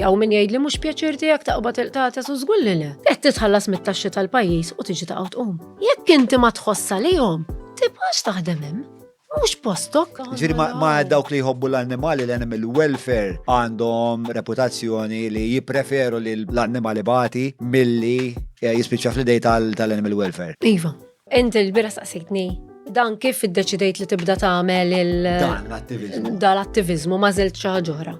Għaw min jgħid li mhux pjaċir tiegħek taqbad il-qtates u żgur li le. Qed titħallas mit-taxxi tal-pajjiż u tiġi taqgħu tqum. Jekk inti ma tħossa lihom, tibqax taħdem hemm. Mhux postok. Ġifieri ma dawk li jħobbu l-annimali, l-animal welfare għandhom reputazzjoni li jippreferu li l-annimali bati milli jispiċċa fl-idej tal-animal welfare. Iva, inti l-bira saqsejtni. Dan kif iddeċidejt li tibda tagħmel dal-attivizmu ma żilt xi ħaġa oħra.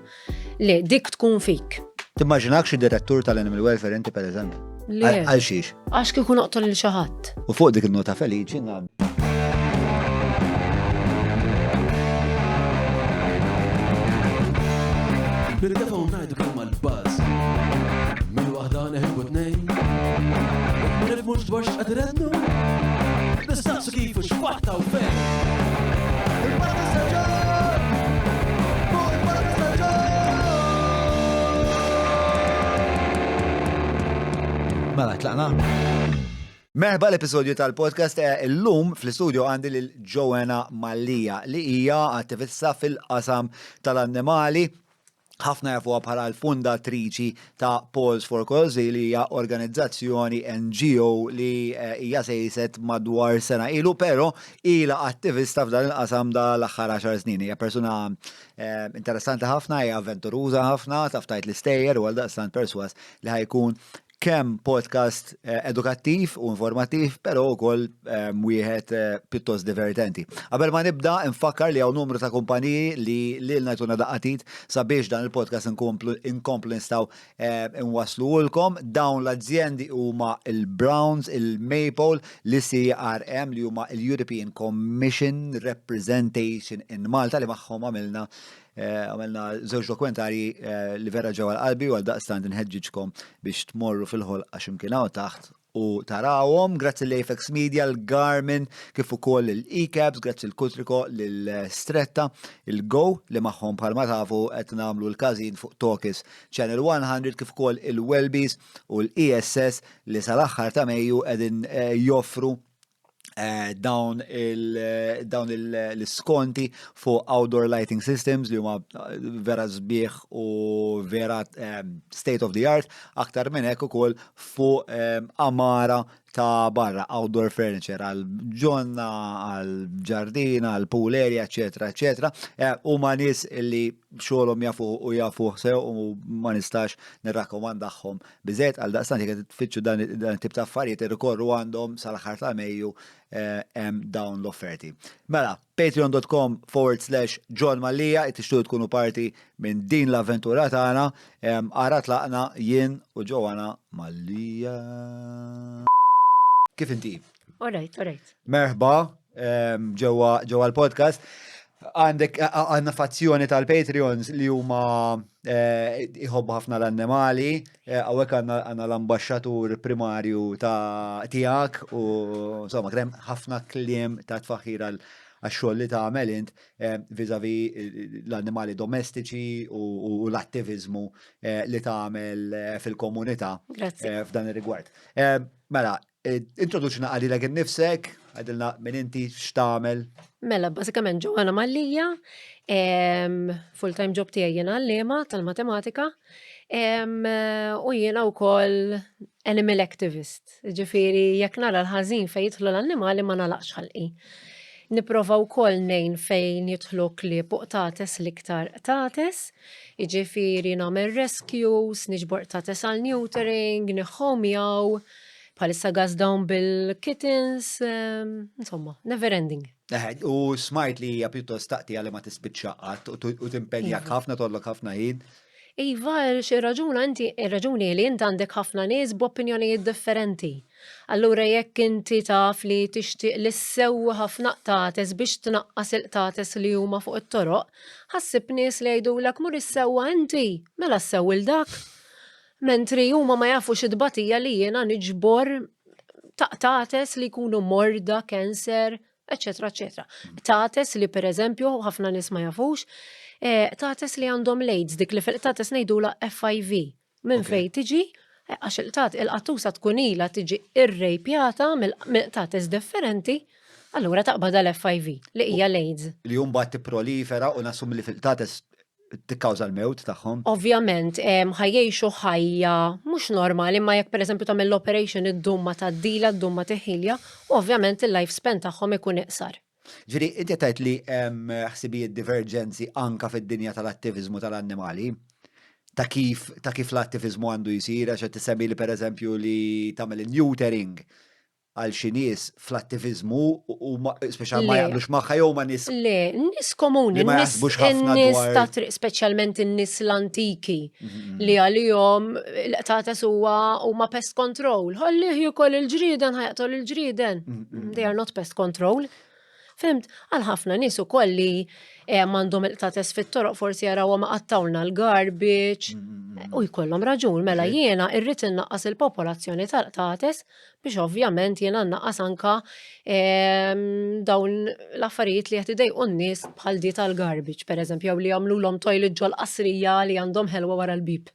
Le, dik tkun fik. Timmaġinakx id-direttur tal-animal welfare inti pereżempju? Le. Għal xiex? Għax kieku noqtol lil xi ħadd. U fuq dik il-nota feliċi Nirdefaw najdu kemm għal-buzz Mil-wahda neħibu t-nejn Ma nifmux dwar x'qadrednu Nistaqsu kifu x'waħta u fejn Mela, tlaqna? Merħba l-episodju tal-podcast illum fl-studio għandi lil Joanna Mallija li hija attivista fil-qasam tal-annimali. Ħafna jafuha bħala l-fundatriċi ta' Paws for Cause li hija organizzazzjoni NGO li hija sejset madwar sena ilu, però ilha attivista f'dan il-qasam dal-aħħar 10 snin. Hija persuna interessanti ħafna, hija avventuruża ħafna, taf tajt l-istejjer u għaldaqstant perswas li ħajkun kemm podcast edukattiv u informattiv, però wkoll wieħed pjuttost divertenti. Qabel ma nibda nfakkar li hawn numru ta' kumpaniji li lilna jtuna daqqatit sabiex dan il-podcast inkomplu nistgħu nwaslulkom. Dawn l-azzjendi huma il-Browns, il-Maple, l-CRM li huma il-European Commission Representation in Malta li magħhom għamilna żewġ dokumentari li vera ġew għal-qalbi u għal-daqstant inħeġġiġkom biex tmorru fil-ħol għax imkinaw taħt u tarawhom. Grazzi l-Apex Media, l-Garmin, kif ukoll l-eCabs, grazzi l-Kutriko, l-Stretta, il-Go li magħhom bħalma tafu qed nagħmlu l-każin fuq Talkis Channel 100, kif ukoll il-Welbies u l-ESS li sal-aħħar ta' Mejju qegħdin joffru dawn l-skonti fuq outdoor lighting systems li huma vera sbieħ u vera state of the art, aktar minn hekk ukoll fuq amara ta' barra, outdoor furniture, għal-ġonna, għal-ġardina, għal-pool area, eccetera. U ma nis li xolom jafu sew u ma nistax nirrakkomandahom biżejt għal daqstan jek tfittxu dan tip ta' affarijiet irrikorru għandhom sal-aħħar ta' Mejju dawn l-offerti. Mela, patreon.com/John Mallija, tixtu tkunu parti minn din l-avventura tagħna, ara tlaqna jien u Joanna Mallija. Kif inti? All right. Merħba, ġewwa l-podcast. Għandna fazzjoni tal-Patreons li huma iħobbu ħafna l-annimali, għawek għandna l-ambasċatur primarju tiegħek u insomma krem ħafna kliem ta' tfaħħir għax-xogħol li tagħmel int viżavi l-annimali domestiċi u l-attivizmu li tagħmel fil-komunità f'dan ir-rigward. Mela, introduċina għalilek innifsek, għadilna minn inti x'tagħmel. Mela, basikament Joanna Mallija, full-time job tiegħi jiena għallima tal-matematika, u jiena wkoll animal activist. Ġifieri jekk nara l-ħażin fejn jidħlu l-annimali ma nagħlaqx ħalqi. Nipprova wkoll ngħin fejn jidħlu klieb u qtates l-iktar qtates, jiġifieri nagħmel rescues, niġbor qtates għal neutering, niħħom jew bħalissa gas dawn bil-kittens, insomma, never ending. U smajt li hija pjuttost taqti għalli ma tispiċċaqat u timpenjak ħafna tollok ħafna ħin. Iva, ir-raġuni li inti għandek ħafna nies b'opinjonijiet differenti. Allura jekk inti taf li tixtieq li ssewwi ħafna qtates biex tnaqqas il-qtates li huma fuq it-toroq, ħassib nies li jgħidulek mur issewwa inti, mela ssewwi dak. Mentri huma ma jafux id-batija li jiena niġbor taqtates li jkunu morda, cancer, eccetera. Taqtates li pereżempju ħafna nies ma jafux, taqtates li għandhom l-AIDS, dik li fil-qtates ngħidula FIV. Minn fejn tiġi, għax il-qattusa tkun ilha tiġi irrejpjata mill-qtates differenti, allura taqbad l-FIV li hija l-AIDS. Li mbagħad tipprolifera u nasum li fil-qtates tikkawża l-mewt tagħhom. Ovvjament, ħajjejxu ħajja mhux normali, ma jekk pereżempju tagħmel l-operation id-dumma tad-dila, d-dumma teħilja, u ovvjament il-life span tagħhom ikun iqsar. Ġiri, inti tajt li hemm ħsibijiet divergenzi anka fid-dinja tal-attivizmu tal-annimali. Ta' kif l-attivizmu għandu jisir, għax qed tisemmi li pereżempju li tagħmel neutering għal xi nies fl-attivizmu u speċjal ma Le. jaqblux magħha jew ma nies Le, nis komuni, Li ma nis jaħsbux ħafna in-nies dwar- ta' triq, speċjalment in-nies l-antiki li għalihom l-qtates huma pest control. Ħalli jkoll il-ġrieden ħajqtol il-ġrieden. They are not pest control. Fimt, għal ħafna nies ukoll li m'għandhom il-qtates fit-toroq forsi jarawha ma qattawlna l-garbage. U jkollhom raġun, mela jiena irrid innaqqas il-popolazzjoni tal-qtates biex ovvjament jiena nnaqqas anka dawn l-affarijiet li qed idejqu n-nies bħal di tal-garbage, pereżempju, jew li jagħmluhom toilet ġol qasrija li għandhom ħelwa wara l-bib.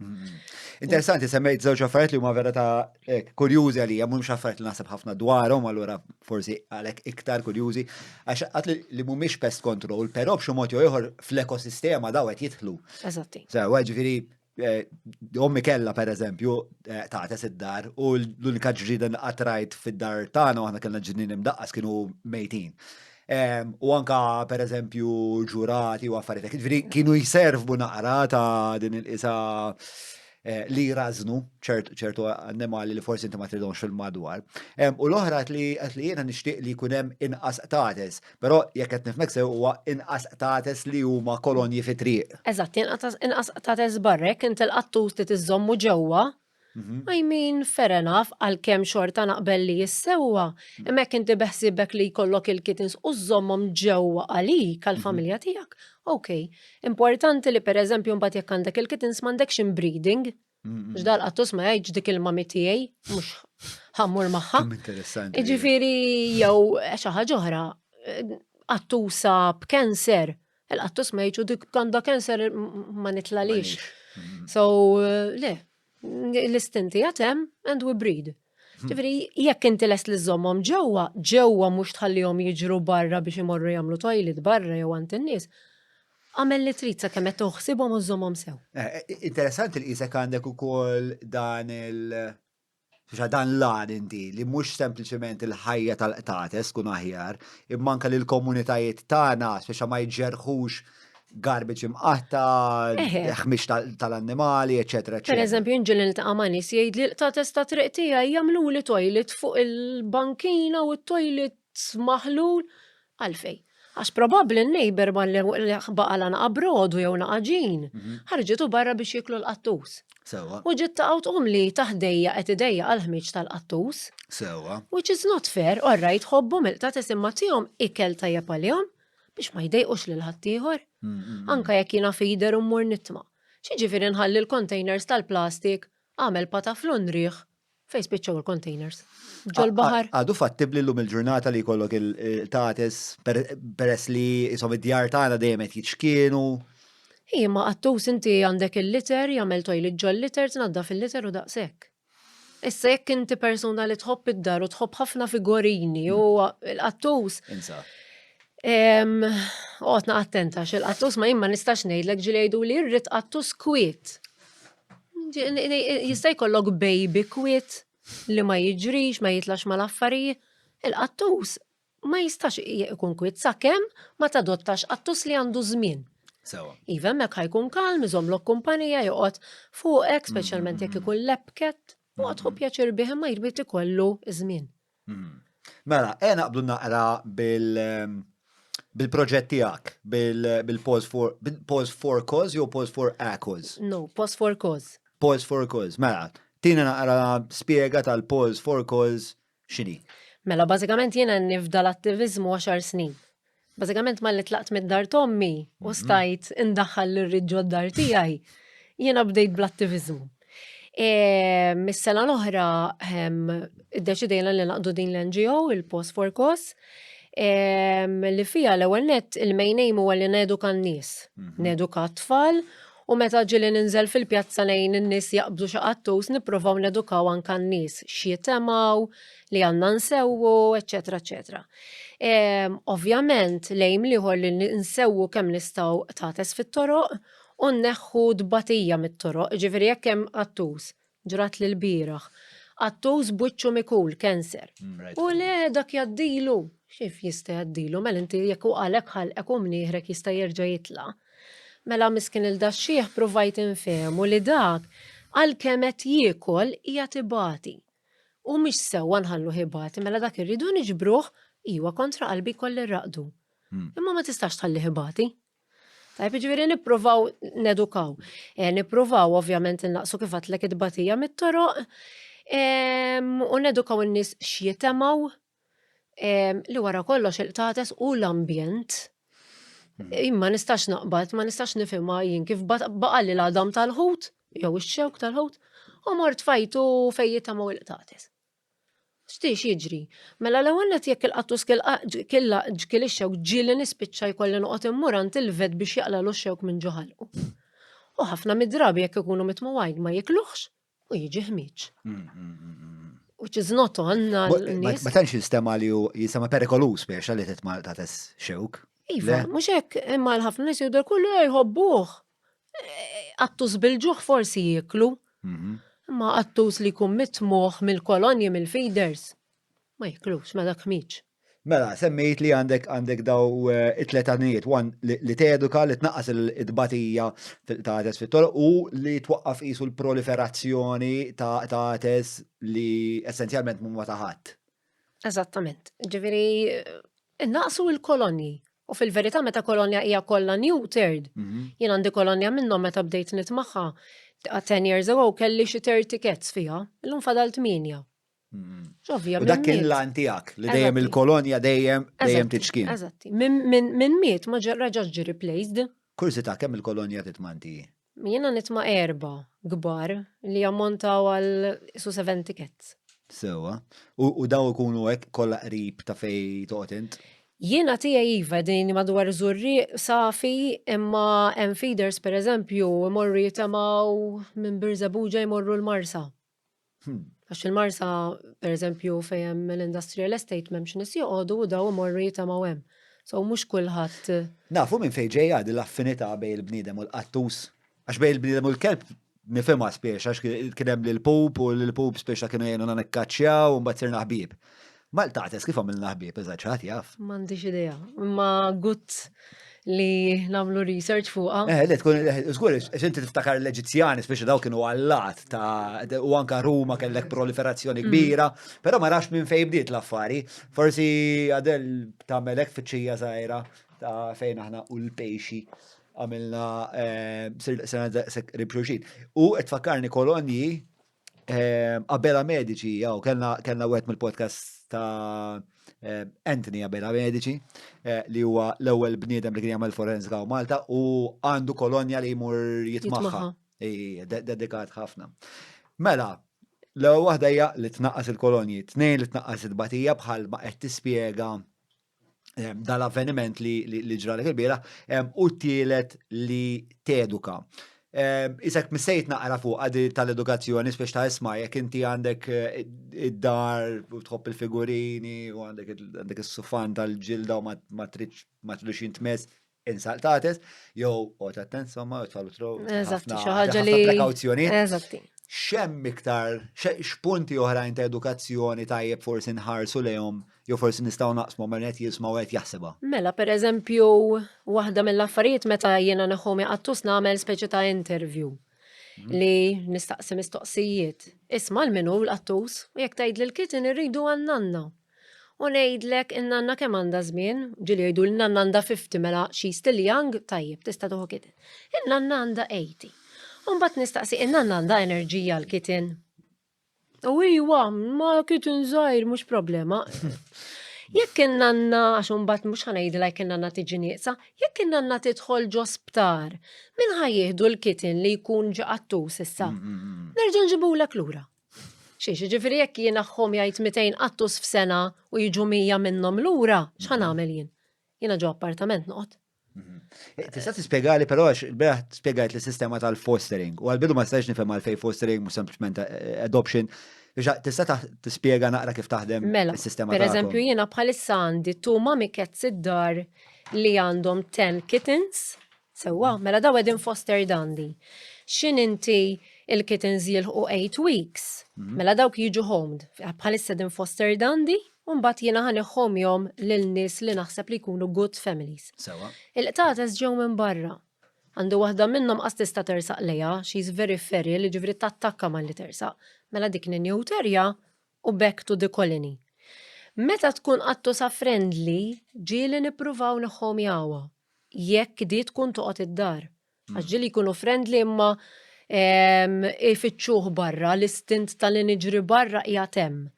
Interessanti, semmejt żewġ affarijiet li huma vera ta' kurjużi għalija, mhumiex affarijiet li naħseb ħafna dwarhom, allura forsi għalhekk iktar kurjużi, għax qatt li mhumiex pest control, però b'xi mod jew ieħor fl-ekosistema daw qed jidħlu. Eżatti. Sewa, ġifieri ommi kella pereżempju tagħtes id-dar u l-unika ġrida qatrajt fid-dar tagħna u aħna kellna ġnien imdaqqas kienu mejtin. U anka pereżempju ġurati u affarijiet, ġifieri kienu jservu naqra ta' din il-qisa li jraznu ċertu annimali li forsi inti ma tridhomx fil-madwar. U l-oħra li jiena nixtieq li jkun hemm inqas qtates, però jekk qed nifhmek sew huwa inqas qtates li huma kolonji fi triq. Eżatt, inqas qtates barrek, inti l-qattus li tiżommu ġewwa. I mean, fair enough, għal-kem xorta naqbel li jissewwa. Immek inti beħsibek li jkollok il-kittens u żommhom ġewwa għalik għal-familja tiegħek. Ok, importanti li per eżempju mbagħad jekk għandek il-kittens m'għandekx inbreeding. Ġdal qattus ma jgħidx dik il-mami tiegħi, mhux ħammur magħha. Interessanti. Jiġifieri jew xi ħaġa oħra, qattusa b'kenser. Il-qattus ma jgħidx dik għandha kenser ma nitlalix. So, le, l-istinti għatem and we breed. Ġifiri, jekk inti lest li żommhom ġewwa mhux tħallihom jiġru barra biex imorru jagħmlu toilet barra jew għand in-nies. Għamel li trid sa kemm qed toħsibhom u żommhom sew. Interessanti li isek għandek ukoll dan dan l-għad inti li mhux sempliċement il-ħajja tal-qtates kun aħjar, imma anke li l-komunitajiet tagħna speċa ma jġerħux garbage imqatta, ħmix tal-annimali, eċetera, Per eċetera. eżempju, inġil niltaqa' ma' nies jgħid li l-qtates ta' triq tiegħi jagħmlu li toilet fuq il-bankina u t-toilet maħlul għalfej. Għax probabbli n-nejber ma li baqala naqa' brodu jew naqa' ġin, ħarġitu barra biex jiklu l-qattus. Sewa, U ġiet taqgħu tqum li taħdejja qed idejja għal-ħmiġ tal-qattus, sewa. which is not fair, orrajt ħobbhom il-qtates imma tihom ikel tajjeb għalihom biex ma jdejqux lil ħaddieħor. Anka jekk jiena feeder u mmur nitma'. Xiġifieri nħalli l-containers tal-plastik għamel pata flunriħ fejn spiċċaw il-containers. Ġol baħar. Għadu fattibli l-lum il-ġurnata li kollok il-tates peress li jisom id-djar tagħna dejjem qed jiċkienu. Ma qattus inti għandek il-liter, jagħmel toilet ġol liter, tnaddaf il-liter u daqshekk. Issa jekk inti persuna li tħobb id-dar u tħobb ħafna figorini u l-qattus. Insa. Qotna attenta, xil-qattus ma jimma nistax ngħidlek ġilejdu li rrid qattus kwiet. Jista' jkollok baby kwiet li ma jiġrix, ma jitlax mal-affarijiet. Il-qattus ma jistax ikun kwiet sakemm ma tadottax qattus li għandu żmien. Sewa. Iva mek ħajkun kalm, iżomlok kumpanija joqgħod fuqek, speċjalment jekk ikun lepket, u għadħu pjaċir bih ma jirbit ikollu żmien. Mela, naqbdu naqra bil-proġett tiegħek, bil-pause for cause jew pause for a cause? No, pause for cause. Pause for cause. Mela, tina naqra spiega tal-pause for cause x'inhi. Mela, bażikament jiena nifda l-attivizmu 10 snin. Bażikament ma li tlaqt mid-dar Tommi u stajt indaħħal l-riġġu d-dar tiegħi, jiena bdejt bl-attivizmu. Mis-sena l-oħra iddeċidejna li naqdu din l-NGO, il-Pause for Cause, li fija l-ewwel net il-main aim huwa li neduka n-nies, neduka t-tfal, u meta ġili ninżel fil-pjazza nejn in-nies jaqbdu xi qattus nippruvaw nedukaw anke n-nies x'jitemaw, li għandna nsewwu, eċetera, eċetera. Ovvjament lejm liħor li nsewwu kemm nistgħu tates fit-toroq u neħħu dbatija mit-toroq, ġifieri jekk hemm attus, ġrat lil bieraħ. Attus bwiċċu mikul, cancer. U le dak jaddilu. Xif jista' jaddilu, mela inti jekk u qalek ħalqek u mnieħrek jista' jerġa' jitla'. Mela miskin il-daxxieħ provajt infehmu li dak għalkemm qed jiekol hija tibati. U mhix sewwa nħallu ħibati, mela dak irridu niġbruh iwa kontra qalbi kolli raqdu. Imma ma tistax tħalli ħibati. Tajb, ġifieri nippruvaw nedukaw. Nippruvaw ovvjament innaqsu kif għatlek id-batija mit-toroq u nedukaw in-nies x'jitemaw li wara kollox il-qtates u l-ambjent. Imma nistax naqbad, ma nistax nifhimha jien kif baqalli l-għadam tal-ħut, jew ix-xewk tal-ħut, u mort fajtu fejn jitemaw il-qtates. Xtiex jiġri. Mela l-ewwel qed jekk il-qattus killa ġkil ix-xewk ġieli nispiċċa jkolli noqgħod immur għand il-vet biex jaqlalu x-xewk minn ġo ħalqu. U ħafna mid-drabi jekk ikunu mitmuwajn ma jikluħx u jiġi ħmiġ. Which is not għandna l-nies. Ma tantx jistema li jisema perikolus biex li titma' tates xewk. Iva, mhux hekk imma l-ħafna nies jgħidu kullu jħobbuh. Qattus bil-ġuħ forsi jieklu. Ma qattus li jkun mitmuħ mill-kolonji mill-feeders. Ma jiklux, ma dak ħmiġ. Mela, semmejt li għandek daw it-tletanijiet, li teduka li tnaqqas il-dbatija ta' fit-toroq u li twaqqaf isu l-proliferazzjoni ta' tes li essenzjalment mumma taħat. Eżattament. Ġifieri innaqsu l-kolonji. U fil-verità meta kolonja hija kollha neutered. Jien għandi kolonja minnhom meta bdejt nitmaħħa 10 years ago kelli xi 30 cats fiha, illum fadal 8. U dak kien lan tiegħek li dejjem il-kolonja dejjem tiċkien. Eżatti. Minn miet ma ġarraġax ġi replaced. Kursita kemm il-kolonja titmanti? Jiena nitma' 4 kbar li jammontaw għal su 70 cats. Sewa. U daw ikunu hekk kollha qrib ta' fej toqgħod int? Jiena tiegħi iva din madwar żurri safi imma hemm feeders pereżempju imorru jitemaw minn Birżabuġa jmorru l-Marsa. Għax il-Marsa pereżempju fejn hemm l-industrial estate m'hemmx nies joqogħdu u daw imorru jitemaw hemm. So mhux kulħadd. Nafu minn fejn ġejja din l-affinità bejn il-bniedem u l-qattus. Għax bejn il-bniedem u l-kelb nifhimha spiex għax kien hemm lill-pup u l-pup spiex kienu jgħinuna nikkaċċjaw u mbagħad sirna ħbieb. Maltates kif għamilna ħbieb, eżatt ħadd jaf. M'għandix idea, imma gut li nagħmlu research fuqha. Le tkun żgur inti tiftakar l-Eġizzjani speċi daw kienu għallat u anke Ruma kellek proliferazzjoni kbira, però ma rax minn fejn bdiet l-affari. Forsi għadel tagħmel hekk fiċċija żgħira ta' fejn aħna u l-pejxi għamilna sena ribxuxin. U qed tfakkarni kolonji Abela Medici, jaw, kellna wet mill-podcast ta' Anthony Abela Medici, li huwa l-ewwel bniedem li kien jagħmel forensika u Malta u għandu kolonja li jmur jitmaħħa. Dedikat ħafna. Mela, l-ewwel waħda hija li tnaqqas il-kolonji, tnejn li tnaqqas il-batija bħal ma qed tispjega dal-avveniment li ġralek il-biera u t-tielet li teduka. Isek missejt naqra fuq għadi tal-edukazzjoni, spiex ta' isma' jekk inti għandek id-dar u tħobb il-figurini u għandek is-sufan tal-ġilda u ma tridx jintmess insaltates, jew qod attent insomma u tfallu tro. Eżatti, xi ħaġa li prekawzjoni. Eżatti. X'hemm iktar, x'punti oħrajn ta' edukazzjoni tajjeb forsi nħarsu lejhom jew forsi nistgħu naqsmu ma qed jisma' qed jaħsebha. Mela pereżempju waħda mill-affarijiet meta jiena neħomi qattus nagħmel speċi ta' interview li nistaqsi mistoqsijiet. Isma' l-minu l-qattus u jekk tgħidli l-kitten irridu għan-nanna. U ngħidlek in-nanna kemm għandha żmien, ġieli jgħidu l-nanna għandha 50 mela she's still young, tajjeb tista' tuħu kitten. In-nanna għandha 80. U mbagħad nistaqsi in-nanna għandha enerġija l-kitten. U iwa, ma kitten żgħir mhux problema. Jekk in-nanna għax imbagħad mhux ħanejdilek in-nanna tiġi nieqsa, jekk in-nanna tidħol ġo sptar, min ħajjieħdu l-kitten li jkun ġa qattus issa. Nerġa' nġibulek lura. Xiex, ġifieri jekk jien aħħom jgħid 200 qattus f'sena u jiġu 100 minnhom lura, x'ħan nagħmel jien? Jiena ġo appartament noqgħod. Tista' tispjegali però għax spjegajt l-sistema tal-fostering u għal-bidu ma stax nifhem għalfejn fostering mhux sempliċement adoption. Tista' tispjega naqra kif taħdem is-sistema tagħkom. Pereżempju jiena bħalissa għandi 2 mommy cats id-dar li għandhom 10 kittens Sewwa, mela daw qegħdin foster dandi. X'in inti il-kittens jilħu 8 weeks. Mela dawk jiġu homed. Bħalissa din foster dandi, u mbagħad jiena ħaniħħomhom lil nies li naħseb li jkunu good families. Sewa. Il-qtates ġew minn barra. Għandu waħda minnhom qas tista' tersaq lejha, she's very feral, li ġifri tattakka mal li tersaq. Mela dik ninjewterja u back to the colony. Meta tkun qattusa friendly, ġieli nippruvaw niħħomjawha. Jekk di tkun toqgħod id-dar. Għax ġieli jkunu friendly imma ifittxuh barra, l-istint tal-li niġri barra hija temm.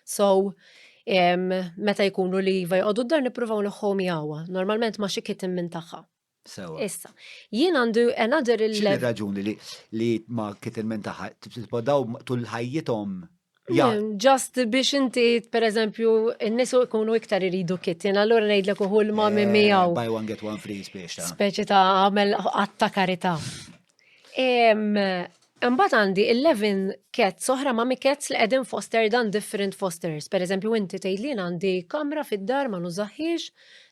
So, meta jkunu li jqogħdu d-dar nippruvaw niħħomjawha. Normalment ma xi kitten minn tagħha. Sewa. Issa, jien għandu another X'inhi raġuni li ma kitten minn taħħa tibdaw tul ħajjithom. Just biex inti, per eżempju, n-nisu jkunu iktar iridu kitten, allura ngħidlek uħu ma minn miegħu. Buy one get one free speċta. Speċi ta' għamel għatta karità. Imbagħad għandi 11 cats oħra mami cats li qegħdin foster dan different fosters. Per eżempju, inti tgħidlin għandi kamra fid-dar ma nużaħħiex,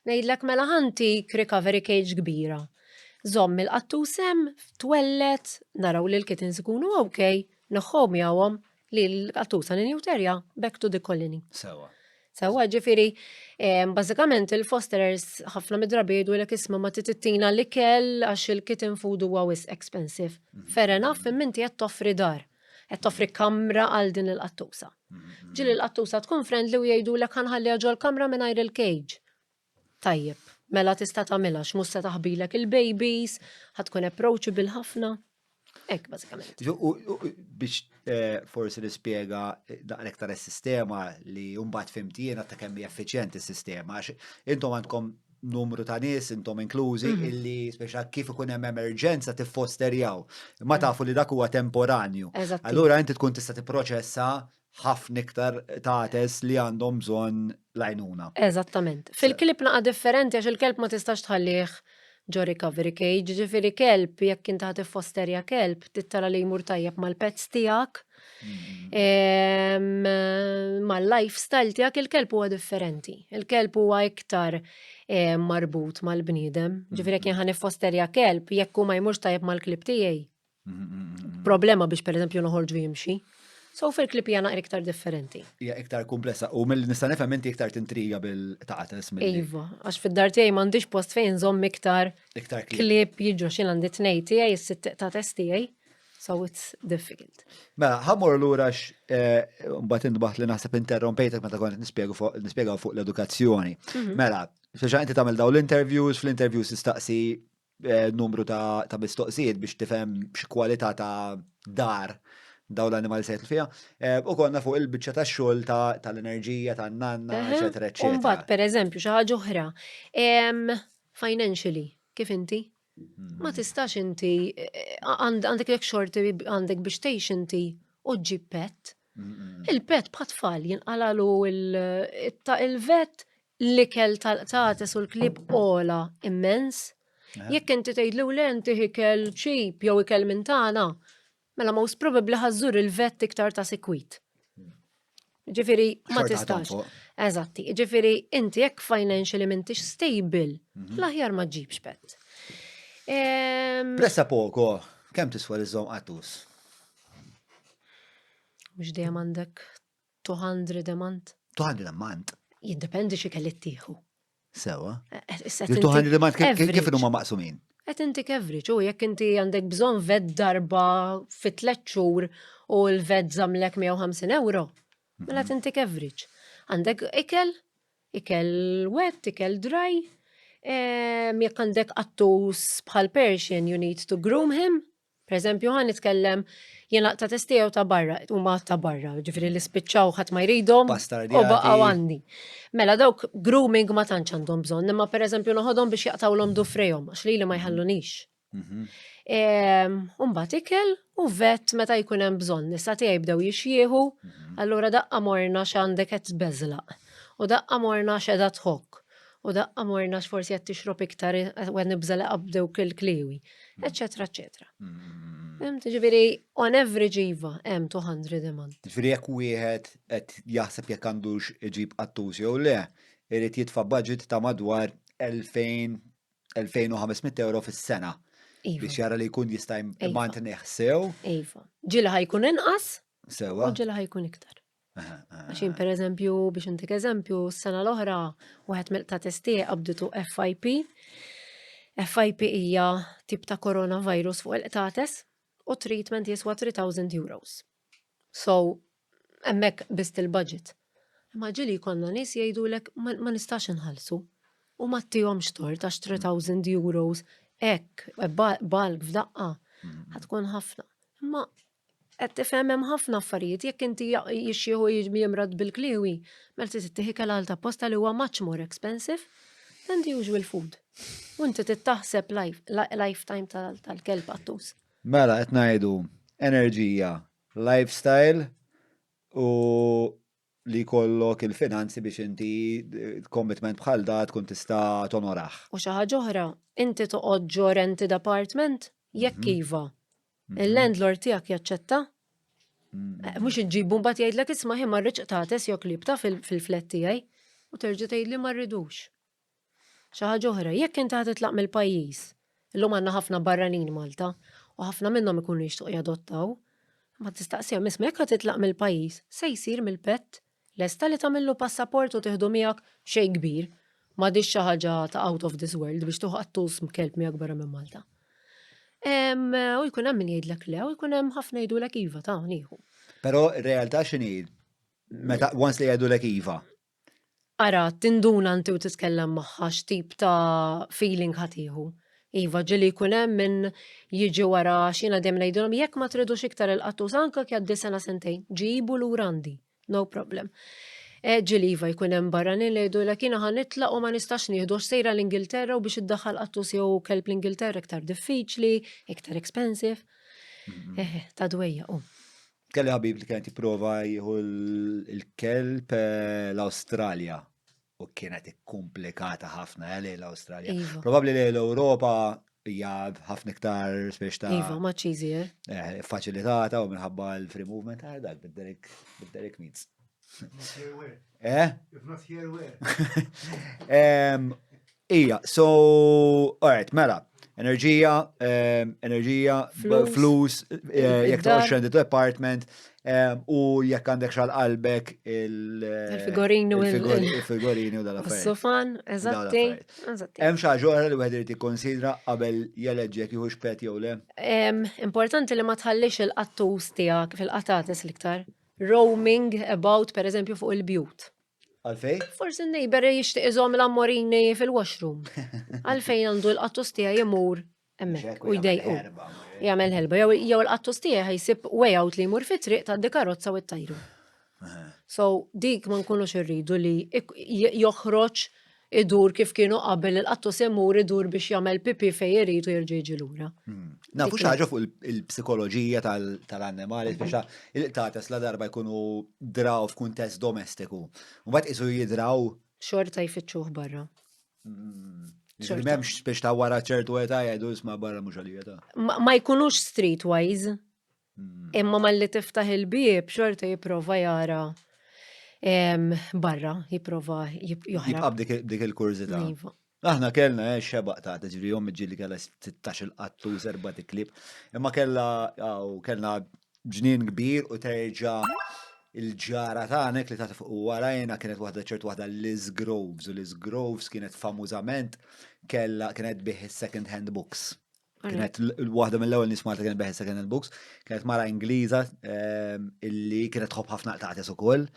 ngħidlek mela ħantik recovery cage kbira. Żomm il-qattusem, twellet, naraw li l-kittens ikunu okej, neħħomjawhom li l-qattusa ninjuterja back to the colony. Sewa. Sewa ġifiri, bażikament il-fosterers ħafna midrabi jgħidu l isma ma titittina li kell għax il-kitten food huwa wis expensive. Fair enough, imminti qed toffri dar, qed toffri kamra għal din il-qattusa. Ġili l-qattusa tkun friendly u jgħidu l ħanħalli ġol kamra mingħajr il-cage. Tajjeb, mela tista' tagħmilha x'mhux se taħbilek il-babies, ħadkun approachable ħafna. Ek, bażikament. Biex forsi nispjega daqlek tal sistema li mbagħad fimtien ta' kemm hija effiċjenti s-sistema għax intom għandkom numru ta' nies intom inklużi illi speċa kif ikun hemm emerġenza tiffosterjaw. Ma tafu li dak huwa temporanju. Allura inti tkun tista' tipproċessa ħafna iktar tates li għandhom bżonn l-għajnuna. Eżattament. Fil-klib naqa' differenti għax il-kelb ma tistax tħallih ġo recovery cage, ġifiri kelb, jekk inti ħad fosterja kelb, tittara li jmur tajjeb mal-pets tiegħek, mal-lifestyle tiegħek, il-kelb huwa differenti. Il-kelb huwa iktar marbut mal-bniedem. Ġifiri jekk ħan fosterja kelb, jekk hu ma jmurx tajjeb mal-klib tiegħi. Problema biex pereżempju noħorġu jimxi. So fil-klip jana iktar differenti. Hija iktar komplessa u mill-nista' nifhem inti iktar tintriga bil-taqates milli. Iva, għax fid-dar tiegħi m'għandix post fejn żomm iktar klip jiġru x'in għandi tnejn tiegħi is-sitt taqates tiegħi. So it's difficult. Mela, ħammur lura mbagħad intbaħt li naħseb interrompejtek meta kont nispjegaw fuq l-edukazzjoni. Mela, speċa inti tagħmel dawn l-interviews, fl-interviews tistaqsi numru ta' mistoqsijiet biex tifhem xi kwalità ta' dar daw l-animali sejtlu fija, u konna fuq il-bicċa ta' xol tal-enerġija, tan-nanna, eccetera, eccetera. Umbat, per eżempju, xi ħaġa oħra. Financially, kif inti? Ma tistax inti, għandek jek xorti, għandek biex tgħix inti u ġib pet. Il-pet bħat-tfal jinqalalu il-vet li kell tal-qtates u l-klib ola immens. Jekk inti tgħidlu le inti ikel cheap jew ikel minn tagħna, mela most probably ħażżur il-vet iktar ta' sekwit. Ġifieri ma tistax. Eżatti, ġifieri inti jekk financially m'intix stable, l-aħjar ma ġibx pet. Pressa poco, kemm tiswa l-żomm qattus? Mhux dejjem għandek 200 amant. 200 amant? Jiddependi xi kelli ttieħu. Sewa. 200 amant kif huma maqsumin? Qed inti average, u jekk inti għandek bżonn vet darba fit 3 xhur u l-vet żamlek 150 euro, mela qed inti average. Għandek ikel wet, ikel dry, jekk għandek qattus bħal Persian, you need to groom him. Per eżempju, ħan nitkellem jena ta' testijaw ta' barra, huma ta' barra, ġifiri li spiċċaw ħadd ma jridhom u baqgħu għandi. Mela dawk grooming ma tantx għandhom bżonn, imma pereżempju noħodhom biex jaqtawlhom dufrejhom għax lili ma jħallunix. Mbagħad ikel u vet meta jkun hemm bżonn, nisa tiegħi jibdew jixjieħu, allura daqqa morna x'għandek qed tbeżlaq u daqqa morna x'edha tħokk. U daqqa morna x'forsi qed tixrob iktar wara nibżel qabdew il-kliwi, eċetera, eċetera. Ġifieri on average iva hemm 200 amant. Ġifieri jekk wieħed qed jaħseb jekk għandux iġib qattus jew le, irid jitfa' budget ta' madwar 2000 2,500 euro fis-sena Iva. biex jara li jkun jista' jmanteneħ sew. Iva. Ġila ħajkun inqas u Sewa. ġila ħajkun iktar. Għaxin per eżempju, biex intik eżempju, s-sena l-oħra, waħed mill-ta' testija qabditu FIP. FIP hija tip ta' coronavirus fuq il-qtates u treatment jiswa 3,000 euros. So, emmek bist il-budget. Imma ġili konna nis jgħidulek ma nistax nħalsu. U ma t-tijomx tort għax 3,000 euros ek, balk f'daqqa, ħatkun ħafna. Imma qed tifhem hemm ħafna affarijiet jekk inti jixxieħu jimrad bil-kliwi, mela tittieħi kalal ta' posta li huwa much more expensive than the usual food. U inti tittaħseb lifetime tal-kelb qattus. Mela qed ngħidu enerġija, lifestyle u li kollok il-finanzi biex inti commitment bħal da tkun tista' tonoraħ. U xi ħaġa oħra, inti toqgħod ġo rented apartment jekk iva. Il-landlord tiegħek jaċċetta? Mhux iġġibu mbagħad jgħidlek isma' ħin ma rridx qtates jew klibta fil-flet tiegħi u terġa' tgħidli ma rridux. Xi ħaġa oħra, jekk inti ħad titlaq mill-pajjiż, illum għandna ħafna barranin Malta u ħafna minnhom ikunu jixtiequ jadottaw, ma tistaqsihom isma' jekk ħad titlaq mill-pajjiż, se jsir mill-pett lesta li tagħmillu passaport u tieħdu miegħek xejn kbir, m'għadix xi ħaġa ta' out of this world biex tuħu qattus kelb miegħek barra minn Malta. U jkun hemm min jgħidlek le, u jkun hemm ħafna jgħidulek iva ta' nieħu. Però r-realtà x'inhi? Meta once li jgħidulek iva. Ara, tinduna inti u titkellem magħha x'tip ta' feeling ħatieħu. Iva, ġili jkun hemm min jiġi wara x'jiena dejjem ngħidulhom jekk ma tridux iktar il-qattus anke jgħaddi sena sentejn, ġibu lura għandi, no problem. Ġili Iva jkun hemm barranin li jgħidulek jiena ħanitlaq u ma nistax nieħdu sejra l-Ingilterra u biex iddaħħal qattus jew kelb l-Ingilterra iktar diffiċli, iktar expensive. Ta' dwejja Kelli ħabib li kien jipprova jieħu l-kelb l-Awstralja u kienet ikkumplikata ħafna l-Awstralja. Probabbli li l-Ewropa hija ħafna iktar spiex ta' Iva, much easier. Faċilitata u minħabba l-free movement dak bid-Derek Meets. If not here, where? Ija, so, alright, mela, enerġija, flus, jek toqgħodx renditu apartment, u jekk għandek xal qalbek il-figurinu il-figurinu dal-affarijiet. Is-sofan, eżatti. Hemm xi ħaġa li wieħed irid jikkonsidra qabel jeleġġek jieħu xpet jew le? Importanti li ma tħallix il-qattus tiegħek fil-qatates l-iktar. Roaming about, per eżempju, fuq il-bjut. Għalfej? Forsi n-nejber jixtieq iżom l-ammorini fil-washroom. Għalfejn għandu l-qattus tiegħi jmur hemmhekk u jdejqu. Jagħmel ħelba. Jew l-qattus tiegħi ħajsib way out li jmur fit-triq tad-karozza u t-tajru. So dik ma nkunux irridu li joħroġ idur kif kienu qabel il-qattus jmur idur biex jagħmel pipi fejn jridu jerġa' jiġi lura. Nafu xi ħaġa fuq il-psikoloġija tal-annimali biex il-qtates la darba jkunu draw f'kuntest domestiku. U mbagħad isu jidraw xorta jfittxuh barra. M'hemmx biex ta' wara ċertu età jgħidu isma' barra mhux għalija. Ma jkunux streetwise. Imma malli tiftaħ il-bieb xorta jipprova jara barra, jipprova joħrab. Jibqab dik il-kurzita. Aħna kellna xebaq ta' ġiri jom ġili kella 16 il-qattu, 4 klib. Imma kellna ġnien kbir u terġa il-ġara ta'nek li ta' fuq warajna kienet waħda ċert waħda Liz Groves. U Liz Groves kienet famużament kienet biħ second hand books. Kienet waħda mill-ewwel nies Malta kienet biħ second hand books. Kienet mara Ingliża illi kienet tħobb ħafna qtates ukoll.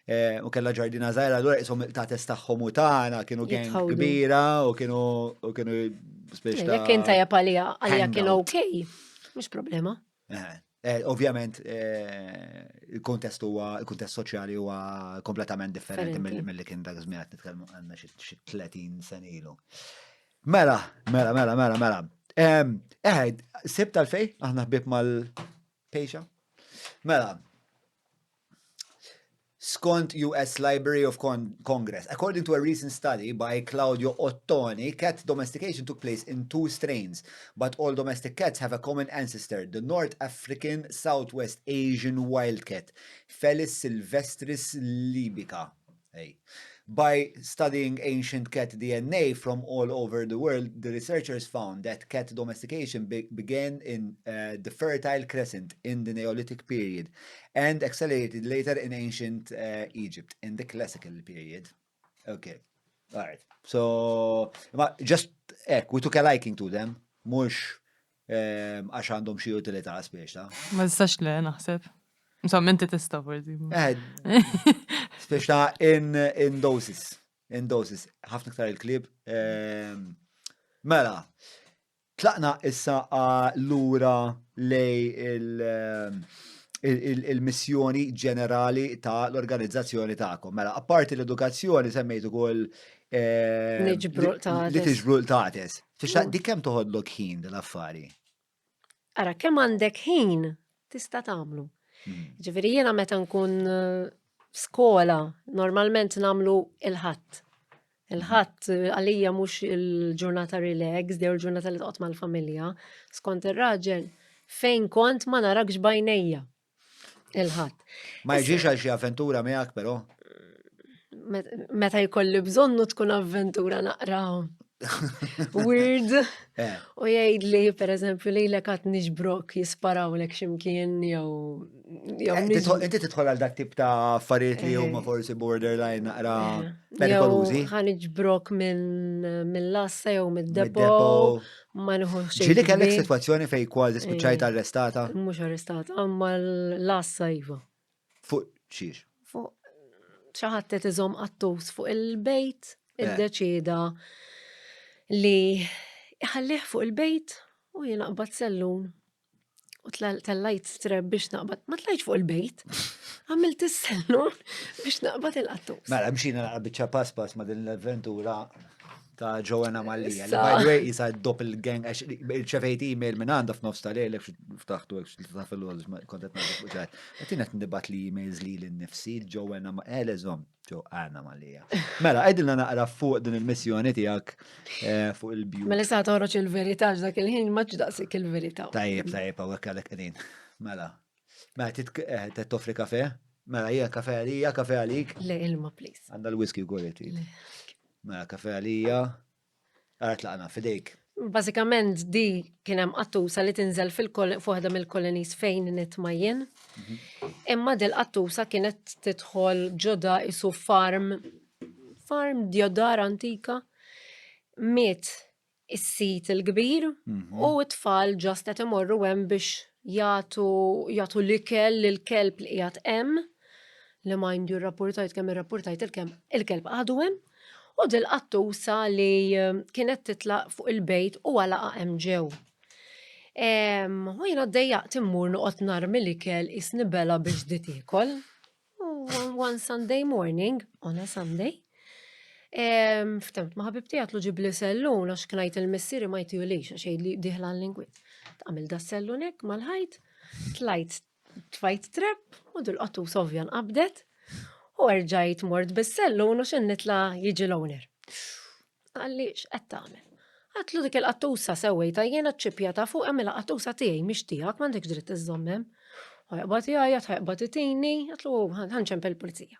U kella ġardina zaħra, l-għura jisom il-tates taħħom u taħna, kienu gang kbira u kienu speċta. Jek kien tajab għalija kienu okej, mux problema. Ovvjament, il-kontest soċjali huwa kompletament differenti mill-li kien dak żmien qed nitkellmu għandna xi 30 sen ilu. Mela. Sib tal-fej, aħna ħbib mal-pejxa. Mela. Skont US Library of Congress, according to a recent study by Claudio Ottoni, cat domestication took place in 2 strains, but all domestic cats have a common ancestor, the North African Southwest Asian wildcat, Felis sylvestris libica. By studying ancient cat DNA from all over the world, the researchers found that cat domestication began in the Fertile Crescent in the Neolithic period and accelerated later in ancient Egypt in the Classical period. Okay, all right. So, just we took a liking to them, mux għax għandhom xi utilità speċa. Ma tistax le, naħseb. Insomma, inti tista' forsi. Speċa in doses. In doses. Ħafna iktar il-klib. Mela, tlaqna issa lura lej il-missjoni ġenerali ta' l-organizzazzjoni ta'kom. Mela, apparti l-edukazzjoni semmejtu kol Niġbru l-tates. li tiġbru l-tates. Speċa, di kem toħodlok ħin dil-affari? Ara, kemm għandek ħin tista' tagħmlu. Ġifieri jiena meta nkun skola, normalment nagħmlu il-ħadd. Il-ħadd għalija mhux il-ġurnata relax, dew il-ġurnata li toqgħod mal-familja. Skont ir-raġel fejn kont ma narakx bajnejja. Il-ħadd. Ma jġiex għal xi avventura miegħek però? Meta jkolli bżonnu tkun avventura naqra weird. U jgħidli, per eżempju, li l-ekat nixbrok jisparawlek ximkien jew Inti tidħol għal dak tip ta' affarijiet li huma forsi borderline naqra perikolużi. Ħan iġbrok minn lassa jew mid-depo. Mid-depo. Ma nħu xejn. Ġili kellek sitwazzjoni fej kważi spiċċajt arrestata? Mhux arrestata, imma l-lassa iva. Fuq xiex? Fuq xi ħadd qed iżomm qattus fuq il-bejt, iddeċieda li ħallih fuq il-bejt u jien naqbad sellun. U tellajt streb biex naqbad. Ma tlajt fuq il-bejt. Għamilt is-sellun biex naqbad il-qattus. Mela, mxina naqra biċċa pass ma din l-avventura ta' Joanna Mallija. Li by the way, jisa doppelgang, ċefejt email minn għanda f'nofs tal-lejl, ftaħtu għek ta' fil-għoz, kontet naħdu fuċajt. Għatinet ndibat li emails li l-nifsi, Joanna Mallija. Mela, għedilna naqra fuq din il-missjoni tijak fuq il-bju. Mela sa' toħroċ il-veritaġ dak il-ħin, maċ daqsik il-verita. Tajjeb, għak għalek għedin. Mela, t-toffri kafe? Mela, hija kafe għalik? Le, ilma, please. Għanda l-whisky u għoleti. Mela, kafe għalija, għarat laqna, fidejk. Basikament di kienem qattusa li tinżel fuħda mill-kolonis fejn nitmajjen. Imma dil-qattusa kienet tidħol ġoda isu farm diodar antika, miet is-sit il-kbir u t-tfal ġast qed imorru hemm biex jagħtu l-ikel lill-kelb li qiegħed hemm li ma jindju rrapportajt kemm irrapportajt il-kelb għadu hemm. U dil-qattusa li kienet titlaq fuq il-bejt u għalaqa hemm ġew. U jiena d-dejjaqt immur noqgħod narmi l-ikel isnibela biex di tiekol. One Sunday morning, on a Sunday, ftemt ma ħabibti għatlu ġibli sellun għax knajt il-missiri ma jtijulix għax li diħla l-lingwit. Taqmil da sellunek mal-ħajt, tfajt trep u dil-qattusa ovvjan qabdet. U rġajt mord bis-sellun u xinnitla jiġi l-owner. Għallix, qed tagħmel. Għatlu dik il-qattusa sewwejta jiena ċċipjata fuq hemm il-qattusa tiegħi mhix tiegħek m'għandekx dritt iżommem. Ħajqbad jgħid, ħajqbad itini, għatlu ħanċempel il-pulizija.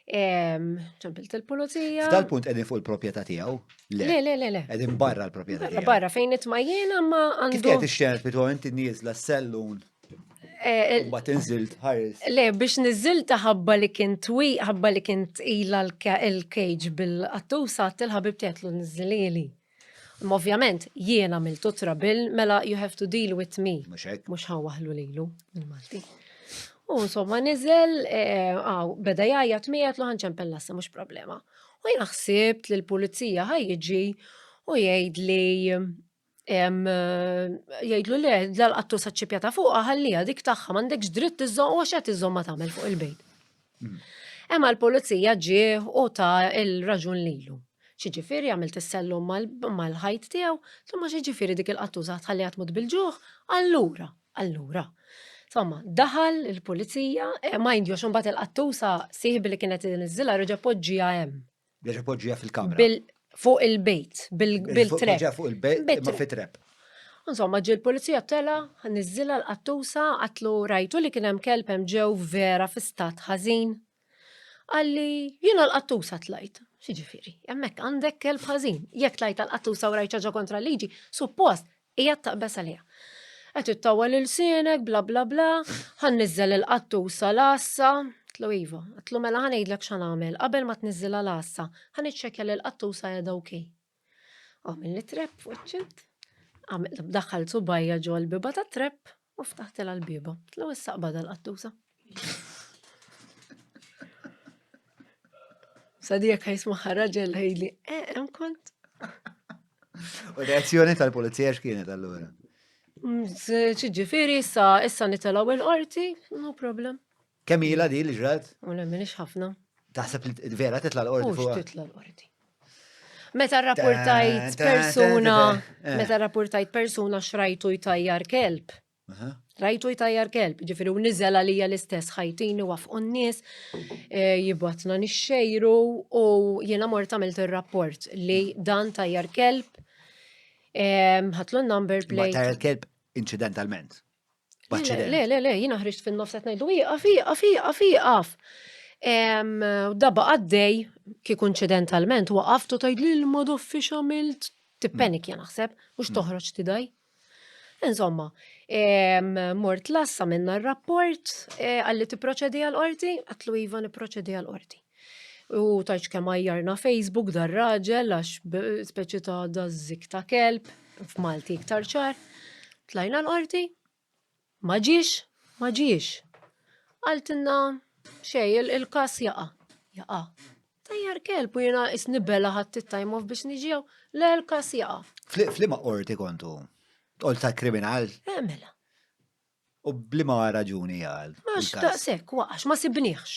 ċempilt il-pulizija. F'dal-punt qegħdin fuq il-proprjetà tiegħu? Le. Qegħdin barra l-proprjetà tiegħu. Barra fejn itmajjena ma għandu. Kif qed ix-xejn bitwament inniżla s-sellun? U tinżilt ħares. Le, biex niżilta ħabba li kint ila l-kejġ bil-qattusa til-ħabib tetlu niżilili. Ovvjament, jiena miltu trabil, mela you have to deal with me. Mux ħawaħlu lilu, il-Malti. U insomma niżel, beda jgħajat miegħetlu ħanċempel lassa, mux problema. U jiena ħsibt li l-pulizija ħajġi u jgħid li jgħidlu li dal-qattusa ċipjata fuqha ħallija dik tagħha m'għandekx dritt iżomm u x'qed iżomm ma tagħmel fuq il-bejt. Imma l-pulizija ġie u ta' il-raġun lilu. Xiġifieri għamilt is-sellum mal-ħajt tiegħu, insomma xiġifieri dik il-qattusa tħalliha tmut bil-ġuħ, allura. Insomma, daħal il-pulizija, ma jindjox imbagħad il-qattusa sieħbi li kienet inniżilha reġa' poġġija hemm. Reġa' poġġija fil-kamra. Fuq il-bejt, bil-trep. Fuq il-bejt, ma fit-trep. Insomma, ġi l-pulizija tela, nizzila l-qattusa, għatlu rajtu li kienem kelb hemm ġew vera fi stat ħażin. Għalli, jina l-qattusa tlajt. Xieġifiri, jemmek għandek kelb ħażin. Jek tlajt l-qattusa u rajċaġa kontra liġi, suppost, ija taqbes għalija. Għet it-tawal il-sienek, bla bla bla, ħan nizzel il-qattusa l-assa. Tlu Iva, tlu mela ħan ejdlek xan għamil, qabel ma t-nizzila l-assa, ħan iċċekja l-qattusa jada okej. Għamil li trepp fuċċint. Għamil daħħal subajja ġo l-biba ta' trepp u ftaħtela l-biba. Tlu issaqba dal-qattusa. Sadijak ħajsmu ħarraġel ħajli, kont? U reazzjoni tal-polizija x'kienet allura? ċiġifiri, issa nitelaw il-qorti, no problem. Kemm ilha di li ġrat? U nemminix ħafna. Taħseb li vera titla l-qorti Ux fuqha? titla l-qorti. Meta rapportajt persuna xrajtu jtajjar kelb. Rajtu jtajjar kelb, ġifiri u nizzel għalija l-istess ħajtini wafqu n-nies, jibatna nixxejru u jena mort għamilt il-rapport li dan tajjar kelb, ħatlu number plate. Tajjar kelb incidentalment. Le, jena ħriġt fin-nofset najdu, iqaf. Dabba għaddej kieku incidentalment, waqaftu tajd li l-modoffi xamilt, tippenik jena ħseb, mux toħroġ tidaj. Insomma, mort lassa minna r-rapport, għalli t-proċedi għal-qorti, għatlu Iva n-proċedi għal-qorti. U taċ kem għajjarna Facebook dar raġel, għax speċi ta' dazzik ta' kelb, f'Malti iktar ċar, tlajna l-qorti, maġiex. Għaltinna xej, il-kas jaqa. Tajjar kelb u jena isnibela ħatti time off biex niġijaw, le l-kas jaqa. Flima qorti kontu? Olta kriminal? Mela. U blima raġuni għal? Max daqsek, waqax, ma sibniħx.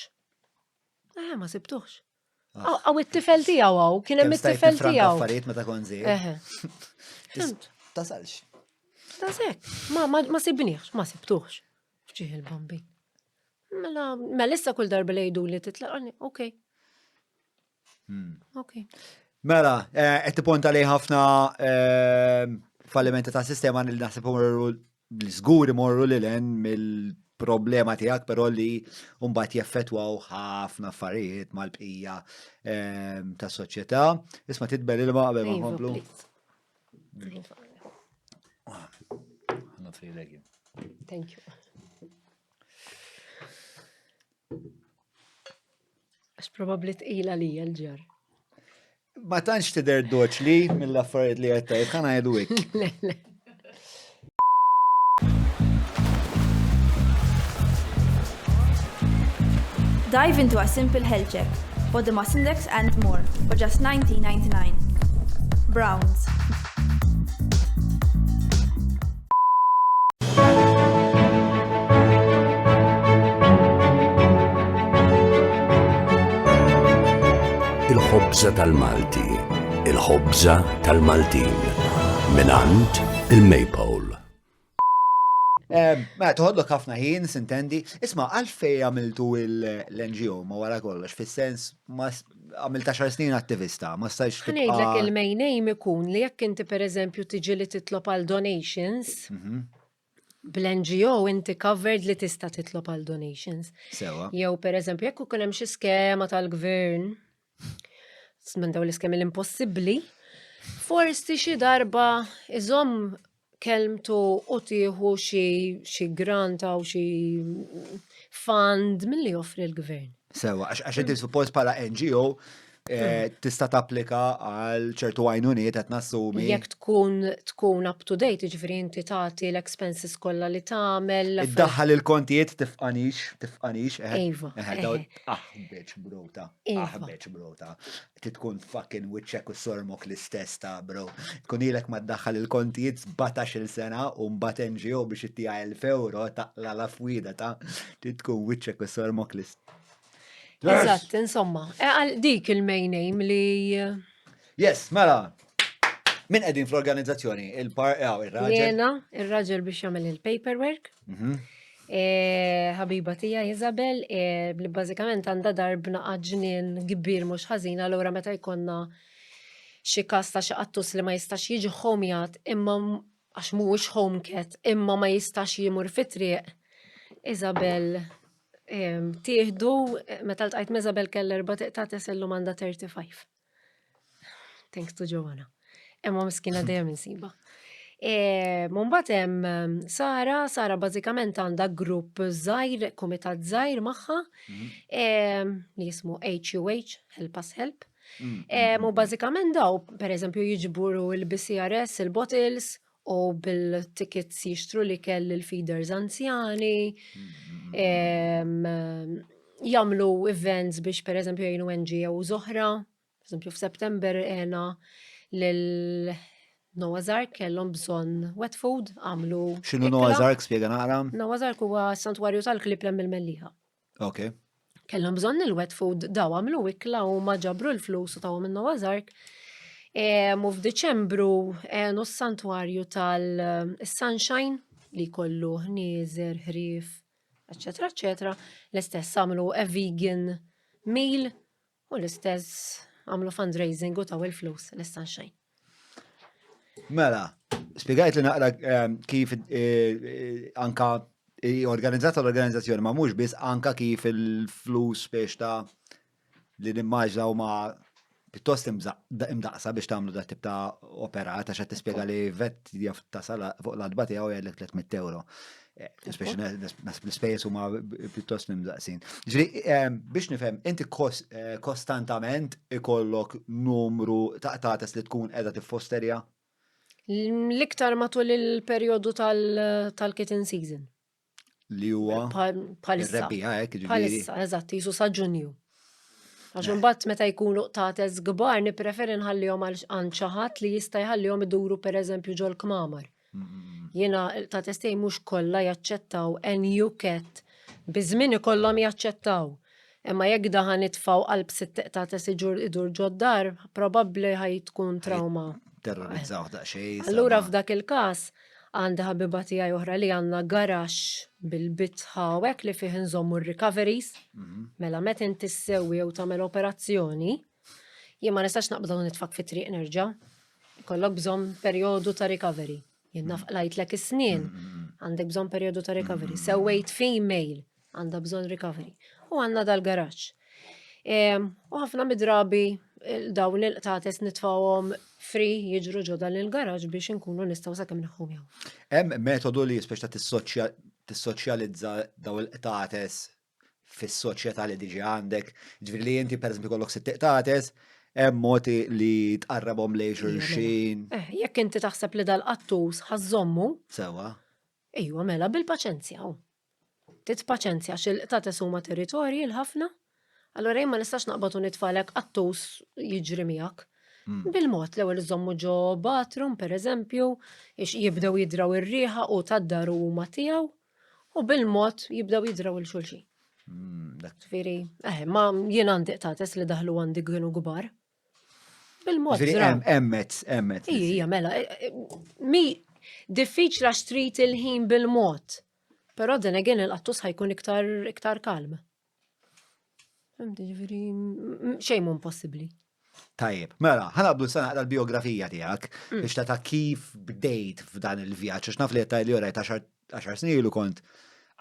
Ma sibtuħx. Għaw it-tifel tijaw għaw, kienem it-tifel tijaw. Affarijiet meta konzi. Fimt. Tasalx. Daqsek, ma sibniħx, ma sibtuħx. Fġiħ il-bambi. Mela issa kull darba li jdu li titlaq, okej. Mela, ponta li ħafna fallimenti ta' sistema li naħseb l-żgur imorru li l-en mill-problema tijak, pero li umbat jaffetwaw ħafna affarijiet mal-bqija ta' soċjetà. Isma titbel il-ma qabel ma nkomplu. Thank you. Għax probabli tqila li l-ġar. Ma tantx tidher doċ li mill-affarijiet li qed tgħid, ħana jgħidu hekk. Dive into a simple health check, body mass index and more for just $19.99. Browns. Il-ħobża tal-Malti, il-ħobża tal-Maltin, minant il-Maypole. Ma toħodlok ħafna ħin, sintendi. Isma, għalfej għamiltu l-NGO ma wara kollox, fis-sens għamilta 10 snin attivista, ma stajx ħanejdlek il-main aim ikun li jekk inti per eżempju tiġi li titlob għal donations, bl-NGO inti covered li tista' titlob għal donations. Sewa. Jew per eżempju jekk ikun hemm xi skema tal-gvern, minn daw l-iskemi l-impossibbli, forsi xi darba iżomm kelmtu u tieħu xi grant u xi fund milli joffri l-gvern. Sewa, għax inti suppost bħala NGO tista' tapplika għal ċertu għajnuniet qed nassumi. Jekk tkun up to date, ġifieri inti tagħti l-expenses kollha li tagħmel. Iddaħħal il-kontijiet tifqanix. Iva. Beċ brota. Tkun fucking wiċċek u sormok l-istess ta' bro. Tkun ilek ma ddaħħal il-kontijiet 17 sena u mbagħad NGO biex ittija €1000 taqla la fwida ta' tkun wiċċek u sormok l-istess. Eżatt, insomma, dik il-main aim li. Yes, mela. Min qegħdin fl-organizzazzjoni? Il-raġel? Jena, il-raġel biex jagħmel il-paperwork. Ħabiba tija Isabel, li bażikament għandha darbna ġnien kbir mhux ħażin, allura meta jkollna xi każ ta' xi qattus li ma jistax jiġi ħomjat imma għax mhuwiex home cat, imma ma jistax jimur fit-triq. Isabel Tieħdu, meta l-tqajt Mezabel Keller ta' tesellu manda 35. Thanks to Joanna. Emma miskina dejjem insiba. Mumbat hemm Sara bażikament għandha grupp żgħir, kumitat żgħir magħha li jismu HUH, Help Us Help. U bażikament daw, pereżempju, jiġburu il-BCRS, il-bottles, u bil-tickets jixtru li kell il-feeders anzjani, jamlu events biex pereżempju jgħinu NGO oħra, pereżempju f'September għena Noah's Ark kellhom bżonn wet food, għamlu. X'inhu Noah's Ark, spjega naqra? Noah's Ark huwa santwarju tal-Kliplem il-Mellieħa. Okay. Kellhom bżonn il-wet food, daw għamlu ikla u ma ġabru l-flus u taw minn Noah's Ark. U f'Diċembru għenu s-santwarju tal-Sunshine li kollu ħnieżer, ħrief, eccetera, eccetera. L-istess għamlu a vegan meal u l-istess għamlu fundraising u taw il-flus l-Sunshine. Mela, spiegajt li naqra kif anka organizzata l-organizzazzjoni, ma mhux biss anka kif il-flus biex ta' li nimmaġnaw ma' pittost imdaqsa biex tagħmlu da tip ta' opera, ta' xa tispjega li vet jaf ta' sala fuq l-adba tiegħu jgħidlek 300 euro. Speċi l-ispejjeż huma pittost imdaqsin. Ġifieri biex nifhem, inti kostantament ikollok numru ta' qtates li tkun qiegħda tiffosterja? L-iktar matul il-perjodu tal-kitten season. Li huwa Palissa. ir-rebbija hekk, ġifieri. Palissa, eżatt, jisu sa' Ġunju. Għax imbagħad meta jkunu qtates kbar nippreferi nħallihom għal xi ħadd li jista' jħallihom iduru pereżempju ġol kmamar. Jiena qtates tiegħi mhux kollha jaċċettaw NU cat biżmien ikollhom jaċċettaw. Imma jekk daħan nitfgħu qalb sitt qtates idur ġoddar, probabbli ħaj tkun trauma. Terrorizzaw daqsxejn. Allura f'dak il-każ għandi ħabiba tiegħi oħra li għandna garax bil-bitħa hekk li fih inżommu r-recoveries. Mela meta inti ssewwi jew tagħmel operazzjoni, jien ma nistax naqbdu nitfak fit-triq nerġa'. Ikollok bżonn perjodu ta' recovery. Jien nafqlajtlek is-snien, għandek bżonn perjodu ta' recovery. Sewwejt female, għandha bżonn recovery. U għandna dal-garax. U ħafna midrabi dawn il-qtates nitfawhom free jiġru ġoda l-garaġ biex inkunu nistgħu sakemm neħħum jew. Hemm metodu li speċta tissoċjalizza daw il-qtates fis-soċjetà li diġi għandek. Ġifieri li inti pereżempju kollok sitt qtates, hemm modi li tqarrabhom lejn xulxin. Jekk inti taħseb li dal-qattus ħażommu. Sewa. Ejwa mela bil-paċenzja. Titpaċenzja x'il-qtates huma territorji l-ħafna. Allora jien ma nistax naqbad u nitfalek qattus jiġri miegħek. Bil-mod l-ewwel iżommu ġo bathroom pereżempju, jibdew jidraw ir-rieħa u tad-dar huma tiegħu u bil-mod jibdew jidraw il-xulxin. Ġifieri, ma jien għandi qtates li daħlu għandi kienu kbar. Bil-mod. Emmet. Ija, mela. Mi diffiċli għax trid il-ħin bil-mod. Però din again il-qattus ħajkun iktar kalm. Ġifieri xejn mhu impossibbli. Tajjeb, mela, ħanabdu s-sana l-biografija tiegħek biex ta' kif bdejt f'dan il-vjaġġ, għax naf li qed li orajt 10 snin ilu kont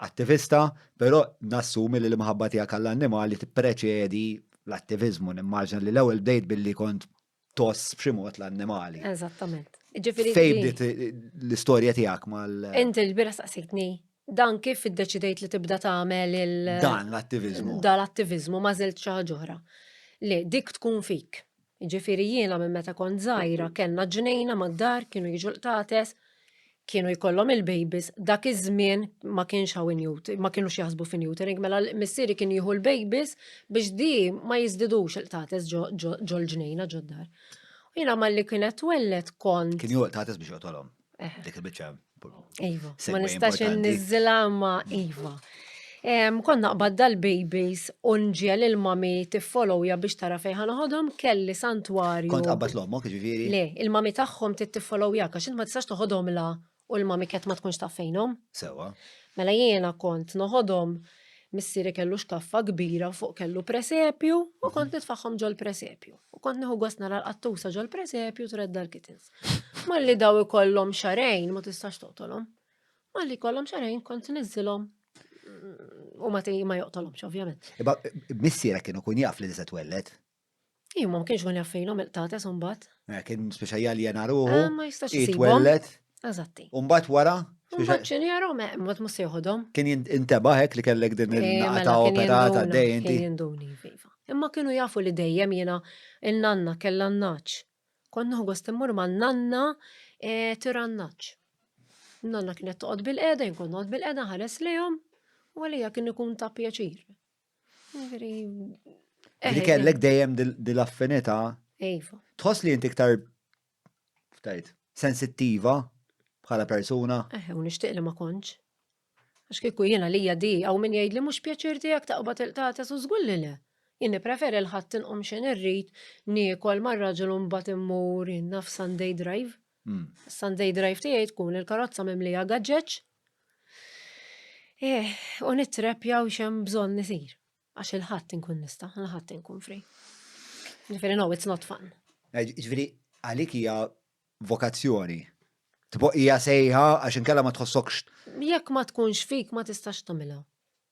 attivista, però nassumi li l-imħabba tiegħek għall-annimali tippreċedi l-attivizmu, nimmaġna li l-ewwel bdejt billi kont toss b'xi mod l-annimali. Eżattament. Fejn bdiet l-istorja tiegħek mal. Inti l-bira staqsejtni dan kif iddeċidejt li tibda tagħmel dan l-attivizmu. Dan l-attivizmu ma żilt xi ħaġa oħra. Le, dik tkun fik. Ġifieri jiena minn meta kont żgħira kellna ġnejna mad-dar, kienu jiġu l-qtates, kienu jkollhom il-babies, dak iż-żmien ma kienx ma kienux jaħsbu fi neutering, mela missieri kien jieħu l-babies biex di ma jiżdidux il-qtates ġo l-ġnejna ġo d-dar. U jiena malli kienet twellet kont. Kien jieħu l-qtates biex jogħtolhom. Dik il-biċċa. Iva, ma nistax inniżilha ma iva. Konna qbad dal-babies unġiel il-mami tiffollowja biex tara fejn ħanoħodhom kelli santwarju. Kont qabad l-ommok ġifieri? Le, il-mami tagħhom tiffollowja għax int ma tistax toħodhom la u l-mami kett ma tkunx taf fejnhom. Sewa. Mela jiena kont noħodhom missieri kellu xkaffa kbira fuq kellu presepju u kont nitfaħħom ġol presepju. U kont nieħu gost nara l-qattusa ġol presepju tredda l-kittens. Malli daw ikollhom xarejn ma tistax toqtolhom. Malli kollhom xarejn kont niżilhom u ma joqtolhomx, ovvjament. Missiera kienu kun jaf li disa twellet. Iju ma kienx kun jaffejnom il-tates un-bat. Kien speċa jena ruħu. Ma jistax jisibhom. Twellet. Eżatti. Umbat wara. Un-bat ċin jaru, ma tmus jieħodhom. Kien inteba hekk li kellek din il-naqta operata dejjem. Kien jinduni, viva. Imma kienu jafu li dejjem jena il-nanna kella n-naċ. Konna għost immur ma n-nanna tirannaċ. Nanna kienet toqgħod bil-qeda, jinkun noqgħod bil-qeda ħares lejhom, u għalija kien ikun ta' pjaċir. Li kellek dejjem dil-affinità. Ejva. Tħoss li inti iktar sensittiva bħala persuna. U nixtieq li ma kontx. Għax kieku jiena lija di, għaw min jgħid li mhux pjaċir tiegħek taqbad il-tates u żgur li le. Jien nippreferi l-ħadd inqom xejn irrid, niekol mar-raġel u mbagħad immur jiena f'Sunday Drive. Sunday Drive tiegħi tkun il-karozza mimlija gaġġeġġ. U nittrepjaw xem bżonn isir. Għax il-ħadd inkun nista', il-ħadd inkun free. Ġifieri no, it's not fun. Ġifieri għalik hija vokazzjoni. Tipo hija sejħa għax inkella ma tħossokx. Jekk ma tkunx fik ma tistax tagħmilha.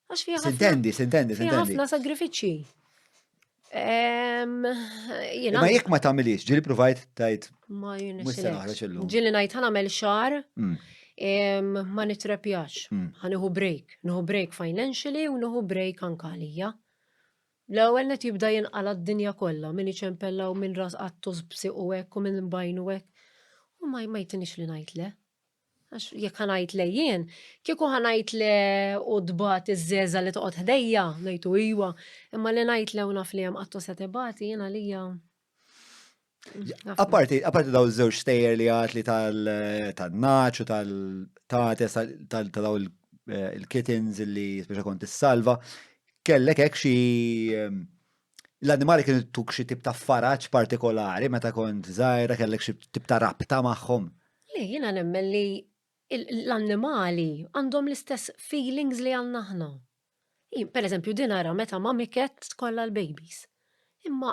Għax fiha Sintendi. ħafna sagrifiċċji. Ma jekk ma tagħmilix, ġieli provajt tajt. Ma Mhux se naħroġ illum. Ġieli ngħid ħanagħmel xahar ma nitrepjax. Ħanieħu break financially u nieħu break anke għalija. L-ewwel net jibda jinqala d-dinja kollha, min iċempella u min ras qattus bsiq u hekk u min bajnu hekk. U ma jtinix li ngħid le. Għax jekk ħanajt le jien, kieku ħanajt le u dbat iż-żeża li toqgħod ħdejja, ngħidu iwa, imma li ngħid le u naf li hemm qattu se tibati jiena lija. Apparti daw iż-żewġ stejjer li għat li tal-naċ u tal-tates tal-daw il-kittens li speċa kont is-salva, kellek hekk xi l-annimali kienu tuk xi tip ta' faraġġ partikolari meta kont żgħira kellek xi tip ta' rabta magħhom. Li jiena nemmen li l-annimali għandhom l-istess feelings li għandna aħna. Per eżempju, dinara meta mami ket tkollha l-babies. Imma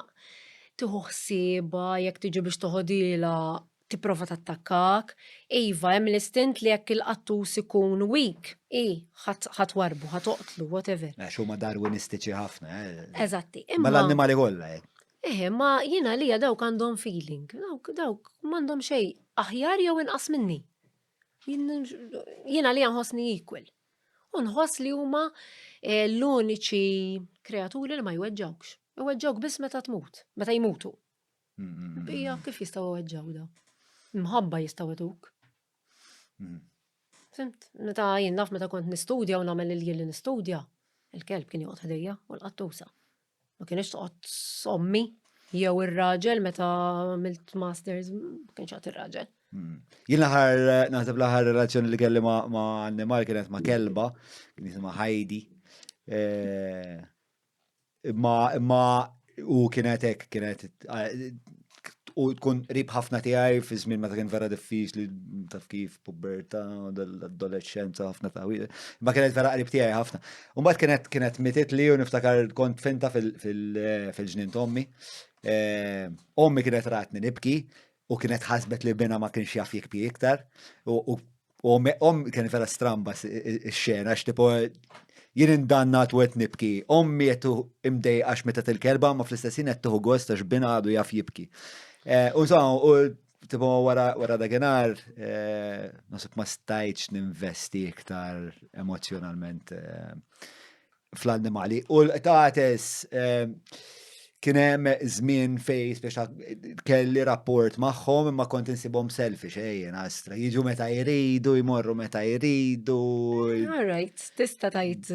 tieħu ħsieba jekk tiġi biex toħodilha tipprova tattakkak, iva hemm l-istint li jekk il-qattus ikun weak, ħatwarbu, ħatoqtlu, whatever. Huma darwinistiċi ħafna. Eżatti. Ma l-annimali kollha. Ma jiena li dawk għandhom feeling. Dawk m'għandhom xejn aħjar jew inqas minni. Jiena li nħossni equal. U nħoss li huma l-uniċi kreaturi li ma jweġġawx. Iweġġawk biss meta tmut, meta jmutu. Bija kif jistgħu iweġġaw daw? Mħabba jistgħu ituk. Fimt, meta jien naf meta kont nistudja u nagħmel il-jien li nistudja, il-kelb kien joqgħod ħdejja u l-qattusa. Ma kienx toqgħod sommi jew ir-raġel meta għamilt masters, ma kienx għad ir-raġel. Jien naħseb l-aħħar relazzjoni li kelli ma' annimal kienet ma' kelba, kien jisimha Heidi. Ma u kienet hekk, kienet u tkun qrib ħafna tiegħi fi żmien meta kien vera diffiċli taf kif pubertà u l-adolescenza ħafna tawil. Ma kienet vera qrib tiegħi ħafna. U mbagħad kienet mitiet li u niftakar kont finta fil-ġnien Ommi. Ommi kienet ratni nibki u kienet ħasbet li bina ma kienx jaf jikbi iktar. U Ommi kien vera stramba x-xena għax tipo jien indannat u qed nibki. Ommi qed imdejqax meta il-kelba ma fl-istessin qed tieħu gost għax bina għadu jaf jibki. U tipo wara dakinhar nasib ma stajtx ninvesti iktar emozjonalment fl-annimali. U l-tates kien hemm żmien fejn speċa kelli rapport magħhom imma kont insibhom selfish ejjen astra. Jiġu meta jridu, jmorru meta jridu. All right, tista' tgħid.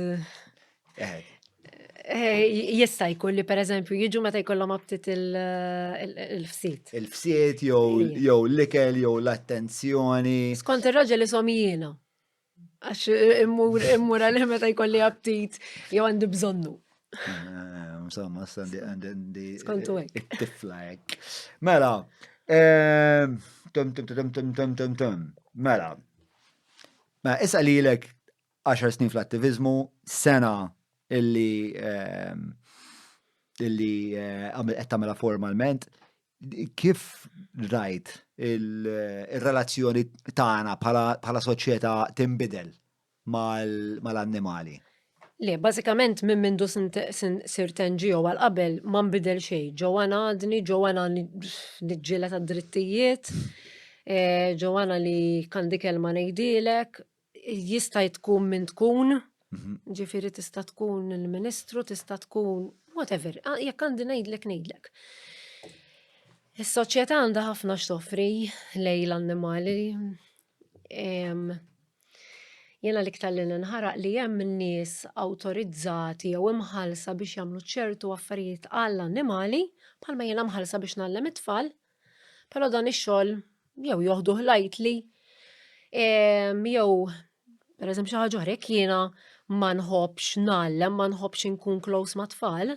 Jista' jkun li pereżempju jiġu meta jkollhom abtit il-fsiet. Il-fsiet jew l-ikel jew l-attenzjoni. Skont ir-raġel isom jiena. Għax immur għalih meta jkolli abtit jew għandi bżonnu. Insomma, għandi Skontu hekk. it-tifla hekk. Mela, Mela, issa lilek 10 snin fl-attivizmu, sena illi qed tagħmilha formalment, kif rajt il-relazzjoni tagħna bħala soċjetà tinbidel mal-annimali? Le, bażikament minn mindu sirt NGO għal qabel ma nbidel xejn. Ġewwana għadni, ġewwana niġġiela tad-drittijiet, ġewwana li kandi kelma ngħidilek, jista' tkun min tkun, ġifieri tista' tkun il-Ministru, tista' tkun whatever, jekk għandi ngħidlek. Is-soċjetà għandha ħafna x'toffri lejn l-annimali. Jiena l-iktar li nħaraq li hemm in-nies awtorizzati jew imħallsa biex jagħmlu ċertu affarijiet għall-annimali, bħalma jiena mħallsa biex nagħlem it-tfal, però dan ix-xogħol jew joħduh lightly, jew pereżempju xi ħaġa oħra jiena ma nħobbx nagħlem, ma nħobbx inkun close ma' tfal,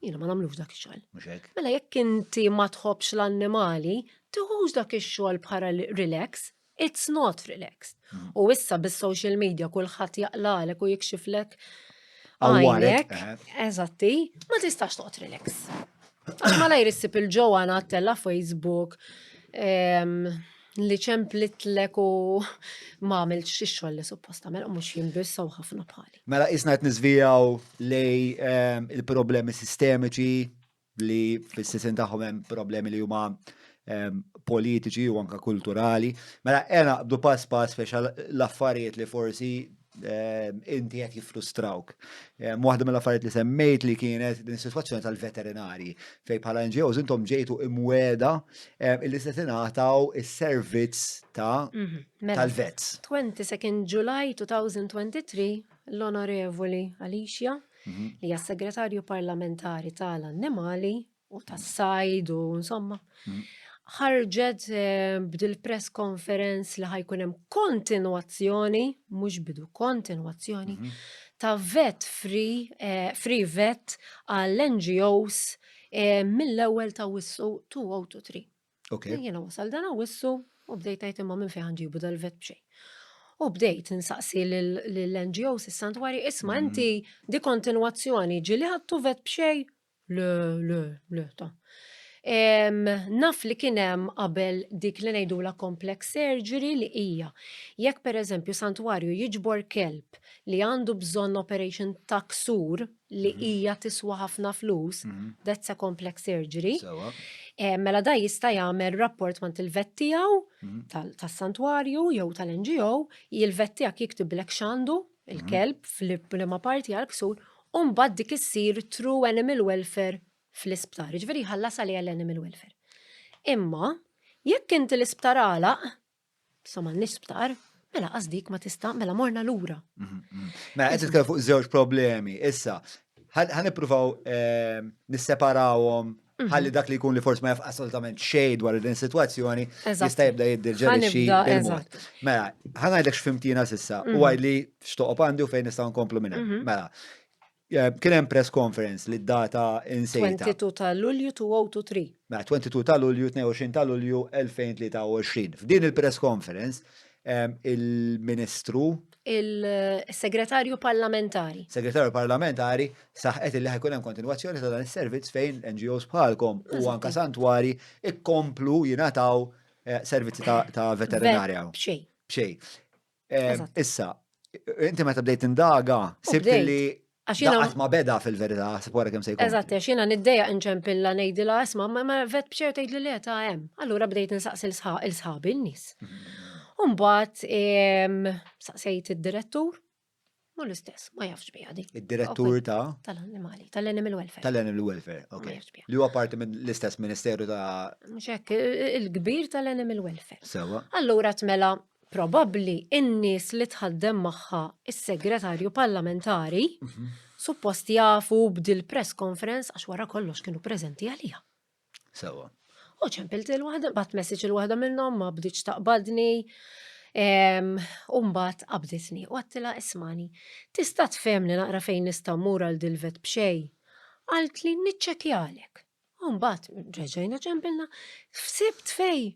jiena ma nagħmlux dak ix-xogħol. Mhux hekk? Mela jekk inti ma tħobbx l-annimali, tieħux dak ix-xogħol bħala relax, it's not relaxed. U issa bis-social media kulħadd jaqlalek u jikxiflek Għawwarek, għajnek, eżatti, ma tistax toqgħod relax. Għax ma lajr issib il-ġowana għattella Facebook li ċemplitlek u ma għamilx ix-xogħol li supposta mela mhux jinbissaw ħafna bħali. Mela isna qed niżvijaw lej il-problemi sistemiċi li fis-sisin tagħhom hemm problemi li huma politiċi u anka kulturali. Mela naqbdu pass fex l-affarijiet li forsi inti qed jiffrustrawk. Waħda mill-affarijiet li semmejt li kienet din is-sitwazzjoni tal-veterinari fej bħala NGOs intom ġejtu imweda illi se tingħataw is-servizz tal-vets. 22 July 2023 l-Onorevoli Alicia li hija segretarju parlamentari tal-annimali u tas-sajd u insomma ħarġet b'dil press conference li ħajkun hemm kontinwazzjoni, mhux bidu kontinwazzjoni, ta' vet free vet għall-NGOs mill-ewwel ta' wissu 2023. Okay. Jiena wasal dan wissu u bdejt ngħid imma minn fejn ħanġibu dal-vet b'xejn. U bdejt insaqsi lill-NGOs is-santwari isma' inti di kontinwazzjoni ġieli ħadtu vet b'xejn? Le, ta' naf li kienem qabel dik li ngħidula complex surgery li hija jekk pereżempju santwarju jiġbor kelb li għandu bżonn operation ta' ksur li hija tiswa ħafna flus, that's a complex surgery. Mela da jista' jagħmel rapport mant il-vet tiegħu tas-santwarju jew tal-NGO, il-vet tiegħek jiktiblek x'għandu il-kelb fil-ma parti għal-ksur u mbagħad dik issir through animal welfare fl-isptar, ġveri ħallas għalija l-animal welfare. Imma, jekk inti l-isptar għalaq, somma l-isptar, mela qasdik ma tista' mela morna lura. Mela qed titkellem fuq żewġ problemi. Issa, ħanippruvaw nisseparawhom ħalli dak li jkun li forsi ma jaf assolutament xejn dwar din is-sitwazzjoni jista' jibda jiddirġelixxi bil-mod. Mela, ħanajdlek x'fimtina s'issa u għajdli x'toqgħod għandi u fejn nistgħu nkomplu minn hemm. Mela, kien hemm press conference li d-data insejta. 22 ta' Lulju 2023. Mela 22 ta' Lulju, 22 ta' Lulju 2023. F'din il-press conference il-Ministru il-Segretarju Parlamentari. Segretarju Parlamentari saħqet li ħajkun hemm kontinwazzjoni ta' dan is-servizz fejn NGOs bħalkom u anka santwari ikkomplu jingħataw servizzi ta' veterinarja. B'xejn. Issa, inti meta bdejt indaga, sibt li daqat ma beda fil-verità, sepora kemm se jkun. Eżatt, għax jiena niddeja nċempilla ngħidilha isma' ma vet b'xejn tgħid li le ta' hemm. Allura bdejt insaqsi l-sħabi n-nies. U mbagħad saqsejt id-direttur, mu l-istess, ma jafx bija di. Id-direttur tal-annimali, tal-animal welfare. Tal-animal welfare, ok. Li huwa parti minn l-istess Ministeru ta' mhux hekk il-kbir tal-animal welfare. Sewa. Allura tmela probabbli in-nies li tħaddem magħha is-segretarju parlamentari suppost jafu b'dil press conference għax wara kollox kienu preżenti għalija. Sewa. U ċempilt il-waħda, bat message il-waħda minnhom ma bdiċ taqbadni, u mbagħad qabditni u għattila ismani, tista' tfehmni naqra fejn nista' mmur għal dil-vet b'xejn. Qalt li niċċekkjalek. U mbagħad reġgħina ċempilna, fsibt fejn.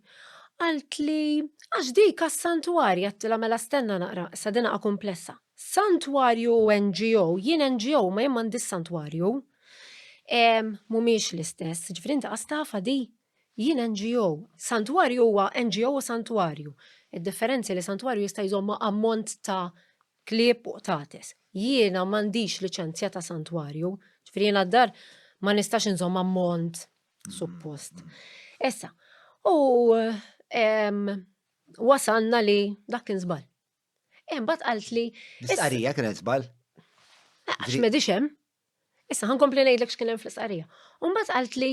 Qalt li għax dik għas-santwarju għattila mela stenna naqra, sa dinaqa komplessa. Santwarju u NGO, jien NGO ma jien m'għandix santwarju. Mhumiex l-istess, ġifieri inti qastafa di. Jien NGO, santwarju huwa NGO u santwarju. Id-differenzi li santwarju jista' jżomma ammont ta' klip u tates. Jiena m'għandix liċenzja ta' santwarju, ġifieri jiena d-dar ma nistax inżomm ammont suppost. Issa, u wasanna li dak kien żball. Imbagħad qalt li L-istqarrija kienet żball. għax m'edix hemm. Issa ħankompli ngħidlek x'kien hemm fl-isqarrija. U mbagħad qalt li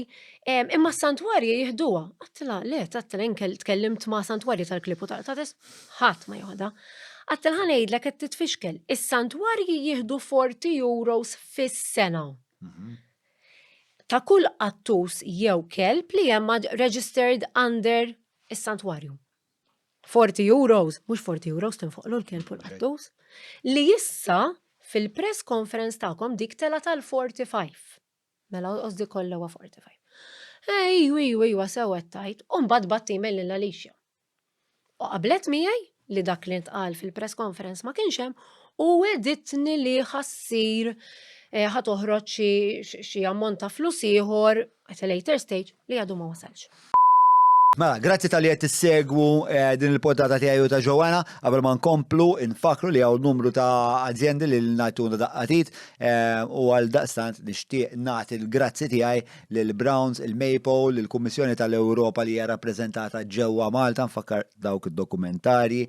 imma s-santwarji jieħduha. Għattila, le, għattila tkellimt ma' santwarji tal-klip u tal-tates, ħadd ma joħda. Għattila ħanejdlek qed titfixkel. Is-santwarji jieħdu 40 euros fis-sena. Ta' kull qattus jew kelb li hemm registered under is-santwarju. 40 euros, mhux 40 euros tinfoqlu l-kelb u l-qattus, li issa fil-press conference ta'kom dik tela tal-45. Mela qosdi kollha huwa 45. Ejwa sewet tajt, u mbagħad batti email lil Alicia. U qablet miegħi li dak li ntqal fil-press conference ma kienx hemm u weditni li ħassir ħatoħroġ xi ammont ta' flus ieħor at a later stage li għadu ma wasalx. Mela, grazzi tal-li qed tissegwu din il-podata tiegħi u ta' Joanna, qabel ma nkomplu infakru li hawn numru ta' azjendi li ngħiduna daqqatit u għal daqstant nixtieq nagħti l-grazzi tiegħi lil Browns, il-Maple, il-Kummissjoni tal-Ewropa li hija rappreżentata ġewwa Malta, nfakkar dawk id-dokumentarji,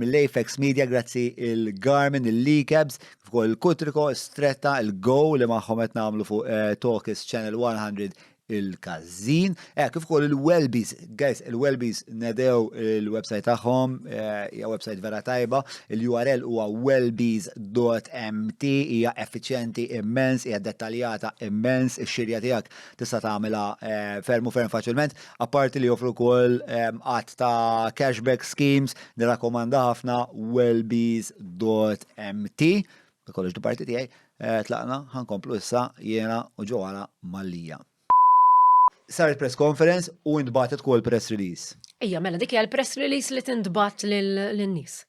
mill-Apex Media, grazzi il-Garmin, il-Leakabs, ukoll il-Kutriko, Stretta, il-Go li magħhom qed nagħmlu fuq Talkis Channel 100 il-kazzin. Kif ukoll il-Wellbees, guys, il-Wellbees nedew il-website tagħhom, hija website vera tajba, il-URL huwa wellbees.mt, hija effiċjenti immens, hija dettaljata immens, ix-xirja tiegħek tista' tagħmilha ferm faċilment, apparti li joffru wkoll qatt ta' cashback schemes, nirrakkomanda ħafna wellbees.mt. Kollox du-parti tiegħi, tlaqna ħankomplu issa jiena u Joanna Mallija. Saret press conference u ndbatet kol press release. Ejja, mela dik hija l-press release li tindbat lin-nies.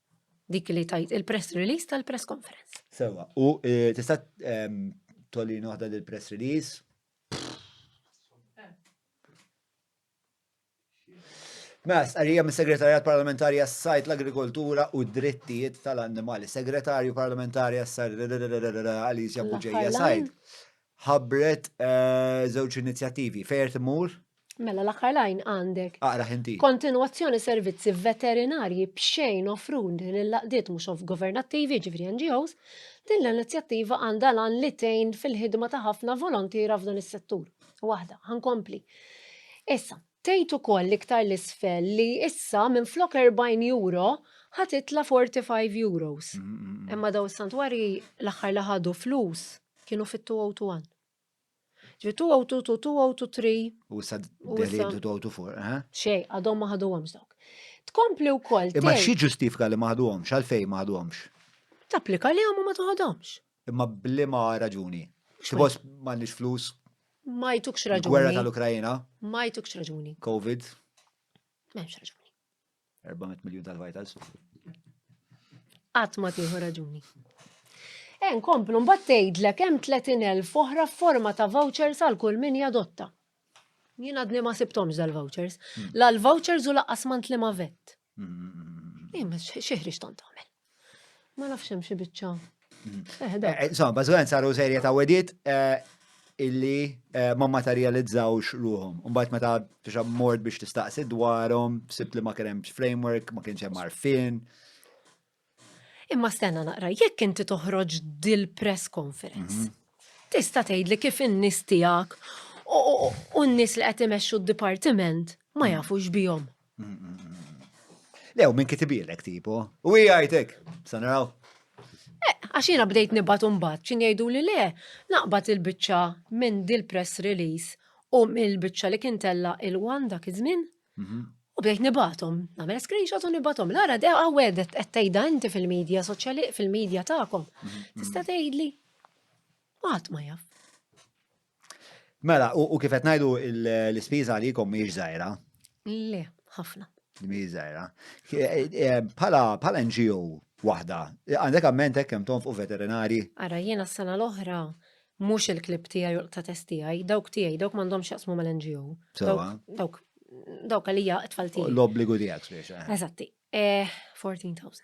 Dik li tajt il-press release tal-press conference. Sewa, u tista' tolli noħda del-press release? Mas, għarija mis segretarjat parlamentari għas-sajt l-agrikoltura u drittijiet tal-annimali. Segretarju parlamentari Alicia Buġeja sajt. Ħabbret żewġ inizjattivi. Fejn timur? Mela l-aħħar lajn għandek. Aqra ħinti. Kontinwazzjoni servizzi veterinarji b'xejn offrun din il-laqdiet mhux governattivi ġifri NGOs, din l-inizjattiva għandha lan li tgħin fil-ħidma ta' ħafna volontira f'dan is-settur. Waħda, ħankompli. Issa, tgħid ukoll iktar l-isfel li issa minn flok 40 euro ħatitla 45 euros. Imma daw is-santwari l-aħħar li ħadu flus kienu fit-201. Ġi 202, 203. U sa d-deli 204, Xej, għadhom ma ħaduhomx dawk. Tkompli wkoll. Imma xi ġustifika li ma ħaduhomx, għalfejn ma ħaduhomx? Tapplika li ma toħodhomx. Imma bliema raġuni. Xibos m'għandniex flus? Ma jtukx raġuni. Gwerra tal-Ukrajina? Ma jtukx raġuni. Covid? M'hemmx raġuni. 400 miljun tal-Vitals. Qatt ma tieħu raġuni. Nkomplu mbagħad tgħidlek hemm 30,000 oħra forma ta' vouchers għal kull min jadotta. Jien għadni ma sibtomx dal-vouchers. La l-vouchers u laqqas mant li ma vett. Imma xieħriġ tant tagħmel. Ma nafx hemm xi biċċa. Insomma, bażwent saru serje ta' wedit illi ma materializzawx ruhom. Mbagħad meta biex mort biex tistaqsi dwarhom, sibt li ma kien hemmx framework, ma kienx hemm għarfien. Imma stenna naqra, jekk inti toħroġ dil-press conference, tista' tgħidli kif in-nies tiegħek u n-nies li qed imexxu d-dipartiment ma jafux bihom. Lew minn kitibilek tipo. U jgħidlek, sa naraw. Għax jiena bdejt nibgħat mbagħad x'in jgħiduli le, naqbad il-biċċa minn dil-press release u mill-biċċa li kien tella il-wan dak iż-żmien. U bdejt nibatom, nagħmel screenshot u nibatom. Lara għawedet qed tgħidha inti fil-medja soċjali fil-medja tagħkom. Tista' tgħidli. Qatt ma jaf. Mela, u kif qed ngħidu l-ispiża għalikom mhijiex żgħira. Le, ħafna. Mhijiex żgħira. Bħala NGO waħda, għandek ammentek kemm tonfqu veterinari? Ara jiena s-sena l-oħra mhux il-klib tiegħi u l-qtates tiegħi, dawk m'għandhomx jaqsmu mal-NGO. Dawk għalija t-tfal tiegħi. L-obbligu tiegħek spiex. Eżatti. 14,000.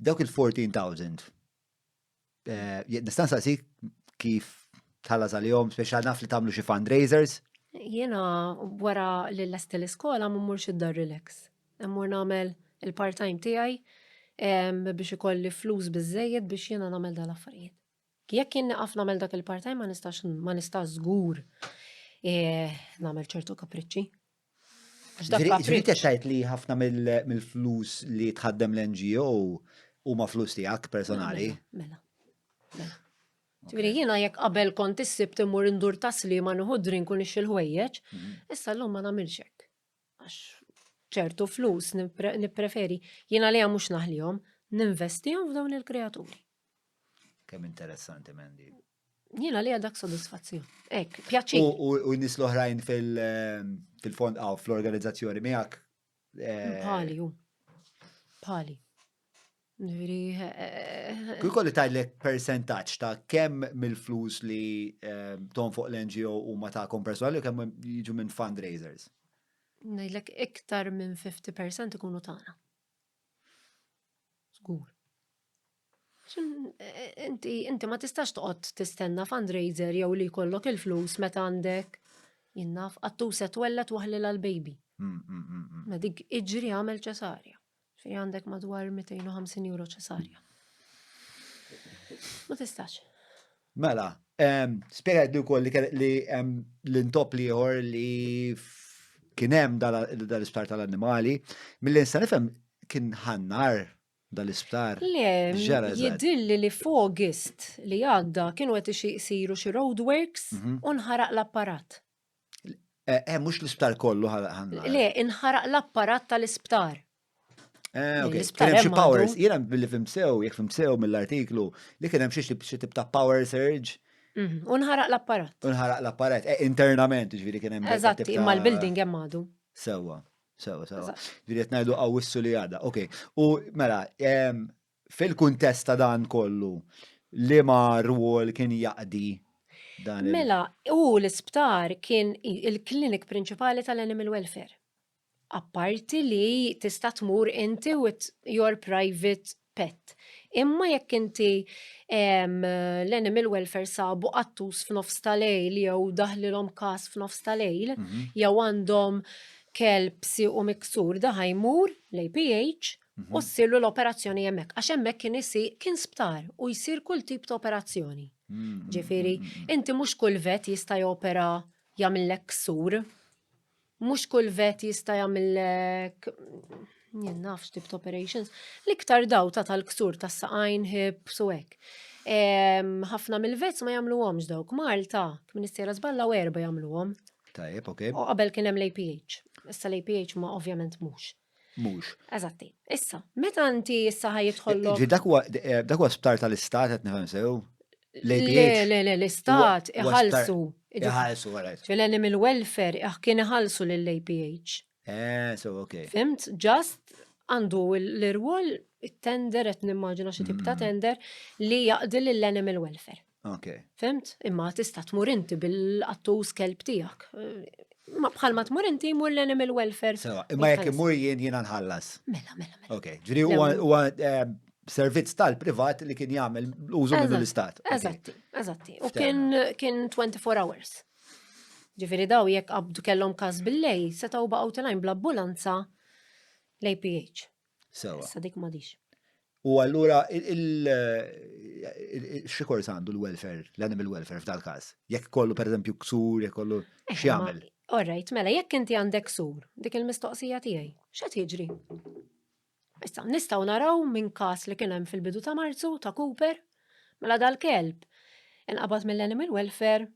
Dawk il-14,000. Nistan saqsik kif tħallas għal-jom, speċjal naf li tagħmlu xi fundraisers. Jiena wara li l-est l-iskola ma mmurx id-dar relax. Mmur nagħmel il-part-time tiegħi biex ikolli flus biżejjed biex jiena nagħmel dal-affarijiet. Jekk jien nieqaf nagħmel dak il-part-time ma nistax żgur nagħmel ċertu kapriċċi. Ġifieri tajt li ħafna mill-flus li tħaddem l-NGO huma flus tiegħek personali. Mela. Ġifieri jiena jekk qabel kont issib timur indur tasli ma nħudrin kun il-ħwejjeġ, issa llum ma nagħmilx hekk. Għax ċertu flus nippreferi jiena li mhux naħlihom, ninvestihom f'dawn il-kreaturi. Kemm interessanti Mendi. Jiena li dak sodisfazzjon. Hekk, pjaċir. U n-nies l-oħrajn fil-fond fl-organizzazzjoni miegħek. Bħali hu. Bħali. Kull kolli tajlek percentaġġ ta' kemm mill-flus li tonfoq l-NGO huma tagħkom personali u kemm jiġu minn fundraisers? Ngħidlek iktar minn 50% ikunu tagħna. Żgur. Inti ma tistax toqgħod tistenna fundraiser jew li jkollok il-flus meta għandek jinnaf għattu se twellet waħlilha l-baby. Ma dik iġri għamel ċesarja. Fi għandek madwar 250 euro ċesarja. Ma tistax. Mela, spiega du koll li l-intop liħor li kienem dal-isptar tal-annimali, mill-insa nifem kien ħannar dal-isptar. Le, jidilli li f'August li għadda kienu għet isiru xi roadworks unħaraq l-apparat. Mux l-isptar kollu ħannar. Le, inħaraq l-apparat tal-isptar. Ok, kienem xie powers, jena billi fimsew, jek fimsew mill-artiklu, li kienem xie tip ta' power surge. Unħaraq l-apparat. Unħaraq l-apparat, internament, ġviri kienem. Eżatti, imma l-building jemmadu. Sewa. Ġviri jtnajdu għawissu li għada. Ok, u mela, fil-kuntesta dan kollu, li ma rwol kien jaqdi dan Mela, u l-isptar kien il-klinik prinċipali tal-animal welfare. Apparti li tista' tmur inti with your private pet. Imma jekk inti l-animal welfare sabu qattus f'nofs tal-lejl jew daħlilhom każ f'nofs tal-lejl, jew għandhom kelbsi u miksur da ħajmur l-APH u ssirlu l-operazzjoni hemmhekk. Għax hemmhekk kien sptar u jsir kull tip ta' operazzjoni. Ġifieri, inti mhux kull vet jista' jopera jagħmellek ksur. Mux kull vet jista' jagħmellek nafx tip operations. L-iktar dawta tal-ksur tas-saqajn, hips u hekk. Ħafna mill-vets ma jagħmluhomx dawk. Malta, Ministera żballa u erba' jagħmluhom. Tajjeb, ok. U qabel kien hemm l-APH. Issa l-APH ma ovvjament mhux. Mhux. Eżatti. Issa, meta inti issa ħajidħollok. Dak huwa sptar tal-istat qed nifhem sew? Le, l-istat iħallsu. Iħallsu, għarajt. Fil-animal welfare, kien iħallsu lill-APH. So, ok. Fimt, just għandu l-irwol tender, et nimmaġina xi tip ta' tender li jaqdil l-animal welfare. Ok. Fimt, imma tista' tmur inti bil-qattus kelb tiegħek. Ma bħal ma tmur inti jmur l-animal welfare. Sewa, imma jekk imur jiena nħallas. Mela. Ok, ġiri huwa servizz tal-privat li kien jagħmel użu minnu l-istat. Eżatti. U kien 24 hours. Ġifieri daw jekk qabdu kellhom każ bil-lej, setgħu baqgħu tilajn bl-ambulanza l-APH. Sewa. Issa dik m'għadix. U allura x'ikors għandu l-welfare, l-animal welfare f'dal każ? Jekk kollu pereżempju ksur, jekk kollu x'jagħmel? Alright, mela jekk inti għandek ksur, dik il-mistoqsija tiegħi, x'qed jiġri? Issa, nistgħu naraw minn każ li kien hemm fil-bidu ta' Marzu ta' Cooper, mela dal-kelb inqabad mill-animal welfare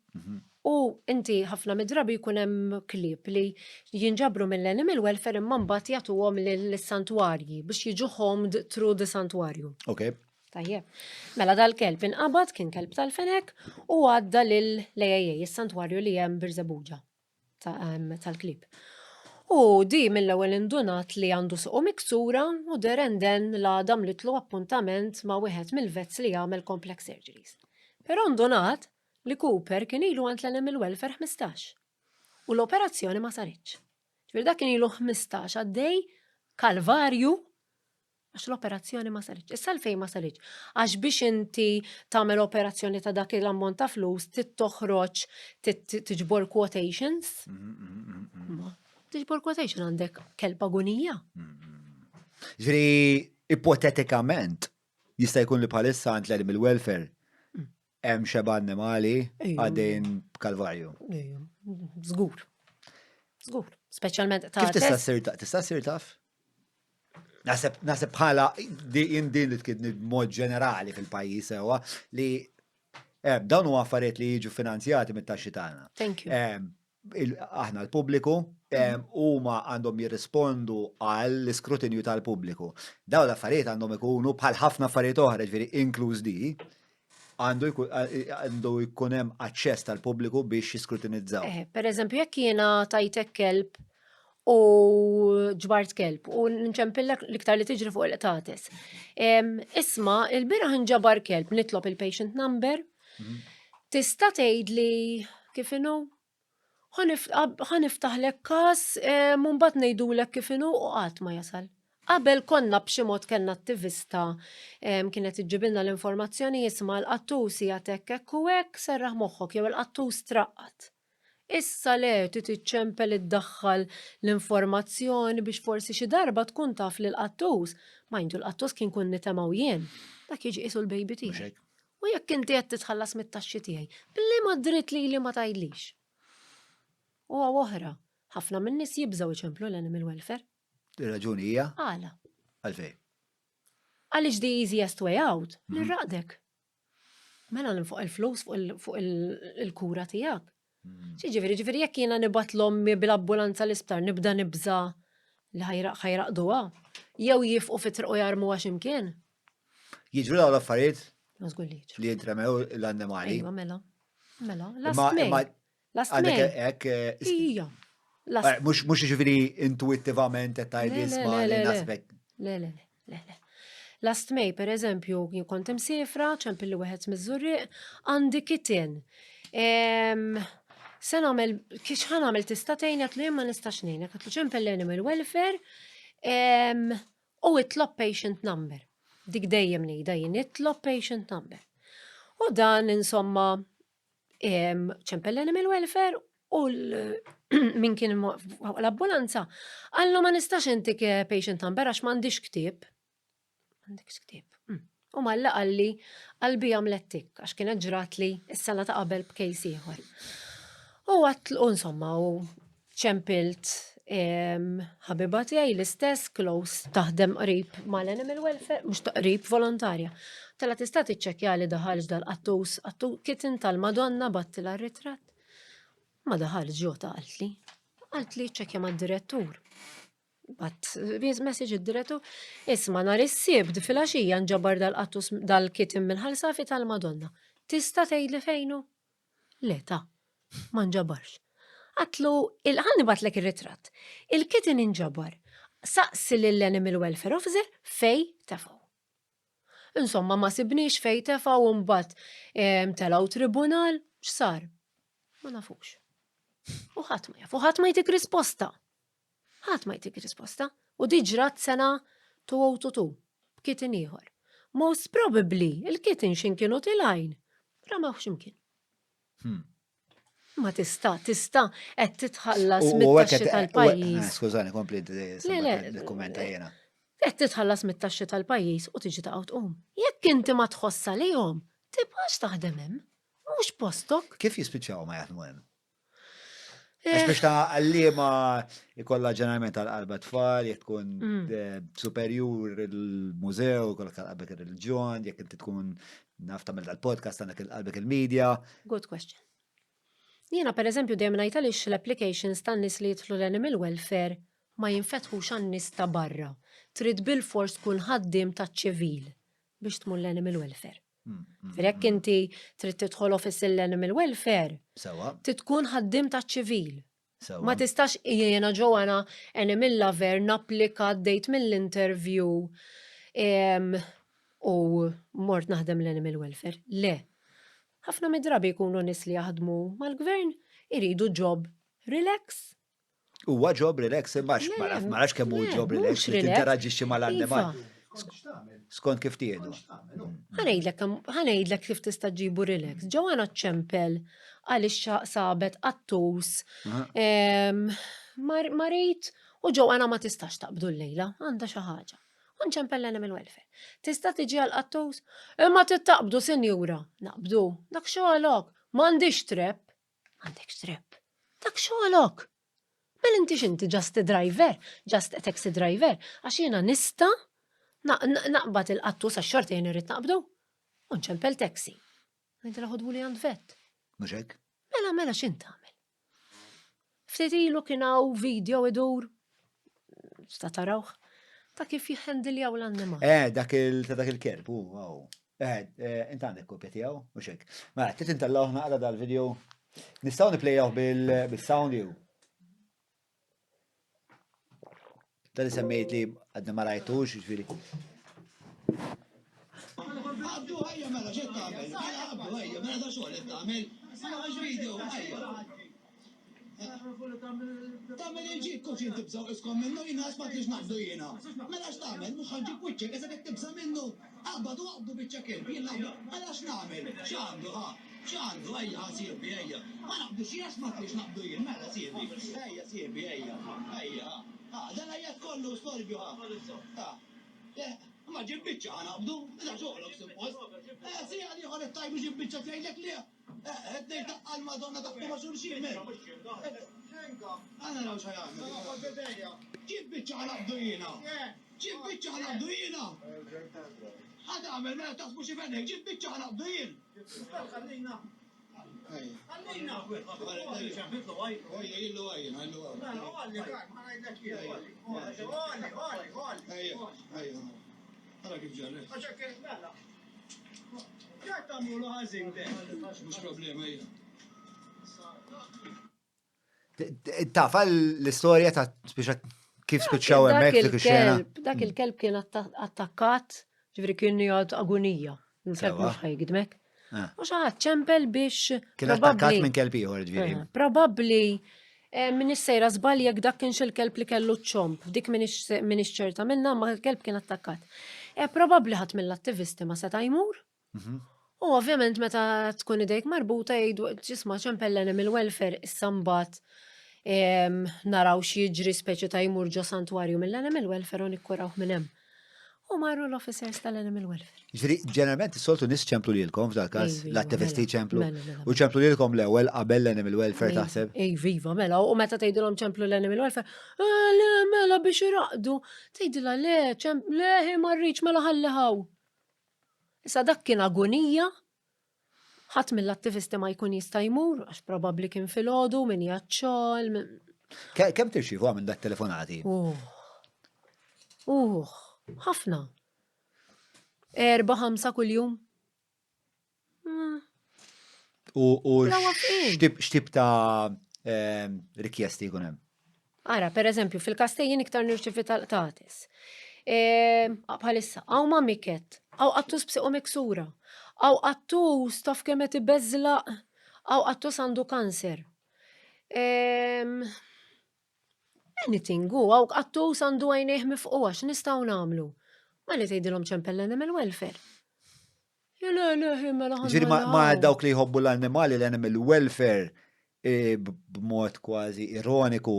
u inti ħafna mid-drabi jkun hemm klieb li jinġabru mill-animal welfare imma mbagħad jagħtuhom lis-santwarji biex jiġu homed through the sanctuarium. Ok. Tajjeb. Mela dal-kelb inqabad kien kelb tal-fenek u għadda lill-AAA, is-santwarju li hemm Birżebbuġa tal-klib. U di mill-ewwel indunat li għandu suqu miksura u derenden la damlitlu appuntament ma' wieħed mill-vets li jagħmel complex surgeries. Però indunat li Cooper kien ilu għand l-animal welfare 15. U l-operazzjoni ma saritx. Ġifier dak kien ilu 15 għaddej kalvarju Għax l-operazzjoni ma saritx. Issa l-fejn ma saritx. Għax biex inti tagħmel operazzjoni ta' dak l-ammont ta' flus, toħroġ tiġbor quotations. Tiġbor quotation għandek kelb agonija. Ġri, ipotetikament, jista' jkun li bħalissa għand l-animal welfare hemm xeba annimali għadin b'kalvarju. Żgur. Żgur. Speċjalment ta' Kif tista' ssir taf? Naħseb bħala din li tkidni b'mod ġenerali fil-pajjiż sewwa li dawn huwa affarijiet li jiġu finanzjati mit-taxxi tagħna. Thank you. Aħna l-pubbliku huma għandhom jirrispondu għall-iskrutinju tal-pubbliku. Dawn l-affarijiet għandhom ikunu bħal ħafna affarijiet oħra, ġifieri inkluż di, għandu jkun hemm aċċess tal-pubbliku biex jiskrutinizzaw. Per eżempju, jekk jiena tajtek kelb u ġbart kelb u nċempillek l-iktar li tiġri fuq il-qtates. Isma, il-biraħ nġabar kelb, nitlob il-patient number, tista' tgħidli kif inhu? Ħaniftaħlek każ, mbagħad ngħidulek kif inhu u qatt ma jasal. Qabel konna b'xi mod kellna attivista kienet iġġibilna l-informazzjoni jisma' l-qattus jagħtek hekk u hekk serraħ moħħok jew il-qattus traqqat. Issa le titċempel iddaħħal l-informazzjoni biex forsi xi darba tkun taf li l-qattus, ma jindu l-qattus kien kun nitemaw jien, dak jiġi qisu l-baby tiegħi. U jekk inti qed titħallas mit-taxxi tiegħi, billi ma dritt li ma tgħidlix. U oħra, ħafna min-nies jibżgħu jċemplu l-animal welfare. Ir-raġuni hija? Għala. Għalfejn. Għaliex the easiest way out, nirraqdek. Mela fuq il-flus fuq il-kura tiegħek. Ġifieri jekk jiena nibgħat l-ommi bil-ambulanza l-isptar nibda nibża li ħajraqduha, jew jifqu fit-triq u jarmuha x'imkien. Jiġru dawn l-affarijiet Ma żgur li jiġru. li jintremew l-annimali. Ejwa mela. Last May. Ija. Mux ġifiri intuitivament tajt isma li nasbek. Le. Last May, per eżempju, kont imsifra, ċempilli wieħed miż-Żurriq, għandi kitten. Se nagħmel kiex ħanagħmel tista' tgħinek li ma nistax ngħinek, qed ċempel animal welfare u itlob patient number. Dik dejjem ngħidha jien itlob patient number. U dan insomma ċempel animal welfare u min kien l-ambulanza, għallu ma nistax intik patient number għax m'għandix ktieb. M'għandix ktieb. U malla għalli qalbi għamlettik, għax kienet ġrat li s-sena ta' qabel b'kejs ieħor. U insomma, u ċempilt ħabiba tiegħi l-istess close taħdem qrib mal-animal welfare, mhux qrib volontarja. Tela tista' tiċċekkja li daħalx dal-qattus kitten tal-Madonna battila r-ritratt. Ma daħalx ġota qalt li ċekkja mad-direttur. Bat message id-direttur, isma' nhar is-sibt fil-għaxija nġabar dal-qattus dal-kitten mill-ħalsafi tal-Madonna. Tista' tgħidli fejnu? Le ta' ma nġabarx. Għatlu, ħanibatlek ir-ritratt. Il-kitten inġabar. Saqsi lill-animal welfare officer fej tefaw. Insomma, ma sibniex fej tefaw u mbagħad telgħu tribunal, x'sar? Ma nafux. U ħadd ma jaf, u ħadd ma jtik risposta. Ħadd ma jtik risposta. U diġrat sena 2002 b'kitten ieħor. Most probably il-kitten x'inkienu tilajn. Ramaw x'imkien. Ma tista' qed titħallas mit-taxxi tal-pajjiż. Skużani, kompli kommenta jiena. Qed titħallas mit-taxxi tal-pajjiż u tiġi taqgħu tqum. Jekk inti ma tħossa lihom, tibqax taħdem hemm. Mhux postok. Kif jispiċċaw ma jaħdmu hemm? Għax biex ta' għallima ikolla ġeneralment għal-qalba tfal, jek tkun superjur il-mużew, kollha qalbek il-reliġjon, jekk inti tkun nafta mill-podcast għandek qalbek il-medja. Good question. Jiena per eżempju dejjem ngħid għaliex l-applications tan-nies li jidħlu l-animal welfare ma jinfetħux għan-nies ta' barra. Trid bil-fors tkun ħaddiem taċ-ċivil biex tmur l-animal welfare. Jekk inti trid tidħol office l-animal welfare, tkun ħaddiem taċ-ċivil. Ma tistax jiena ġewwana animal lover napplika dejt mill-interview u mort naħdem l-animal welfare. Le. Ħafna mid-drabi jkunu nies li jaħdmu mal-gvern iridu job relax. Huwa job relax, ma nafx kemm hu job relax li tinteraġixxi mal-annimal. Skont kif tiedu. ħanejdlek kif tista' ġibu relax. Ġowana ċempel għaliex sabet attus marit u ġowana ma tistax taqbdu l-lejla, għandha xi ħaġa. Unċempel l-animal welfare. Tista' tiġi għal-attus, imma titaqbdu senjura. Naqbdu, dak xogħolok, m'għandix trep. Għandek trep. Dak xogħolok. Mela inti just a driver, just a taxi driver, għax jiena nista' naqbad il-qattus għax-xorta jien irrid naqbdu. Unċempel taxi. Għandi laħodbu li għand vet. Mhux hekk? Mela x'int tagħmel? Ftit ilu kien hawn video idur. Sta tarawh ta' kif jħendiljaw l-annimal. Dak il-kerb, wow. Int għandek kopja tiegħu, mhux hekk. Mela, trid intallawh naqra dal-video. Nistgħu niplejjaw bil-sound jew. Tal semmejt li għadna ma rajtux, ġifieri. Għabdu ħajja mela ġed tagħmel, għabdu ħajja mela da xogħol qed tagħmel. Għax video ħajja. Tagħmel iġib kux inti bżgħu iskom minnu jiena ma tix naqbdu jiena. Mela x'tagħmel mhux ħanġib wiċċek eżek qed tibsa minnu. Qabadu qabdu biċċa kelb jien naqbdu. Mela x'nagħmel? X'għandu ħa? X'għandu ħajja siebi ejja. Ma naqbdux jien għax ma tix naqbdu jien. Mela siebi. Ejja siebi ejja. Ejja. Dan ejja kollu storbju ħa. Ma ġib biċċa ħanaqbdu, da xoħlok suppost. Si għalli ħolet tajbu ġib biċċa tgħidlek li. Għednej taqqal Madonna taqtu ma xulxin men. Għana raw xajgħamil. Ġib biċċa ħanaqbdu jina. Ġib biċċa ħanaqbdu jina. Ħadamel mela tasbu xi fennek, ġib biċċa ħanaqbdu jien. Għallina. Għallina. Għallu għajin, għallu għajin. Għara kif ġarri. Għaxa kif mela. Kħat tamlu ħazin de. Mux problema jina. Tafa l-istorja ta' kif spiċċaw hemmhekk dik ix-xena. Dak il-kelb kien attakkat, ġifri kien jgħod agonija. Il-kelb mhux ħajgidmek. Mhux ħadd ċempel biex. Kien attakkat minn kelb ieħor ġifieri. Probabbli min is-sejra żball jekk dak kienx il-kelb li kellu ċomp, dik minix ċerta minna ma l-kelb kien attakkat. Probabbli ħadd mill-attivisti ma seta' jmur. U ovvjament meta tkun idejk marbuta jgħidu ġisma' ċempel l-animal welfare issa mbagħad naraw xi jiġri speċi ta' jmur ġo santwarju mill-animal welfare u nikkurawh minn hemm. U marru l-officers tal-animal welfare. Ġifieri ġeneralment is-soltu nies ċemplu lilkom f'dal każ l-attivisti ċemplu. U ċemplu lilkom l-ewwel qabel l-animal welfare taħseb? Viva, mela, u meta tgħidilhom ċemplu l-animal welfare, le mela biex iraqdu, tgħidilha le ma rridx mela ħalliħaw. Issa dak kien agonija, ħadd mill-attivisti ma jkun jista' jmur, għax probabbli kien filgħodu min jaċċol. Kemm tirċievuha minn dak telefonati? Ħafna. 4-5 kuljum. U x'tip ta' rikjesti jkun hemm? Ara, per eżempju, fil-Kastejjin iktar nirċivi tal-qtatis. Bħalissa, għaw mamiket, għaw qattus bsiqu miksura, għaw qattus taf kemm qed ibeżlaq, għaw qattus għandu kanser. Anything, għaw qattus għandu għajnejh mifquwa, x'nistgħu nagħmlu? Ma li tgħidilhom ċempel l-animal welfare. Ġifieri ma dawk li jħobbu l-annimali l-animal welfare b'mod kważi ironiku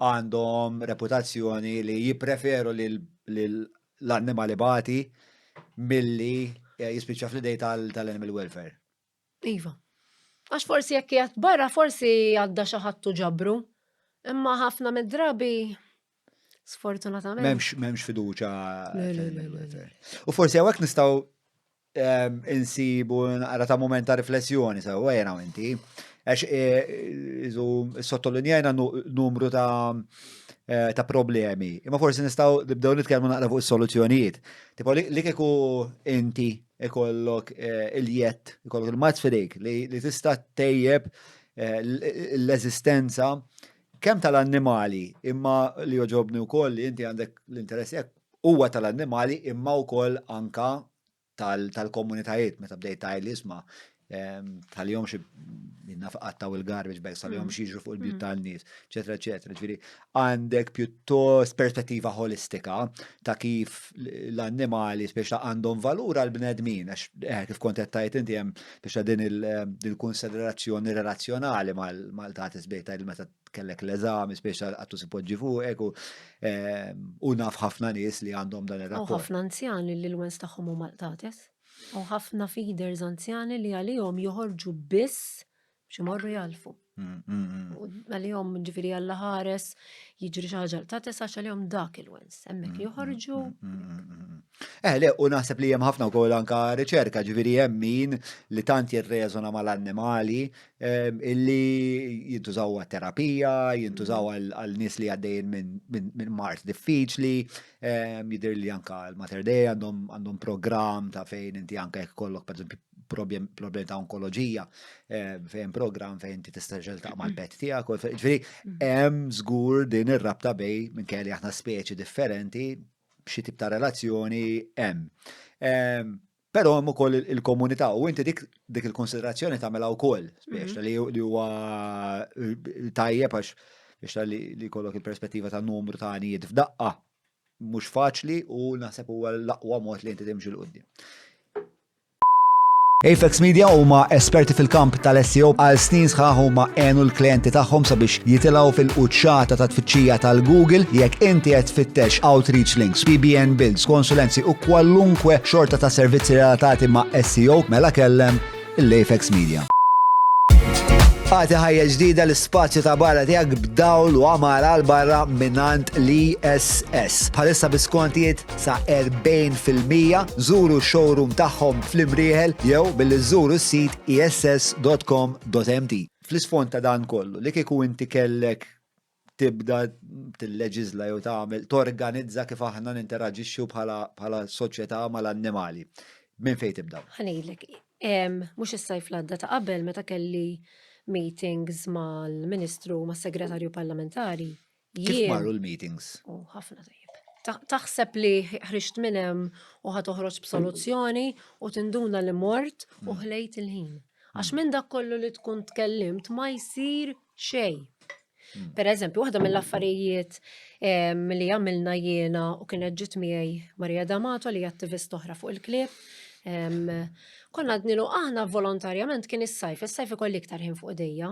għandhom reputazzjoni li jippreferu l-annimali bati milli jispiċċa fl-idej tal-animal welfare. Iva. Għax forsi jekk qiegħed barra forsi għadda xi ħadd ġabru. Imma ħafna mid-drabi sfortunatament. M'hemmx fiduċa. U forsi hawnhekk nistgħu insibu naqra ta' mument ta' riflessjoni sew wejna inti. Għax sottolinjajna numru ta' problemi. Imma forsi nistgħu nibdew nitkellmu naqra fuq is-soluzzjonijiet. Tipo li kieku inti ikollok il-jett, ikollok il-mazz fidejk li tista' tejjeb l-eżistenza kemm tal-annimali imma li joġobni wkoll li inti għandek l-interess huwa tal-annimali imma wkoll anka tal-komunitajiet meta bdejt tgħid li isma' tal-jom minna faqattaw il-garbage bags, tal-jom xieġru fuq il-bjut tal-nis, ċetra, ċetra. Ġviri, għandek pjuttost perspettiva holistika ta' kif l-annimali spiex ta' għandhom valur għal-bnedmin, għax kif kontettajt inti jem biex ta' din il-konsiderazzjoni relazzjonali mal-tatis bejta il-meta kellek l-eżami spiex għattu si podġi fuqek u naf ħafna nis li għandhom dan U il-rapport. ħafna anzjani li l-wens tagħhom huma maltates. U ħafna feeders anzjani li għalihom joħorġu biss biex imorru jalfu. U għalihom ġifieri Alla ħares jiġri xi ħaġa l-tates għax għalihom dak il-wens. Hemmhekk joħorġu. Le, u naħseb li hemm ħafna wkoll anka riċerka, ġifieri hemm min li tant jirreżona mal-annimali illi jintużaw terapija, jintużaw għal nies li għaddejjin minn mart diffiċli, jidher li anka l-Mater Dei għandhom programm ta' fejn inti anka jekk kollok pereżempju problemi ta' onkoloġija, fejn program fejn inti tista' ġeltaq mal-pet tiegħek, ġifieri hemm żgur din ir-rabta bej minkejja li aħna speċi differenti b'xi tip ta' relazzjoni hemm. Però hemm ukoll il-komunità u inti dik il-konsiderazzjoni tagħmilha wkoll, spiex li huwa tajjeb għax biex li jkollok il-perspettiva ta' numru ta' għanijiet f'daqqa mhux faċli u naħseb huwa l-aqwa mod li inti timxi l qudiem. Apex Media huma esperti fil-kamp tal-SEO għal snin sħaħ huma għenu l-klienti tagħhom sabiex jitilgħu fil-quċċata ta' tfittxija tal-Google jekk inti qed tfittex outreach links, PBN builds, konsulenzi u kwalunkwe xorta ta' servizzi relatati ma' SEO mela kellem l-Apex Media. Għati ħajja ġdida l-spazju ta' barra tiegħek b'dawl u għamar għal-barra minnant l-ISS. Bħalissa biskontijiet sa' 40%, zuru showroom tagħhom fl-Imrieħel jew billi żuru s-sit iss.com.mt. Fl-isfond ta' dan kollu, li kieku inti kellek tibda tilleġizla jew tagħmel torganizza kif aħna ninteraġixxu bħala soċjetà mal-annimali. Min fejn tibdaw? Ħanejlek, mhux is-sajf l-għadda ta' qabel meta kelli meetings mal-Ministru ma' Segretarju Parlamentari. Kif marru l-meetings? Ħafna tajjeb. Taħseb li ħriġt minn hemm u ħatoħroġ b'soluzzjoni u tinduna li mort u ħlejt il-ħin. Għax minn dak kollu li tkun tkellimt ma jsir xejn. Per eżempju, waħda mill-affarijiet li għamilna jiena u kienet ġiet miegħi Marija D'Amato li attivist oħra fuq il-klieb. Konna għadnilu aħna volontarjament kien is-sajf ikolli iktar ħin fuq idejja.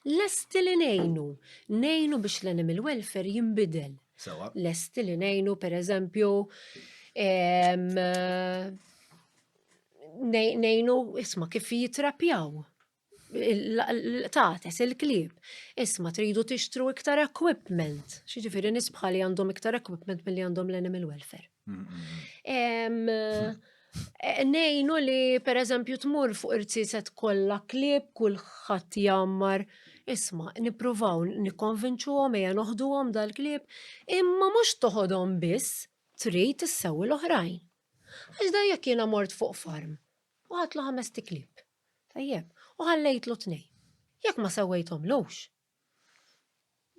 Lesti li nejnu biex l-animal welfare jinbidel. Lesti li nejnu, per eżempju, nejnu, isma, kif jitrapjaw. Tates, il-klib. Isma, tridu tixtru iktar equipment. Xiġifieri nies bħali għandhom iktar equipment milli għandhom l-animal welfare. Nejnu li per eżempju tmur fuq irtsiset kollha klib, kulħadd jammar, isma' nippruvaw nikkonvinċuhom ejja noħduhom dal-klib, imma mhux toħodhom biss, trid issewwi l-oħrajn. Għax da jekk jiena mort fuq farm u ħadlu 5 klib. Tajjeb, u ħallejtlu 2. Jekk ma sewwejthomlux.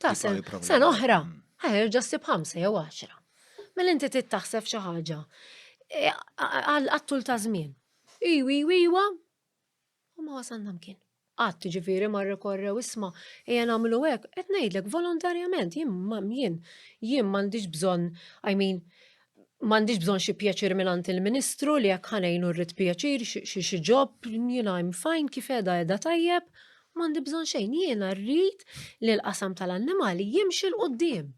Ta' sen oħra, ħerġa' ssib 5 jew 10. Mela inti tittaħseb xi ħaġa. Għattul ta' żmien. Iwa, u ma wasalna mkien. Għatti ġifieri marru korrew isma' ejja nagħmlu hekk, qed ngħidlek volontarjament, jien m'għandix bżonn, m'għandix bżonn xi pjaċir mingħand il-Ministru li jekk ħanejnu rrid pjaċir xi ġob, jiena I'm fine kif qiegħda tajjeb, m'għandi bżonn xejn, jiena rrid li l-qasam tal-annimali jimxi l qudiem.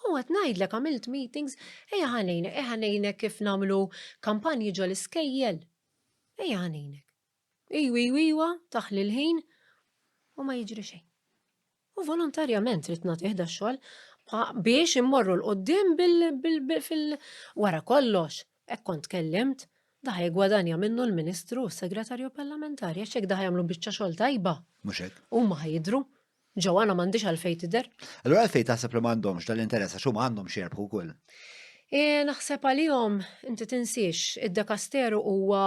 U għat najdlek għamilt meetings, ejja ħanejnek kif namlu kampanji ġol iskejjel. Ejja ħanejnek. Iwa, taħli l-ħin, u ma jiġri xejn. U volontarjament rid nagħti xogħol biex immorru l-qoddim wara kollox. Hekk kont kellimt, daħi gwadanja minnu l-Ministru u s-Segretarju Parlamentari, għax hekk daħi jagħmlu biċċa xogħol tajba. Mhux hekk. Huma ħajdru. Ġewwana m'għandix għalfejn tidher. Allura għalfejn taħseb li m'għandhomx tal-interess għax huma għandhom xerbħu wkoll. Naħseb għalihom inti tinsiex id-Dekasteru huwa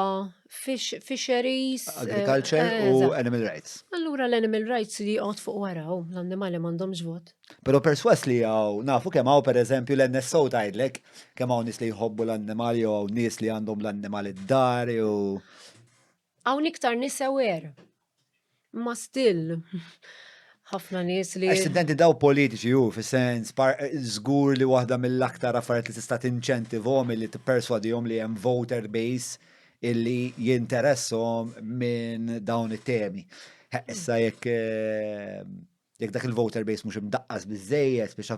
Fisheries, Agriculture u Animal Rights. Allura l-Animal Rights li jqgħod fuq wara l-annimali m'għandhomx vot. Però perswas li hawn nafu kemm hawn pereżempju l-NSO tgħidlek kemm hawn nies li jħobbu l-annimali jew nies li għandhom l-annimali d-dar jew. Hawn iktar nies aware. Ma still, ħafna nies li. Studenti daw politiċi ju, fis-sens, żgur li waħda mill-aktar affarijiet li tista' tinċentivhom li tipperswadihom li hemm voter base illi jinteressom minn dawn it-temi. Issa jekk dak il-voter base mhux imdaqqas biżejjed biex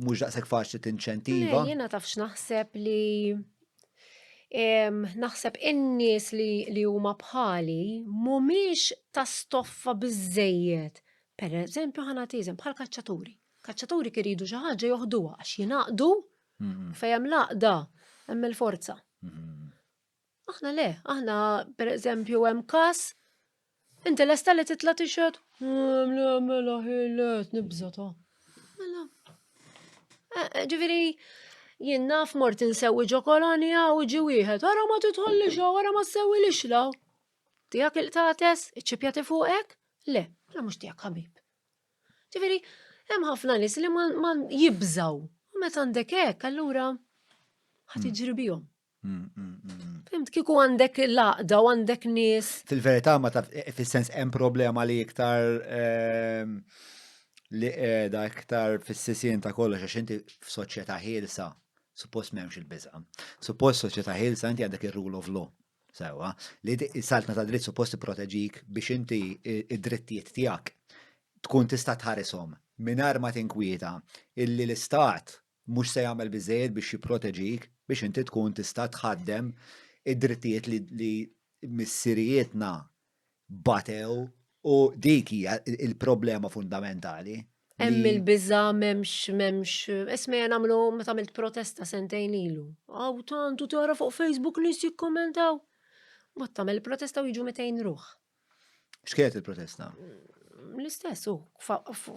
mhux daqshekk faċli tinċentiva. Jiena tafx naħseb li naħseb in-nies li huma bħali mhumiex ta' stoffa biżejjed. Pereżempju ħanatiżem bħal kaċċaturi. Kaċċaturi kiridu xi ħaġa joħduha għax jingħaqdu fejn laqda hemm il-forza. Aħna le, aħna pereżempju hemm każ inti lesta li titla' tixed? Mela ħilet nibża ta'. Mela. Ġifieri jien naf mort insewwi ġokolonja u ġi wieħed, wara ma titħollix wara ma ssewwi lixla. Tiegħek il-qtates, iċċipjati fuqek? Le, mela mhux tiegħek ħabib. Ġifieri hemm ħafna nies li ma jibżaw. U meta għandek hekk, allura ħadd jiġri bihom. Fimt kieku għandek laqda u għandek nies. Fil-verità ma taf fis-sens hemm problema li iktar li qiegħda iktar fis-sisien ta' kollox għax inti f'soċjetà ħielsa suppost m'hemmx il-biżqa'. Suppost soċjetà ħielsa inti għandek ir-rule of law. Sewwa, li saltna ta' dritt suppost tipproteġik biex inti id-drittijiet tiegħek tkun tista' tħarishom mingħajr ma tinkwieta illi l-istat mhux se jagħmel biżejjed biex jipproteġik biex inti tkun tista' tħaddem id-drittijiet li missirijietna batew u dik hija il-problema fundamentali. Hemm il-biża' m'hemmx isma' nagħmlu meta għamilt protesta sentejn ilu. Aw tantu tara fuq Facebook nies jikkommentaw. Mod tagħmel protesta u jiġu 200 ruħ. X'kienet il-protesta? L-istess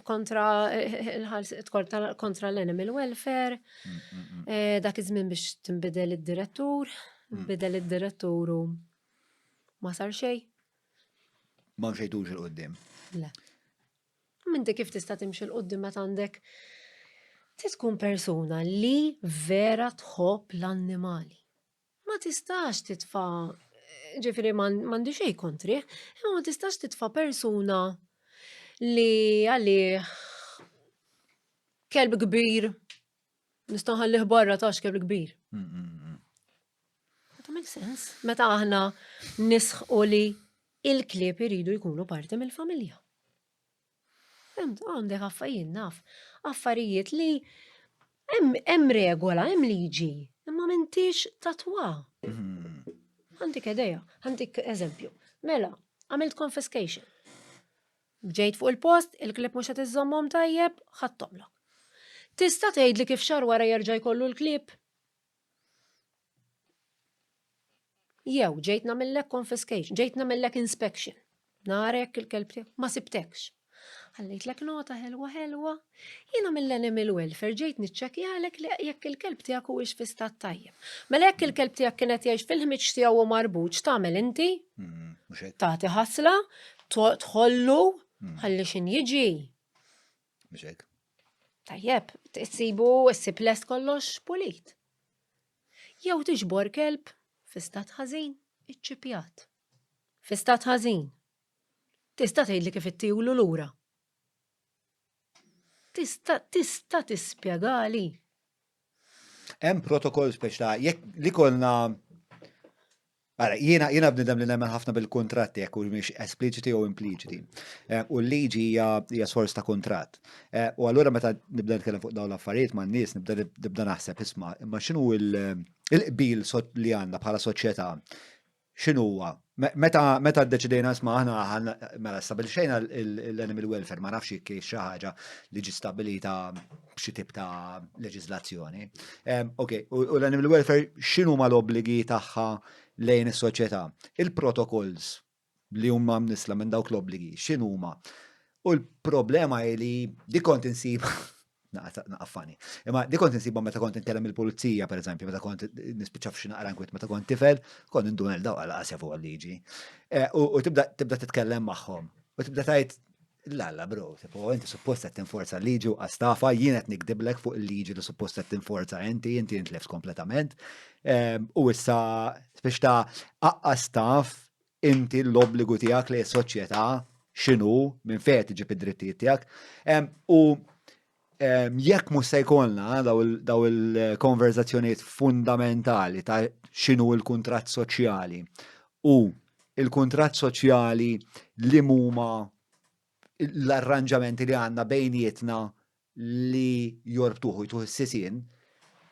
kontra kontra l-animal welfare. Dak iż-żmien biex tinbidel id-direttur, nbidel id-direttur u ma sar xejn. Ma mxejtux il-qoddim. Le. Minti kif tista' timxi l-qoddim meta għandek tkun persuna li vera tħobb l-annimali. Ma tistax titfa' ġifieri m'għandi xejn kontri, imma ma tistax titfa' persuna li għalih kelb kbir nista' nħallih barra tax kelb kbir. Ma tagħmel sens. Meta aħna nisħqu li il-klieb iridu jkunu parti mill-familja. Għandek affarijiet naf. Affarijiet li hemm regola, hemm liġi, imma m'intix tatwa. Għandik idea, għandik eżempju. Mela, għamilt confiscation. Ġejt fuq il-post, il-klieb mhux qed iżommhom tajjeb, ħadtomlok. Tista' tgħidli kif xahar wara jerġa' jkollu l-klieb? Jew ġejt nagħmellek confiscation, ġejt nagħmellek inspection. Narek il-kelb tiegħek ma sibtekx. Ħallejtlek nota ħelwa, jiena mill-animal welfare ġejt niċċekkjalek li jekk il-kelb tiegħek huwiex fi stat tajjeb. Mela jekk il-kelb tiegħek kienet jgħix fil-ħmiġ tiegħu u marbuġ tagħmel inti? Tagħti ħasla, tħollu, ħalli x'in jiġi. Mhux hekk. Tajjeb, tsibu issib lest kollox pulit. Jew tiġbor kelb fi stat ħażin, iċċipjat. Fi stat ħażin. Tista' tgħidli kif ittiwlu lura. Tista' tispjegali. Hemm protokoll speċta jekk li kollna Ara, jiena bnidem li nemmen ħafna bil-kontratti jekk u mhix espliċiti u impliċiti. U l-liġi hija sors ta' kontratt. U allura meta nibda nitkellem fuq dawn l-affarijiet ma' nies nibda naħseb isma' imma x'inhu il-qbil li għandna bħala soċjetà x'inhu huwa? Meta ddeċidejna isma' aħna mela stabilxejna l-animal welfare ma nafx jekk xi ħaġa li ġi stabilita b'xi tip ta' leġiżlazzjoni. Okej, u l-animal welfare x'inhu l-obbligi tagħha lejn is-soċjetà. Il-protokolls li huma mnisla minn dawk l-obbligi x'inhuma. U l-problema hi li dik kont insib naqaffani. Imma dik kont insibha meta kont inkellem il-pulizija pereżempju, meta kont nispiċċa f'xi naqra nkwiet meta kont tifel, kont indun il daw għal qasja fuq il-liġi. U tibda titkellem magħhom. U tibda tgħid Lalla, bro, inti suppost qed tinforza l-liġi u għastafa, jien qed nikdiblek fuq il-liġi li suppost qed tinforza inti intlefs kompletament. U issa biex ta' aqqastaf inti l-obbligu tiegħek li s-soċjetà x'inhu minn fejn tiġib id-drittijiet tiegħek. U jekk mhux se jkollna daw il-konverzazzjonijiet fundamentali ta' x'inhu l-kuntratt soċjali u il-kuntratt soċjali li huma l-arranġamenti li għandna bejnietna li jorbtuħu jtuħ s-sisin,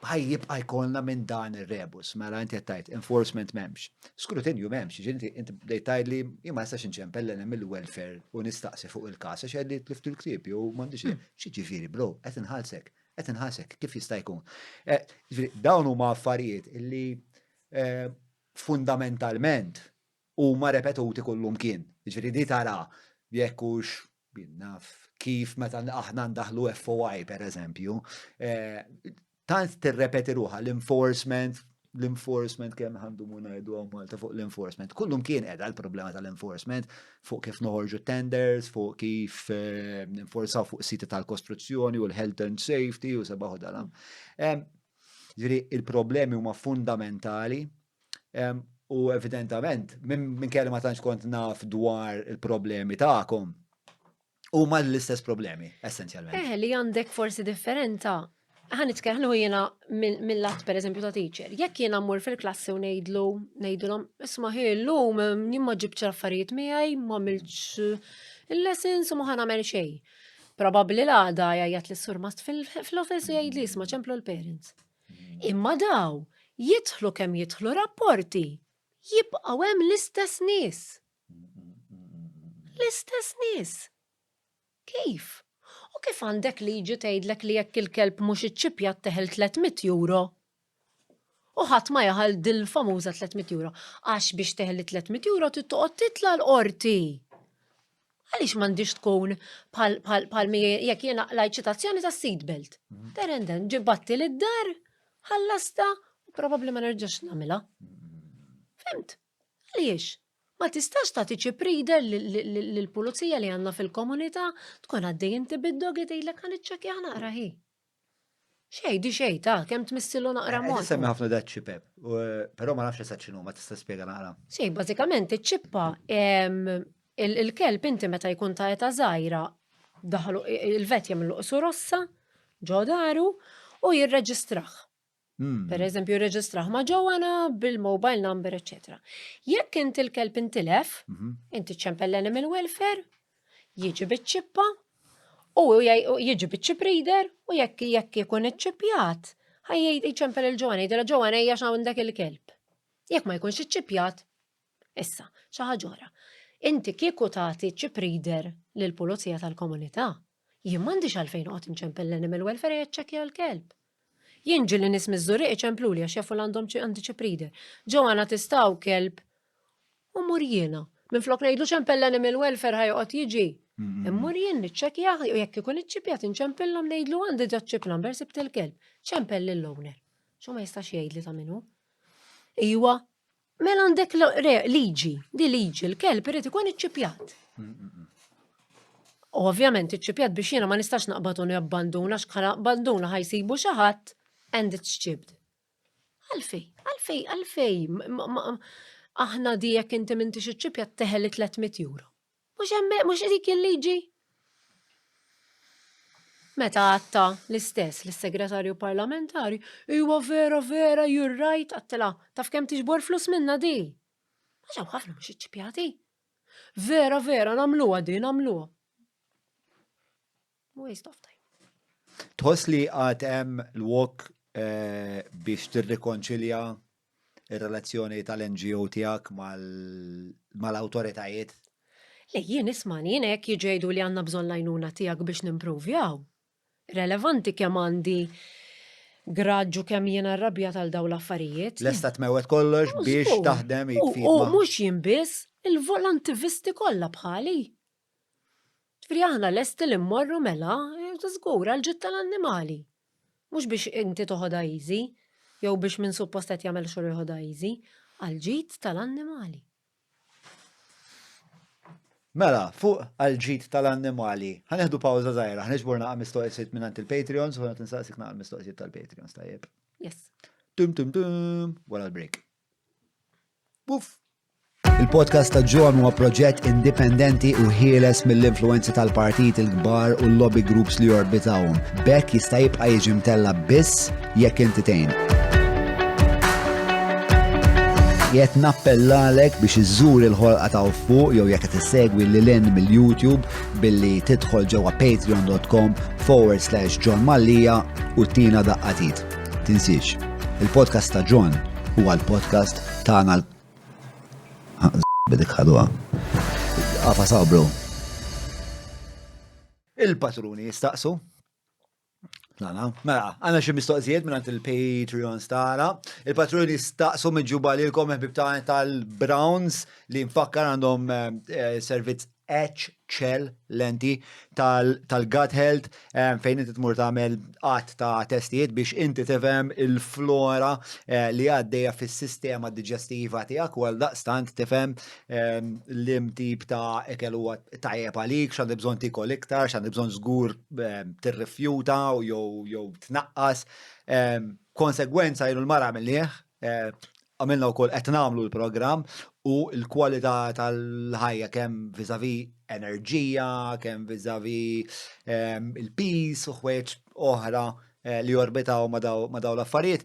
jibqa' jkollna minn dan ir-rebus, mela inti qed tgħid enforcement m'hemmx. Skrutinju m'hemmx, inti bdejt tgħidli jien ma nistax inċempel mill-welfare u nistaqsi fuq il-każ għax għedli tlift il-ktieb jew m'għandix x'jiġifieri bro, qed inħallsek, kif jista' jkun. Dawn huma affarijiet illi fundamentalment huma repetuti kullum kien. Jiġifieri di tara jekk hux naf kif meta aħna ndaħlu FOI pereżempju, tant tirrepeti ruħha l-enforcement kemm ħandumu ngħidu hawn Malta fuq l-enforcement. Kullum kien qiegħda l-problema tal-enforcement fuq kif noħorġu tenders, fuq kif ninforzaw fuq siti tal-kostruzzjoni u l-health and safety u sebaħu dalam. Ġifieri il-problemi huma fundamentali u evidentament minn kelli ma tantx kont naf dwar il-problemi tagħkom huma l-istess problemi essenzjalment. Li għandek forsi differenza. Ħanitkellmu jiena mill-lat pereżempju ta' teacher. Jekk jiena mmur fil-klassi u ngħidulhom isma' llum jien ma ġibtx affarijiet miegħi, ma għamilx il-lessons u ma ħanagħmel xejn. Probabbli l-għada jgħid lis-sur mast fil-office u jgħidli isma' ċemplu l-parents. Imma daw jidħlu kemm jidħlu rapporti, jibqgħu hemm l-istess nies. L-istess nies. Kif? U kif għandek liġi tgħidlek li jekk il-kelb mhux iċċippjat teħel 300 euro? U ħadd ma jaħal dil-famuża 300 euro. Għax biex teħel 300 euro tittoqgħod titla l-qorti. Għaliex m'għandix tkun bħal jekk jiena lajt ċitazzjoni ta' seatbelt. Terenden ġibatti lid-dar, ħallasta u probabbli ma nerġax nagħmilha. Fimt? Għaliex? Ma tistax tagħti ċiprider lill-pulizija li għandna fil-komunità tkun għaddej inti bid-dog jgħidlek ħan iċċekkja naqra ħi. Xejn ta' kemm tmissilu naqra mod. Semmi ħafna dat ċipep, però ma nafx eżatt x'inhu, ma tista' spjega naqra. Xejn, bażikament iċ-ċippa il-kelb inti meta jkun ta' eta żgħira daħlu il-vet jagħmlu qsu rossa ġo daru u jirreġistrah. Per eżempju, jirreġistraħ ma' ġewwana bil-mobile number, etc. Jekk inti l-kelb intilef, inti ċempel l-animal welfare, jiġi biċ-ċippa, u jiġi biċ-ċip reader, u jekk ikun iċċippjat, ħajjej ċempel il-ġewwana, jgħidilha ġewwana hija x'għandek il-kelb. Jekk ma jkunx iċċippjat, issa, xi ħaġa oħra. Inti kieku tagħti ċip reader lill-pulizija tal-komunità, jien m'għandix għalfejn noqgħod inċempel l-animal welfare jeċċekkja l-kelb. Jien ġilli nies miż-żurriq iċemplu li għax jafu għandhom għandi ċip reader. Ġewwana tistgħu kelb u mur jiena. Minflok ngħidlu ċempel l-animal welfare ħajqgħod jiġi. Immur jien niċċekkja u jekk ikun iċċippjat inċempilhom ngħidlu għandi ġa ċip number sibt il-kelb. ċempel lill-owner. X'hu ma jistax jgħidli ta' minnu. Iwa, mela għandek liġi, di liġi, l-kelb irid ikun iċċippjat. Ovvjament iċċippjat biex jiena ma nistax naqbad u nabbanduna x'bħala abbanduna ħajsibu xi ħadd and it's chipped. Għalfej. Aħna di jekk inti m'intix iċċippjat teħel 300 euro. Mhux dik il-liġi? Meta għatta l-istess l-segretarju parlamentari, iwa vera, you're right, għattela, taf kemm tiġbor flus minna di. Maġaw ħafna mhux iċċippjati. Vera, namluha di, namluha. Waste of time. Tħoss li għad hemm l-wok biex tirrikonċilja ir-relazzjoni tal-NGO tiegħek mal-awtoritajiet? Le jien ismani jien hekk jiġejdu li għandna bżonn l-għajnuna tiegħek biex nimprovjaw. Relevanti kemm għandi graġġu kemm jiena rrabja tal dawn l-affarijiet. Lesta tmewwet kollox biex taħdem jitfid. U mhux jien biss, il-volantivisti kollha bħali. Ġifieri aħna lesti li mmorru mela żgur għall-ġid tal-annimali. Mhux biex inti toħodha easy, jew biex min suppost qed jagħmel xogħol joħodha easy, għall-ġid tal-annimali. Mela, fuq għal-ġid tal-annimali, ħaneħdu pawża żgħira, ħniġbor naqa' mistoqsijiet minn il-Patreons u ħadd insaqsik naqa' mistoqsijiet tal-Patreons tajjeb. Yes. Tum, wara l-break. Buf. Il-podcast ta' John huwa proġett indipendenti u ħieles mill-influenzi tal-partit il-kbar u l-lobby groups li jorbitawhom. Bekk jista' jibqa' jiġi mtella biss jekk inti tgħin. Jett nappellalek biex iżżur il-ħolqa ta' fuq jew jekk qed issegwi lil mill-YouTube billi tidħol ġewwa patreon.com/John Mallia u tina daqqatit. Tinsiex, il-podcast ta' John huwa l-podcast tagħna bidik ħadwa. Għafa sabru. Il-patruni jistaqsu. Mela, għanna xi mistoqsijiet minn il-Patreon stara. Il-patruni jistaqsu miġuba li l-kom ħbib tal-Browns li nfakkar għandhom servizz eċċellenti tal-gut health fejn inti tmur tagħmel qatt ta' testijiet biex inti tifhem il-flora li għaddejja fis-sistema diġestiva tiegħek u għaldaqstant tifhem lim tip ta' ekel huwa tajjeb għalik, x'għandi bżonn tikol iktar, x'għandi bżonn żgur tirrifjuta jew tnaqqas. Konsegwenza jenu l-mara mill-lieħ għamilna wkoll qed nagħmlu l-programm u l-kwalità tal-ħajja kemm viżavi enerġija, kemm viżavi il-peace u ħwejġ oħra li jorbitaw ma daw l-affarijiet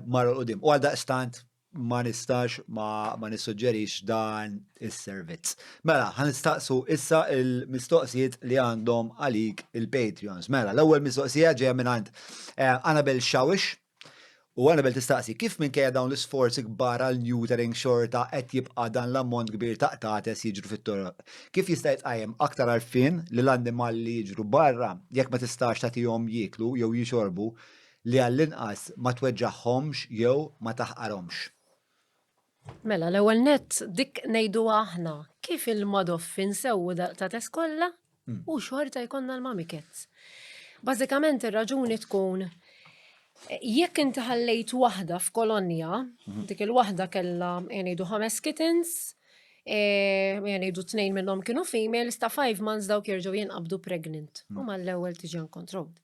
marru l-qudiem. U għaldaqstant ma nistax ma nissuġġerix dan is-servizz. Mela, ħanistaqsu issa il-mistoqsijiet li għandhom għalik il-Patreons. Mela, l-ewwel mistoqsija ġejja minn għand Annabel Xawix. U Annabel tistaqsi, kif minkejja dawn l-isforzi kbar għal neutering xorta qed jibqa' dan l-ammont kbir ta' qtates jiġru fit-toroq? Kif jista' jitqajjem aktar għarfien li l-annimali li jiġru barra jekk ma tistax tagħtihom jieklu jew jixorbu li għall-inqas ma tweġġaħhomx jew ma taħqarhomx? Mela, l-ewwel nett dik ngħidu aħna kif il-madoffin sewwu daqtates kollha u xorta jkollna l-mamikets. Bażikament ir-raġuni tkun jekk inti ħallejt waħda f'kolonja, dik il-waħda kellha jgħidu 5 kittens, jgħidu 2 minnhom kienu females ta' 5 months dawk jerġgħu jinqabdu pregnant. U mal-ewwel tiġi uncontrolled.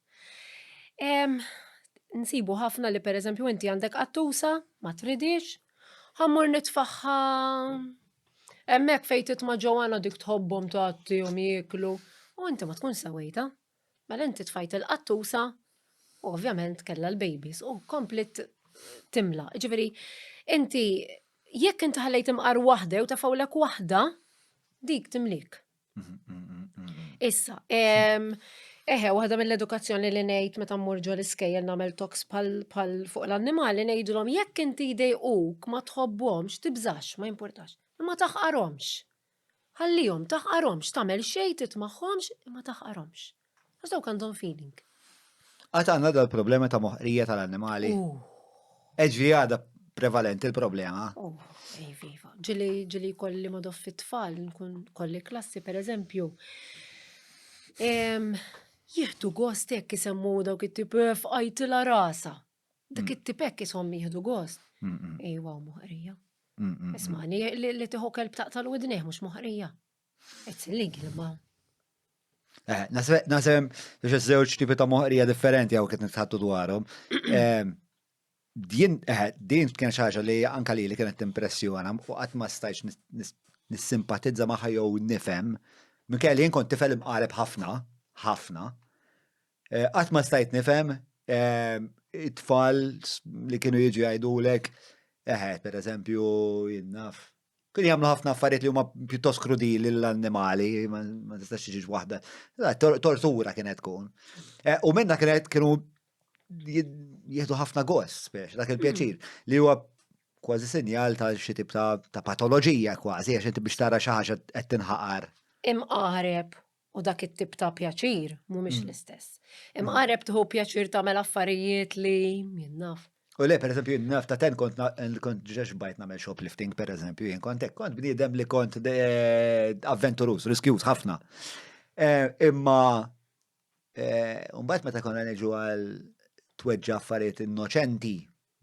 Nsibu ħafna li pereżempju inti għandek qattusa ma tridix, ħammur nitfaħħa hemmhekk fejn titma' ġewwa dik tħobbhom tagħtihom jieklu u inti ma tkun sewejta. Mela inti tfajt il-qattusa u ovvjament kella l-babies u komplet timla. Ġifieri, inti jekk inti ħallejt imqar waħda u tafawlek waħda, dik timlik. Issa, waħda mill-edukazzjoni li ngħid meta mmur ġol iskejjel nagħmel toks bħal fuq l-annimali ngħidulhom jekk inti jdejquk ma tħobbhomx tibżax, ma jimpurtax. Ma taħqarhomx. Ħallihom taħqarhomx, tagħmel xejn titmaħħomx imma taħqarhomx. Għax dawk għandhom feeling. Għat għandna dal-problema ta' moħrija tal-annimali. Eġvi għada prevalenti il-problema. Viva. Ġili kolli ma doffi tfal, nkun kolli klassi per eżempju. Jieħdu gost jekk jisemmu dawk it-tipef għajtila rasa. Dak it-tipek jisom jieħdu gost. Ejwa, moħrija. Ismani, li tiħu kelb taqtal widneħ mux moħrija. It's illegal ma. Nasem, biex żewġ tipi ta' moħrija differenti għaw kiet nitħattu dwarhom. Din kien xaġa li anka li kienet impressjona u qatt ma stajx nissimpatizza magħha jew nifhem. Minkejja li jien kont tifel imqareb ħafna, qatt ma stajt nifhem it-tfal li kienu jiġu jgħidulek, pereżempju jinnaf. Kien jagħmlu ħafna affarijiet li huma pjuttost krudili l-annimali, ma tistax tiġi waħda. Tortura kienet tkun. U minna kienu jieħdu ħafna gost, dak il-pjaċir, li huwa kważi sinjal ta' xi tip ta' patoloġija kważi, għax inti biex tara xi ħaġa qed tinħaqar. Imqareb u dak it-tip ta' pjaċir mhumiex l-istess. Imqareb tieħu pjaċir tagħmel affarijiet li jinnaf. U le, per eżempju, naf ta' ten kont ġeġ bajt namel shoplifting, per eżempju, jien kont bniedem li kont avventurus, riskjus ħafna. Imma, mbagħad meta konna neġu għal tweġġa affarijiet innoċenti,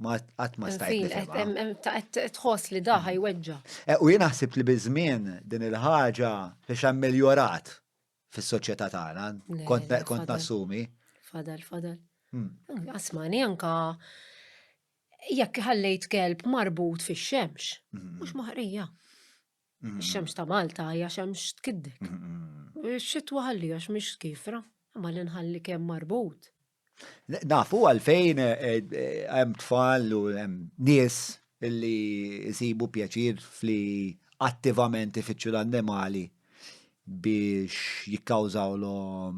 ma qatt ma stajt. Tħoss li daħ jweġġa. U jien naħsib li biżmien din il-ħaġa biex ammeljorat fis-soċjetà tagħna, kont nassumi. Fadal. Asmani anka jekk ħallejt kelb marbut fix-xemx, mhux moħrija. Ix-xemx ta' Malta hija xemx tkiddek. Ix-xitwa ħalli għax mhix kifra, imma li nħalli kemm marbut. Nafu għalfejn hemm tfal u hemm nies illi jsibu pjaċir fli attivament ifittxu l-annimali biex jikkawżawlhom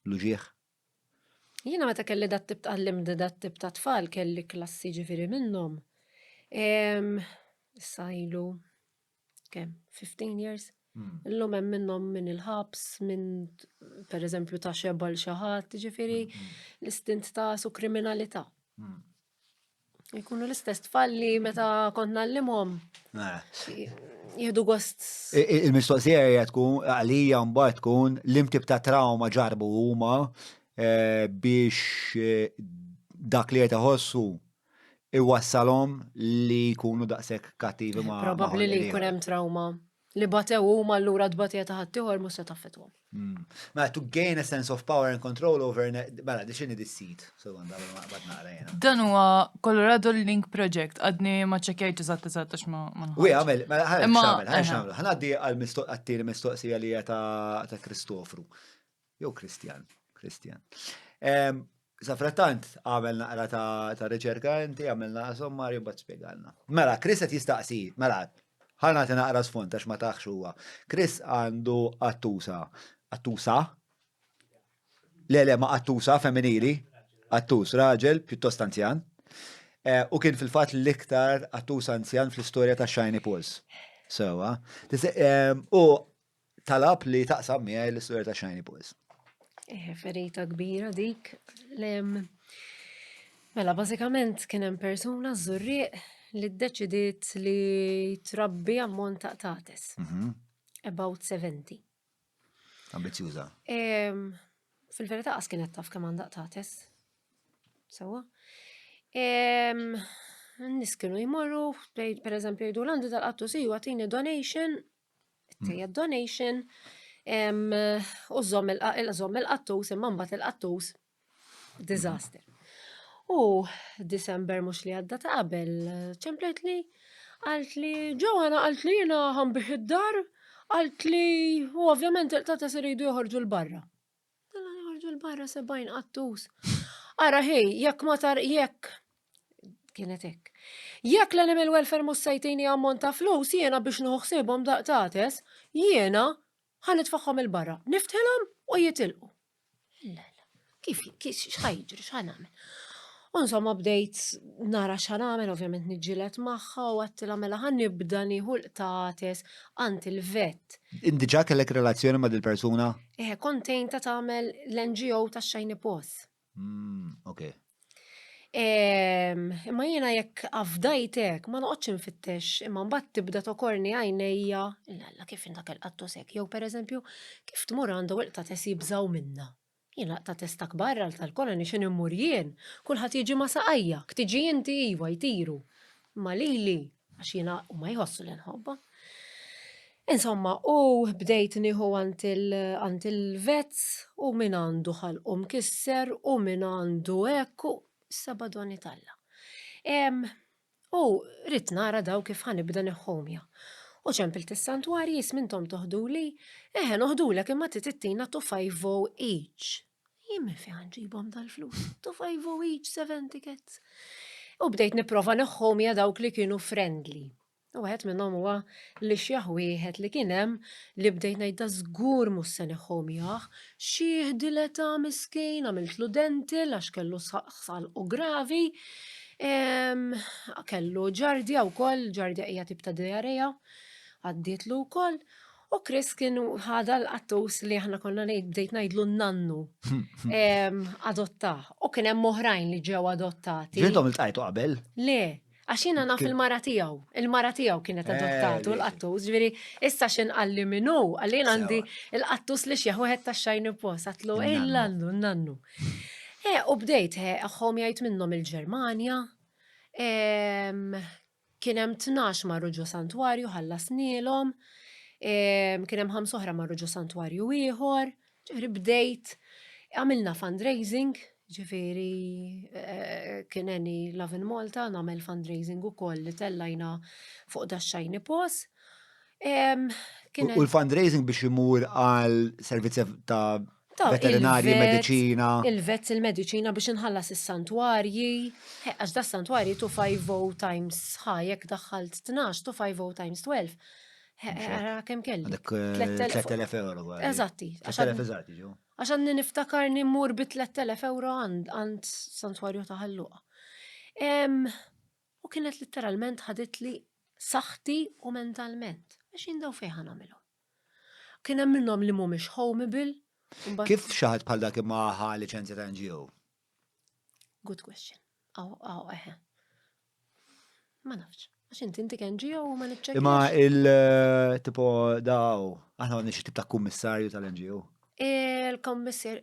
l-uġieħ. Jiena meta kelli dat tip tqallimni dat tip ta' tfal kelli klassi ġifieri minnhom. Issa ilu kemm 15 years. Illum hemm minnhom minn il-ħabs, minn pereżempju ta' xebba l xi ħadd, ġifieri l-istint ta' su kriminalità. Jkunu l-istess tfal li meta kont nallimhom jieħdu gost. Il-mistoqsija hija tkun għalija mbagħad tkun l-imtib ta' trauma ġarbu huma biex dak li qed iħossu iwassalhom li jkunu daqshekk kattivi ma' Probabbli li jkun hemm trauma li batew huma allura tbatija ta' ħadd ieħor mhux se taffetwhom. Mela to gain a sense of power and control over mela x'inhi dis-seed. So bad naqra jiena. Dan huwa Colorado Link Project, għadni ma ċekjajt eżatt għax ma Wi għamel, mela Imma- ħanxamlu. Ħanaddi għal-tieni mistoqsija li hija ta' Kristofru. Jew Kristjan. Sa frattant għamel naqra ta' riċerka inti għamel naqra sommarju bat spjegalna. Mela, Chris qed jistaqsi, mela, ħanati naqra sfond għax ma taħx huwa. Chris għandu attusa. Attusa? Le, ma attusa femminili. Attus, raġel, pjuttost anzjan. U kien fil-fat l-iktar attus anzjan fl-istorja ta' Shiny Pulse. Sewa. U talab li taqsam miegħi l-istorja ta' Shiny Pulse. Ferita kbira dik. Mela, bażikament kien hemm persuna żurrieq li ddeċidiet li trabbi ammont ta' tates. About 70. Ambizjuża. Fil-verità qas kienet taf kemm għandha tates. Sewa. Nis kienu jmorru, pereżempju jgħidu l-għandi tal-qattus iju għatini donation, tejja donation, u żomm il-qattus, imma mbagħad il-qattus disaster. U December mhux li għadda ta' qabel ċemplet li qalt li Joanna qalt li jiena ħanbih id-dar, qalt li u ovvjament il-tates iridu joħorġu l-barra. Dalla joħorġu l-barra 70 qattus. Ara ħej, jekk kienet hekk. Jekk l-animal welfare mhux se jtini ammont ta' flus jiena biex nħoħsibhom daqtates, jiena ħanitfaħħom il-barra, niftħilhom u jitilqu. Kif x'ħajġri x'ħanagħmel? U insomma bdejt nara x'ħanagħmel, ovvjament niġġieled magħha u għattila mela ħanibda nieħu l-qtates għand il-vet. Indiġa kellek relazzjoni ma' dil-persuna? Kontejn ta' tagħmel l-NGO ta' Shiny Pulse. Ok. Imma jiena jekk afdajtek ma noqgħodx infittex, imma mbagħad tibda tokorni għajnejja, illa kif intak il-qattus hekk, jew pereżempju kif tmur għandu il-qtates jibżaw minna. Jiena qtates ta' kbar tal-koloni x'in immur jien, kulħadd jiġi ma' saqajja, tiġi inti iva jtiru. Ma lili għax jiena huma jħossu li nħobba. Insomma, u bdejt nieħu għand il-vezz u min għandu ħalqu mkisser u min għandu hekk u sabadoni talla. U rrit nara daw kif ħanibda neħħomja. U ċempilt is-santwarji jismintom toħduli, noħdulek imma tittina 250 each. Jimmi fi ħanġibhom dal-flus, 250 each, 7 tickets. U bdejt nipprova neħħomja dawk li kienu friendly. U għed minnom huwa li xjaħwieħed li kienem li bdejt ngħidha żgur mhux se neħħomjah, xi ħdileta miskejn għamiltlu dentil għax kellu saqsal u gravi, kellu ġardja wkoll, ġardja hija tip ta' diarrea, għaddietlu wkoll. U Chris kienu ħada l-qattus li aħna konna bdejt ngħidlu n-nannu adottah. U kien hemm oħrajn li ġew adottati. Ġintom il-tajtu qabel? Le. Għaxina naf il-mara tijaw. Il-mara tijaw kienet adottatu l-qattus, ġviri, issa xin għalli minnu, għallin għandi il-qattus li xieħu għed ta' Shiny Pulse, għatlu, l-nannu, n-nannu. U bdejt, għaxħom jajt minnom il-Ġermania, kienem 12 marru ġo santwarju, ħallas nilom, kienem 5 oħra marru ġo santwarju ieħor, ġviri bdejt, għamilna fundraising, ġifiri kieneni Love in Malta, namel fundraising u koll li tellajna fuq da Shiny Pulse. U l-fundraising biex imur għal servizzi ta' Ta' veterinarji, il-vet, medicina. Il-vets, il-medicina biex inħallas is-santwarji. Għax da s-santwarji tu 5 times jekk daħħalt 12 tu 5 times 12. Kemm kelli? Għandek 3,000 €3,000 għal. Eżatti. 3,000 eżatti, ġo. Għaxan niftakar nimmur bi 3,000 euro għand santwarju ta' ħalluqa. U kienet literalment ħadit li saħti u mentalment. Għax jindaw fejħan għamilu. Kien hemm minnhom li mhumiex homeable. Kif xaħat bħal dak imma licenzja ta' NGO? Good question. Eħe. Ma nafx. Għax inti NGO u ma nitċekjax. Imma il-tipo daw, aħna għandna xi tip ta' kummissarju tal-NGO. Il-kommissar,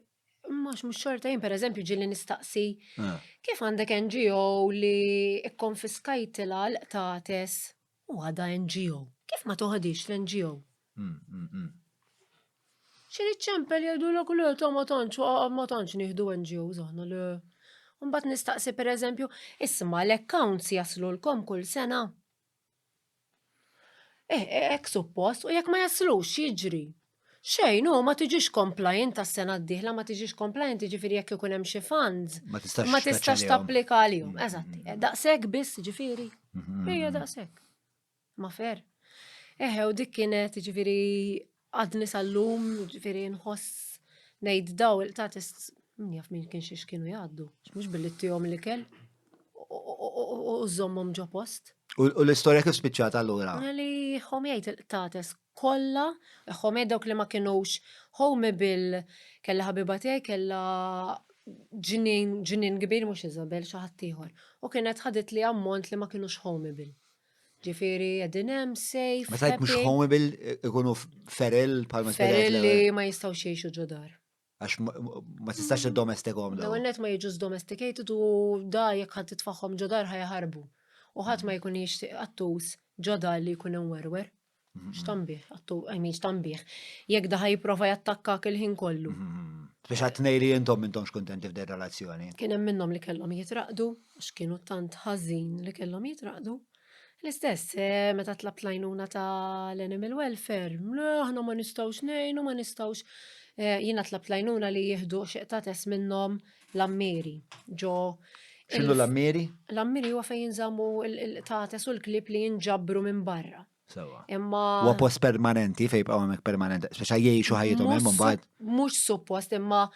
mux xorta jien, per eżempju, ġilli nistaqsi, kif għandek NGO li ikkonfiskajtila l-qtates u għada NGO? Kif ma toħadix l-NGO? Xini ċempel jgħidu l-kullu ta' ma tantx nieħdu NGO zaħna li. Unbat nistaqsi, per eżempju, isma l-accounts jaslu l-kom kull sena. Ek suppost, u jekk ma jaslux jiġri. Xejn, ma tiġix compliant tas sena d-dieħla, ma tiġix compliant, ġifiri jekk ikun hemm xi funds. Ma tistax tapplika għalihom. Eżatti. Daqshekk biss, ġifiri. Ejja daqshekk. Ma fer. U dik kienet, ġifiri, għadni sal-lum, ġifiri nħoss ngħid daw il-tatis jaf min kien xiex kienu jgħaddu. Mhux billi tihom li kell u żommhom ġo post. U l-istorja kif spiċċata allura? Li ħomejt il-tates kollha, ħomejt dawk li ma kienux homeable kella ħabiba tiegħi kella ġinien kbir mhux Isabel xi ħadd ieħor. U kienet ħadet li ammont li ma kienux homeable. Ġifieri qegħdin hemm safe. Ma tajt mhux homeable ikunu ferel bħalma ferel li ma jistgħux jgħixu ġodar. Għax ma tistax id-domestikom daw. Dawennet ma jiġux domesticated u da jekk ħadd titfaħħom ġodar ħajħarbu. U ħadd ma jkun jixtieq attus ġodar li jkun imwerwer. X'tanbih, x'tanbih. Jekk da ħajprova jattakkak il-ħin kollu. Biex għatnejli jintom x'kuntenti f'dej relazzjoni. Kien hemm minnhom li kellhom jitraqdu, għax kienu tant ħażin li kellhom jitraqdu. L-istess, meta tlabt lajnuna tal-animal welfare, aħna ma nistgħux ngħinu, ma nistgħux. Jiena tlabt lajnuna li jieħdu xeqtates minnhom l-ammiri. X'inhu l-ammiri? L-ammiri huwa fejn jinżammu l-tates u l-klib li jinġabru minn barra. Sewa. Imma. Huwa post permanenti fejn bqgħu hemmhekk permanenti, speċa jgħixu ħajjithom hemm imbagħad. Mhux suppost, imma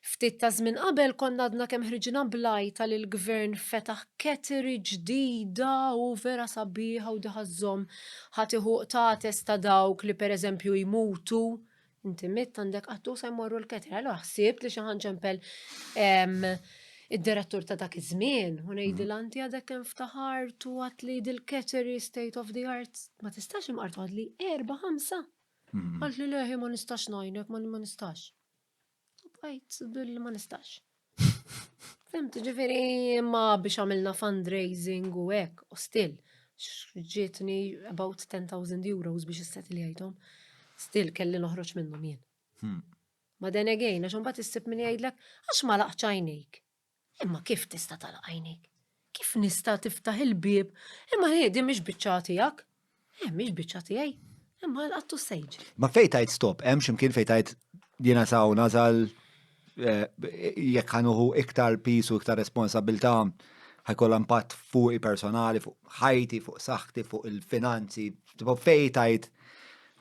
ftit ta' żmien qabel konna għadna kemm ħriġna blajta li l-gvern fetaħ ketri ġdida u vera sabiħa u diħażhom ħatiħu tates ta' dawk li pereżempju jmutu. Inti mitt għandek għattu sa jmorru l-ketri. Allora ħsibt li xi ħanċempel id-direttur ta' dak iż-żmien u ngħidilha anti għadek kemm ftaħartu għat li dil-ketri state of the art. Ma tistax imqartu għad li 4-5. Għalt li leħi ma nistax ngħinek, ma nistax. Għajt, billi ma nistax. Fimt, ġifiri ma biex għamilna fundraising u hekk, u still, ġietni about 10,000 euros biex istat li għajtom. Still kelli noħroġ minnhom jien. Ma den again, għax mbagħad issib min jgħidlek għax ma laqx għajnejk. Imma kif tista' talaq għajnejk? Kif nista' tiftaħ il-bieb? Imma ħedi mhix biċċa tiegħek. Mhix biċċa tiegħi. Imma l-qattu sejġ. Ma fejn tajt stop, hemm x'imkien fejn tajt jiena saw nażal jekk ħanuħu iktar pis u iktar responsabilità ħajkollha impatt fuq personali, fuq ħajti, fuq saħħti, fuq il-finanzi. Tipo fejn tajt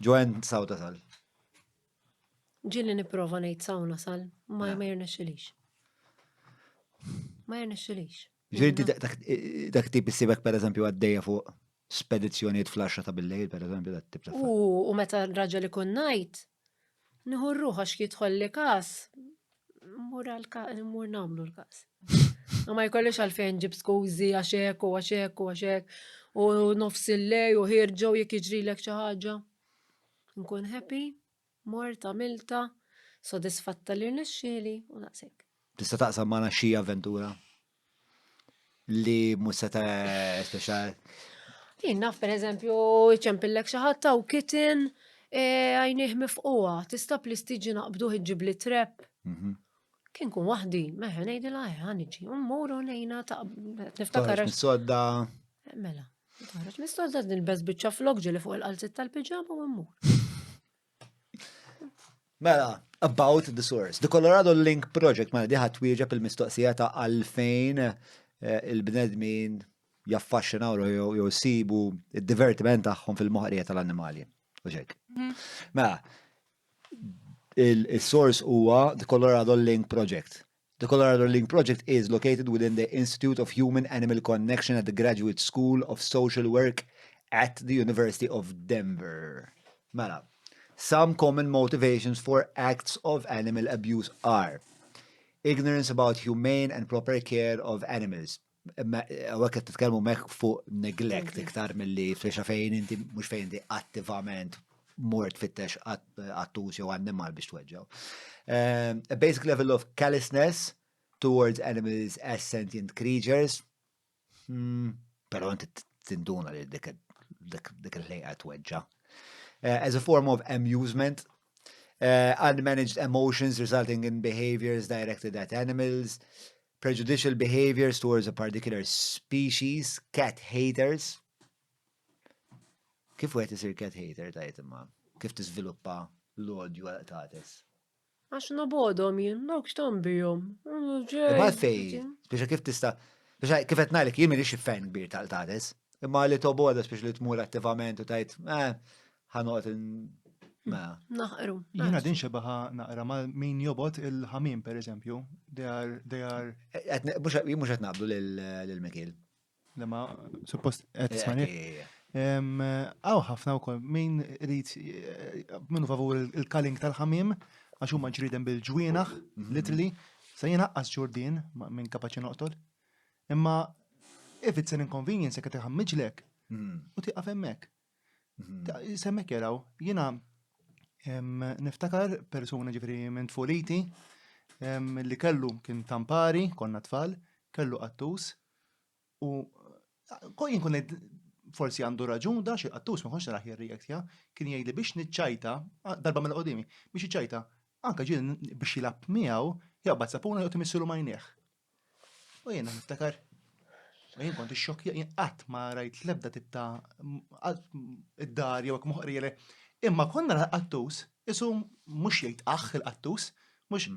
ġoen saw tasal. Ġilli nipprova ngħid saw nasal, ma jirnexxilix. Ma jirnexxilix. Ġiri dak tip issibek pereżempju għaddejja fuq spedizzjonijiet flasha ta' bil-lejl, pereżempju dak tip ta' U meta raġel ikun ngħid, nieħu r-ruħ għax jidħol li każ, mur nagħmlu l-każ. Ma jkollix għalfejn ġib skużi għax hekk u għax hekk u għax hekk u nofs il-lej u ħirġew jekk jiġrilek xi ħaġa. Nkun happy, mort għamilta, sodisfatta li rnexxieli u naqsek. Tista' taqsam magħna xi avventura li mhux se speċjal. Jien naf pereżempju ċempillek xi ħadd taw kitten għajnieh mifquha, tista' plistiġi naqbduh iġġib li trepp. Kien kun waħdi, ngħidilha ħaniġi, mmuru ngħinha niftakar. Sodda. Mela. Taħraġ mistolta nilbes biċċa flok ġili fuq il-qalzit tal-pijama u mmur. Mela, about the source. The Colorado Link Project, mela diħat twieġeb il-mistoqsija ta' għalfejn il-bnedmin jaffaxxinaw jew sibu id-divertiment tagħhom fil-moħrija tal-annimali. U xek. Mela, il-source huwa the Colorado Link Project. The Colorado Link Project is located within the Institute of Human-Animal Connection at the Graduate School of Social Work at the University of Denver. Mela, some common motivations for acts of animal abuse are ignorance about humane and proper care of animals. Għaket t-tkelmu mek fuq neglect iktar mill-li fexa fejn inti mux fejn inti attivament mort fittex għattus jew animal biex tweġġaw. A basic level of callousness towards animals as sentient creatures. Pero inti tinduna li dik il-lejqa tweġġa. As a form of amusement, unmanaged emotions resulting in behaviors directed at animals, prejudicial behaviors towards a particular species, cat haters. Kif wieħed isir cat hater tajt imma? Kif tiżviluppa l-odju għal tates? Għax nabodhom jien, dawk x'tambihom. Imma fej, biex kif tista' biex kif qed ngħidlek jien m'iniex fan kbir tal-tates. Imma li toboda biex li tmur attivament u tajt, ħanoqgħod Naħqru. Jina din xebaħa naqra ma min jobot il-ħamim, per eżempju. They are... Mux qed naqblu lil-Mikil. Lema, suppost, qed tismani. Għaw ħafna u koll, min rrit, minnu favur il-culling tal-ħamim, għax huma ġriden bil-ġwienaħ, literally, sa jinaqqas ġurdin minn kapaċi noqtol. Imma, if it's an inconvenience, jekk tiħammiġlek, u tiqaf hemmhekk. Semmek jaraw, jina niftakar persuna ġifri minn tfoliti li kellu kien tampari, konna tfal, kellu qattus u jien kun forsi għandu raġun da xi qattus ma konx raħ jirreaktja, kien jgħidli biex niċċajta, darba mill-qodimi, biex iċċajta, anka ġiel biex jilab miegħu jaqbad sapuna jew timissilu majneħ. U jiena niftakar jien kont ix-xokk jien qatt ma rajt l-ebda tibta id-dar jew hekk moħqriele. Imma konna l-qattus, isu mhux jgħid aħ il-qattus, mhux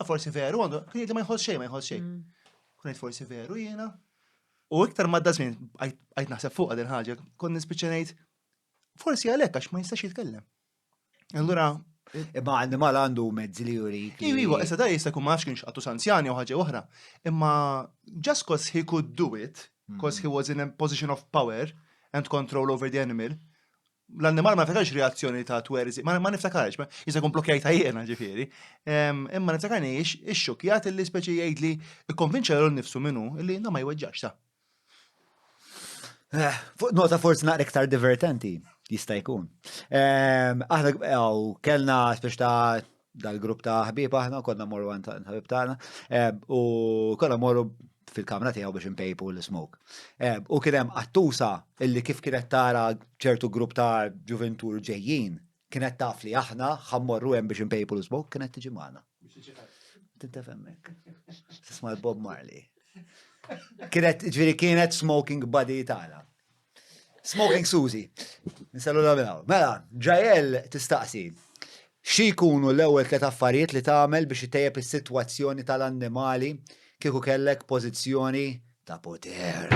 forsi veru għandu, kien jgħid ma jħoss xejn, ma jħoss xejn. Kun jgħid forsi veru jiena. U iktar madda żmien qajt naħseb fuq din ħaġa, kont nispiċċa ngħid forsi għalhekk għax ma jistax jitkellem. Allura imma animal għandu mezzi li jurik. Iwa, issa da jista' jkun ma nafx kienx qattus anzjani u ħaġa oħra. Imma just cause he could do it, because he was in a position of power and control over the animal, l-annimal ma niftakarx reazzjoni ta' twerzi, ma niftakarx, jisa kun blokkjajta jiena ġifieri. Imma niftakarni ix-xokjat li speċi jgħid li ikkonvinċa l-nifsu minnu li ma jweġġax ta'. Nota forsi naqra iktar divertenti jista' jkun. Aħna kellna speċ ta' dal-grupp ta' ħbieb aħna konna morru għand ħabib tagħna u konna morru fil-kamra tiegħu biex impejpu l-smoke. U kien hemm qattusa illi kif kienet tara ċertu grupp ta' ġuventur ġejjin, kienet taf li aħna ħammorru hemm biex impejpu l-smoke, kienet tiġi magħna. Tintef hemmhekk. Tisma' Bob Marley. Kienet smoking buddy tagħna. Smoking Susie. Nisallu nagħmilha. Mela, Ġael tistaqsi. Xi jkunu l-ewwel tliet affarijiet li tagħmel biex itejjeb is-sitwazzjoni tal-annimali kieku kellek pożizzjoni ta' poter.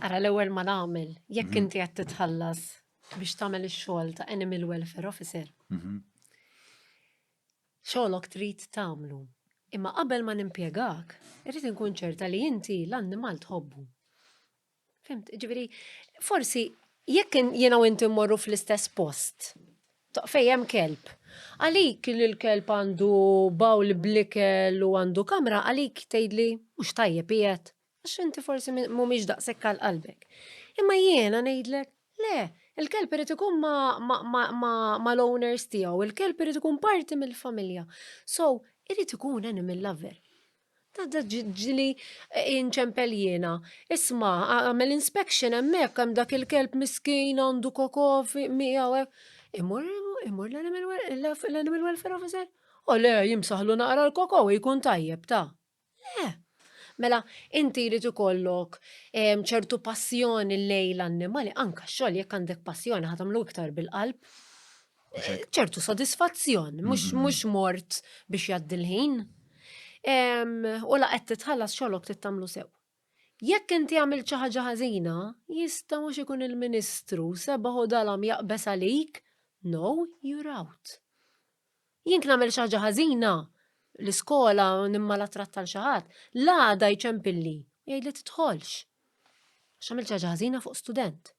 Ara l-ewwel ma nagħmel, jekk inti qed titħallas biex tagħmel ix-xogħol ta' Animal Welfare Officer. Xogħolok trid tagħmlu. Imma qabel ma nimpjegak, irrid inkun ċerta li inti l-annimal tħobbu. Fimt, ġifieri, forsi jekk jiena u inti mmorru fl-istess post, fejn hemm kelb. Għalik li l-kelb għandu bawl blikel u għandu kamra, għalik tgħidli mhux tajjeb qiegħed, għax inti forsi mhumiex daqshekk għal qalbek. Imma jiena ngħidlek, le, il-kelb irid ikun ma' l-owners tiegħu, il-kelb irid ikun parti mill-familja. So, irid ikun animal lover. Ta' ġili inċempel jiena. Isma, għamel inspection hemmhekk hemm dak il-kelb miskin għandu koko miegħu. Imur l-Animal Welfare Officer? O le, jimsaħlu naqra l-koko jkun tajjeb ta' le. Mela, inti jrid ikollok ċertu passjoni lej l-annimali, anka xogħol jekk għandek passjoni ħatamlu iktar bil-qalb. ċertu sodisfazzjon, mhux mort biex jgħaddi l-ħin. U la qed titħallas xogħolok tittamlu sew. Jekk inti għamil xi ħaġa ħażina, jista' mhux ikun il-Ministru sebaħ u dalam jaqbes għalik, no, you're out. Jien nagħmel xi ħaġa ħażina, l-iskola nimmala tratta l xi ħadd, l-għada jċempilli, jgħid li tidħolx. X'għamil xi ħaġa ħażina fuq student.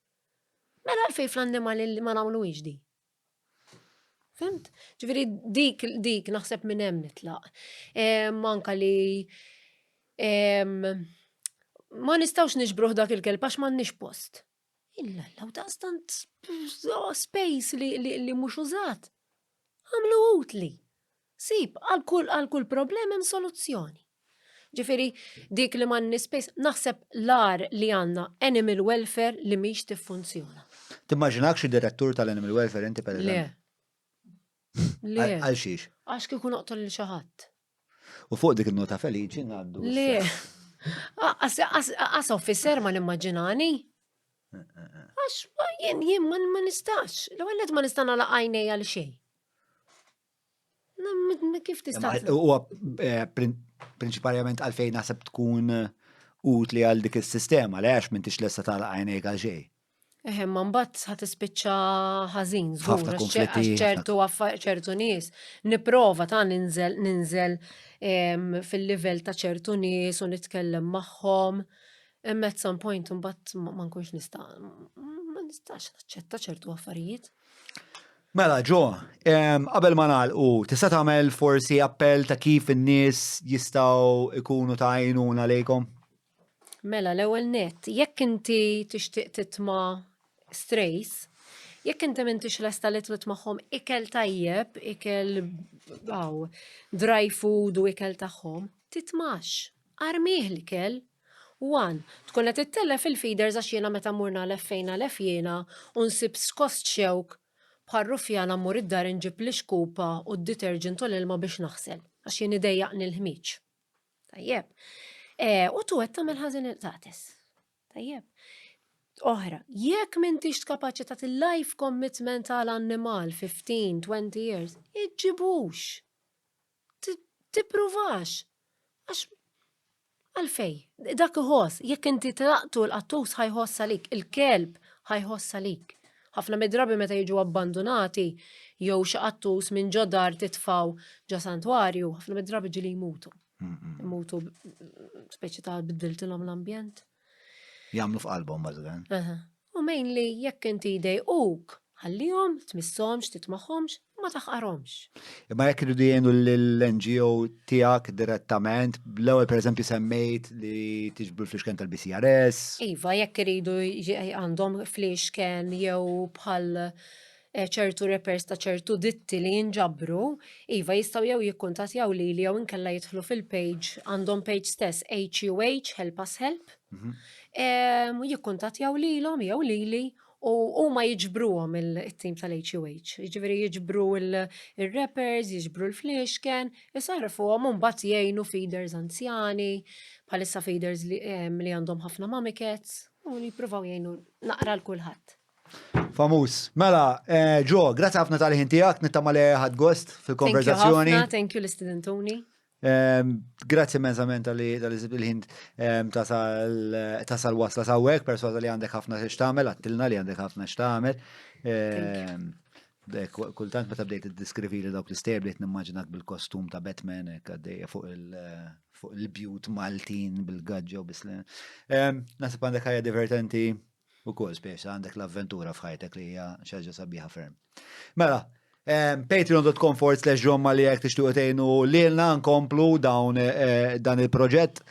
Mela għalfejn fl-annimali li ma nagħmluhiex di. Fimt? Ġifieri dik naħseb minn hemm nitlaq. Manka li ma nistgħux niġbruh dak il-kelb għax m'għandniex post. Illa u daqstant space li mhux użat. Għamlu utli. Sib, għal kull problem hemm soluzzjoni. Ġifieri dik li m'għandniex space, naħseb l-ar li għandna animal welfare li mhix tiffunzjona. Timmaġinak xi direttur tal-animal welfare inti per Le. Le. Għal xiex. Għax kieku noqtol li xi ħadd. U fuq dik il-nota feliċi ngħaddu. Le. As officer ma nimmaġinani. Għax jien ma nistax. L-ewwel ma nista' nagħlaq għajnejja għal xejn. Kif tista'? Huwa prinċipalment għalfejn naħseb tkun utli għal dik is-sistema li għax m'intix lesta tagħlaq għajnejk għal xejn. Ma mbagħad ħa tispiċċa ħażin Ħafna żgur konflitti, ċertu nies. Nipprova ta' ninżel fil-livell ta' ċertu nies u nitkellem magħhom. Imma at some point imbagħad ma nkunx ma nistax naċċetta ċertu affarijiet. Mela, ġo, qabel ma nagħlqu, tista' tagħmel forsi appell ta' kif in-nies jistgħu ikunu ta' għajnuna lejkom? Mela, l-ewwel nett, jekk inti tixtieq titma' strays, jekk inti m'intix lesta li tlit magħhom ikel tajjeb, ikel dry food u ikel tagħhom, titmax. Armih l-ikel. One, tkun qed ittellef fil-feeders għax jiena meta murna leffejna lef jiena u nsib skost xewk bħal rufjana mmur id-dar inġib li xkupa u d-detergent u l-ilma biex naħsel, għax jien idejjaqni l-ħmiġ. Tajjeb. U tu għed tamel ħazin il-tatis. Tajjeb. Oħra, jekk m'intix kapaċi ta' life commitment għal-annimal 15-20 years, iġġibux. Tippruvax. Għax għalfej, dak iħoss, jekk inti taqtu l-qattus ħajħoss għalik, il-kelb ħajħoss għalik. Ħafna midrabi meta jiġu abbandonati, jew xi qattus minn ġodar titfaw ġa santwarju, ħafna midrabi ġili jmutu. Mutu speċi ta' biddiltilhom l-ambjent. Jagħmlu f'qalbhom bażgan. U mainly jekk inti jdejquk, ħallihom, tmissomx, titmaħħomx, ma taħqarhomx. Imma jekk iridu jgħinu l-NGO tiegħek direttament, l-ewwel pereżempju semmejt li tiġbru l-fliexken tal-BCRS. Iva, jekk iridu għandhom fliexken jew bħal ċertu repers ta' ċertu ditti li jinġabru, iva jistaw jew jikkuntatjaw li jew inkella jidħlu fil-page, għandhom page stess, HUH, Help Us Help, jikkuntatjaw li l-om jew li u ma jiġbruhom il-tim tal-HUH. Jiġifieri jiġbru il-rappers, jiġbru l-fliexken, jisarfuhom u mbagħad jgħinu feeders anzjani, bħalissa feeders li għandhom ħafna mamikets, u jippruvaw jgħinu naqra l-kulħadd. Famus. Mela, ġo, grazzi ħafna tal-ħin tiegħek, nittama li ħadd gost fil-konverzazzjoni. Thank you l-istudentuni. Grazzi immensament tal-ħin tasal wasla sawwek, persważa li għandek ħafna x'tagħmel, għattilna li għandek ħafna x'tagħmel. Kultant meta bdejt iddiskrivi li dawk l-istabliet nimmaġinak bil-kostum ta' Batman għaddejja fuq il-bjut Maltin bil-gaġġa u bislen. Nasib għandek ħajja divertenti u kol speċa għandek l-avventura f'ħajtek li hija xaġa sabiħa ferm. Mela, patreon.com/ġomma li jek tixtuq tgħinu lilna nkomplu dan il-proġett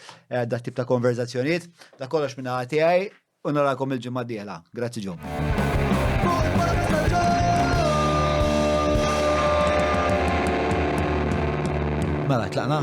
da tip ta' konverzazzjonijiet. Da kollox minn tiegħi u narakom il-ġimgħa d-dieħla. Grazzi ġom. Mela, tlaqna?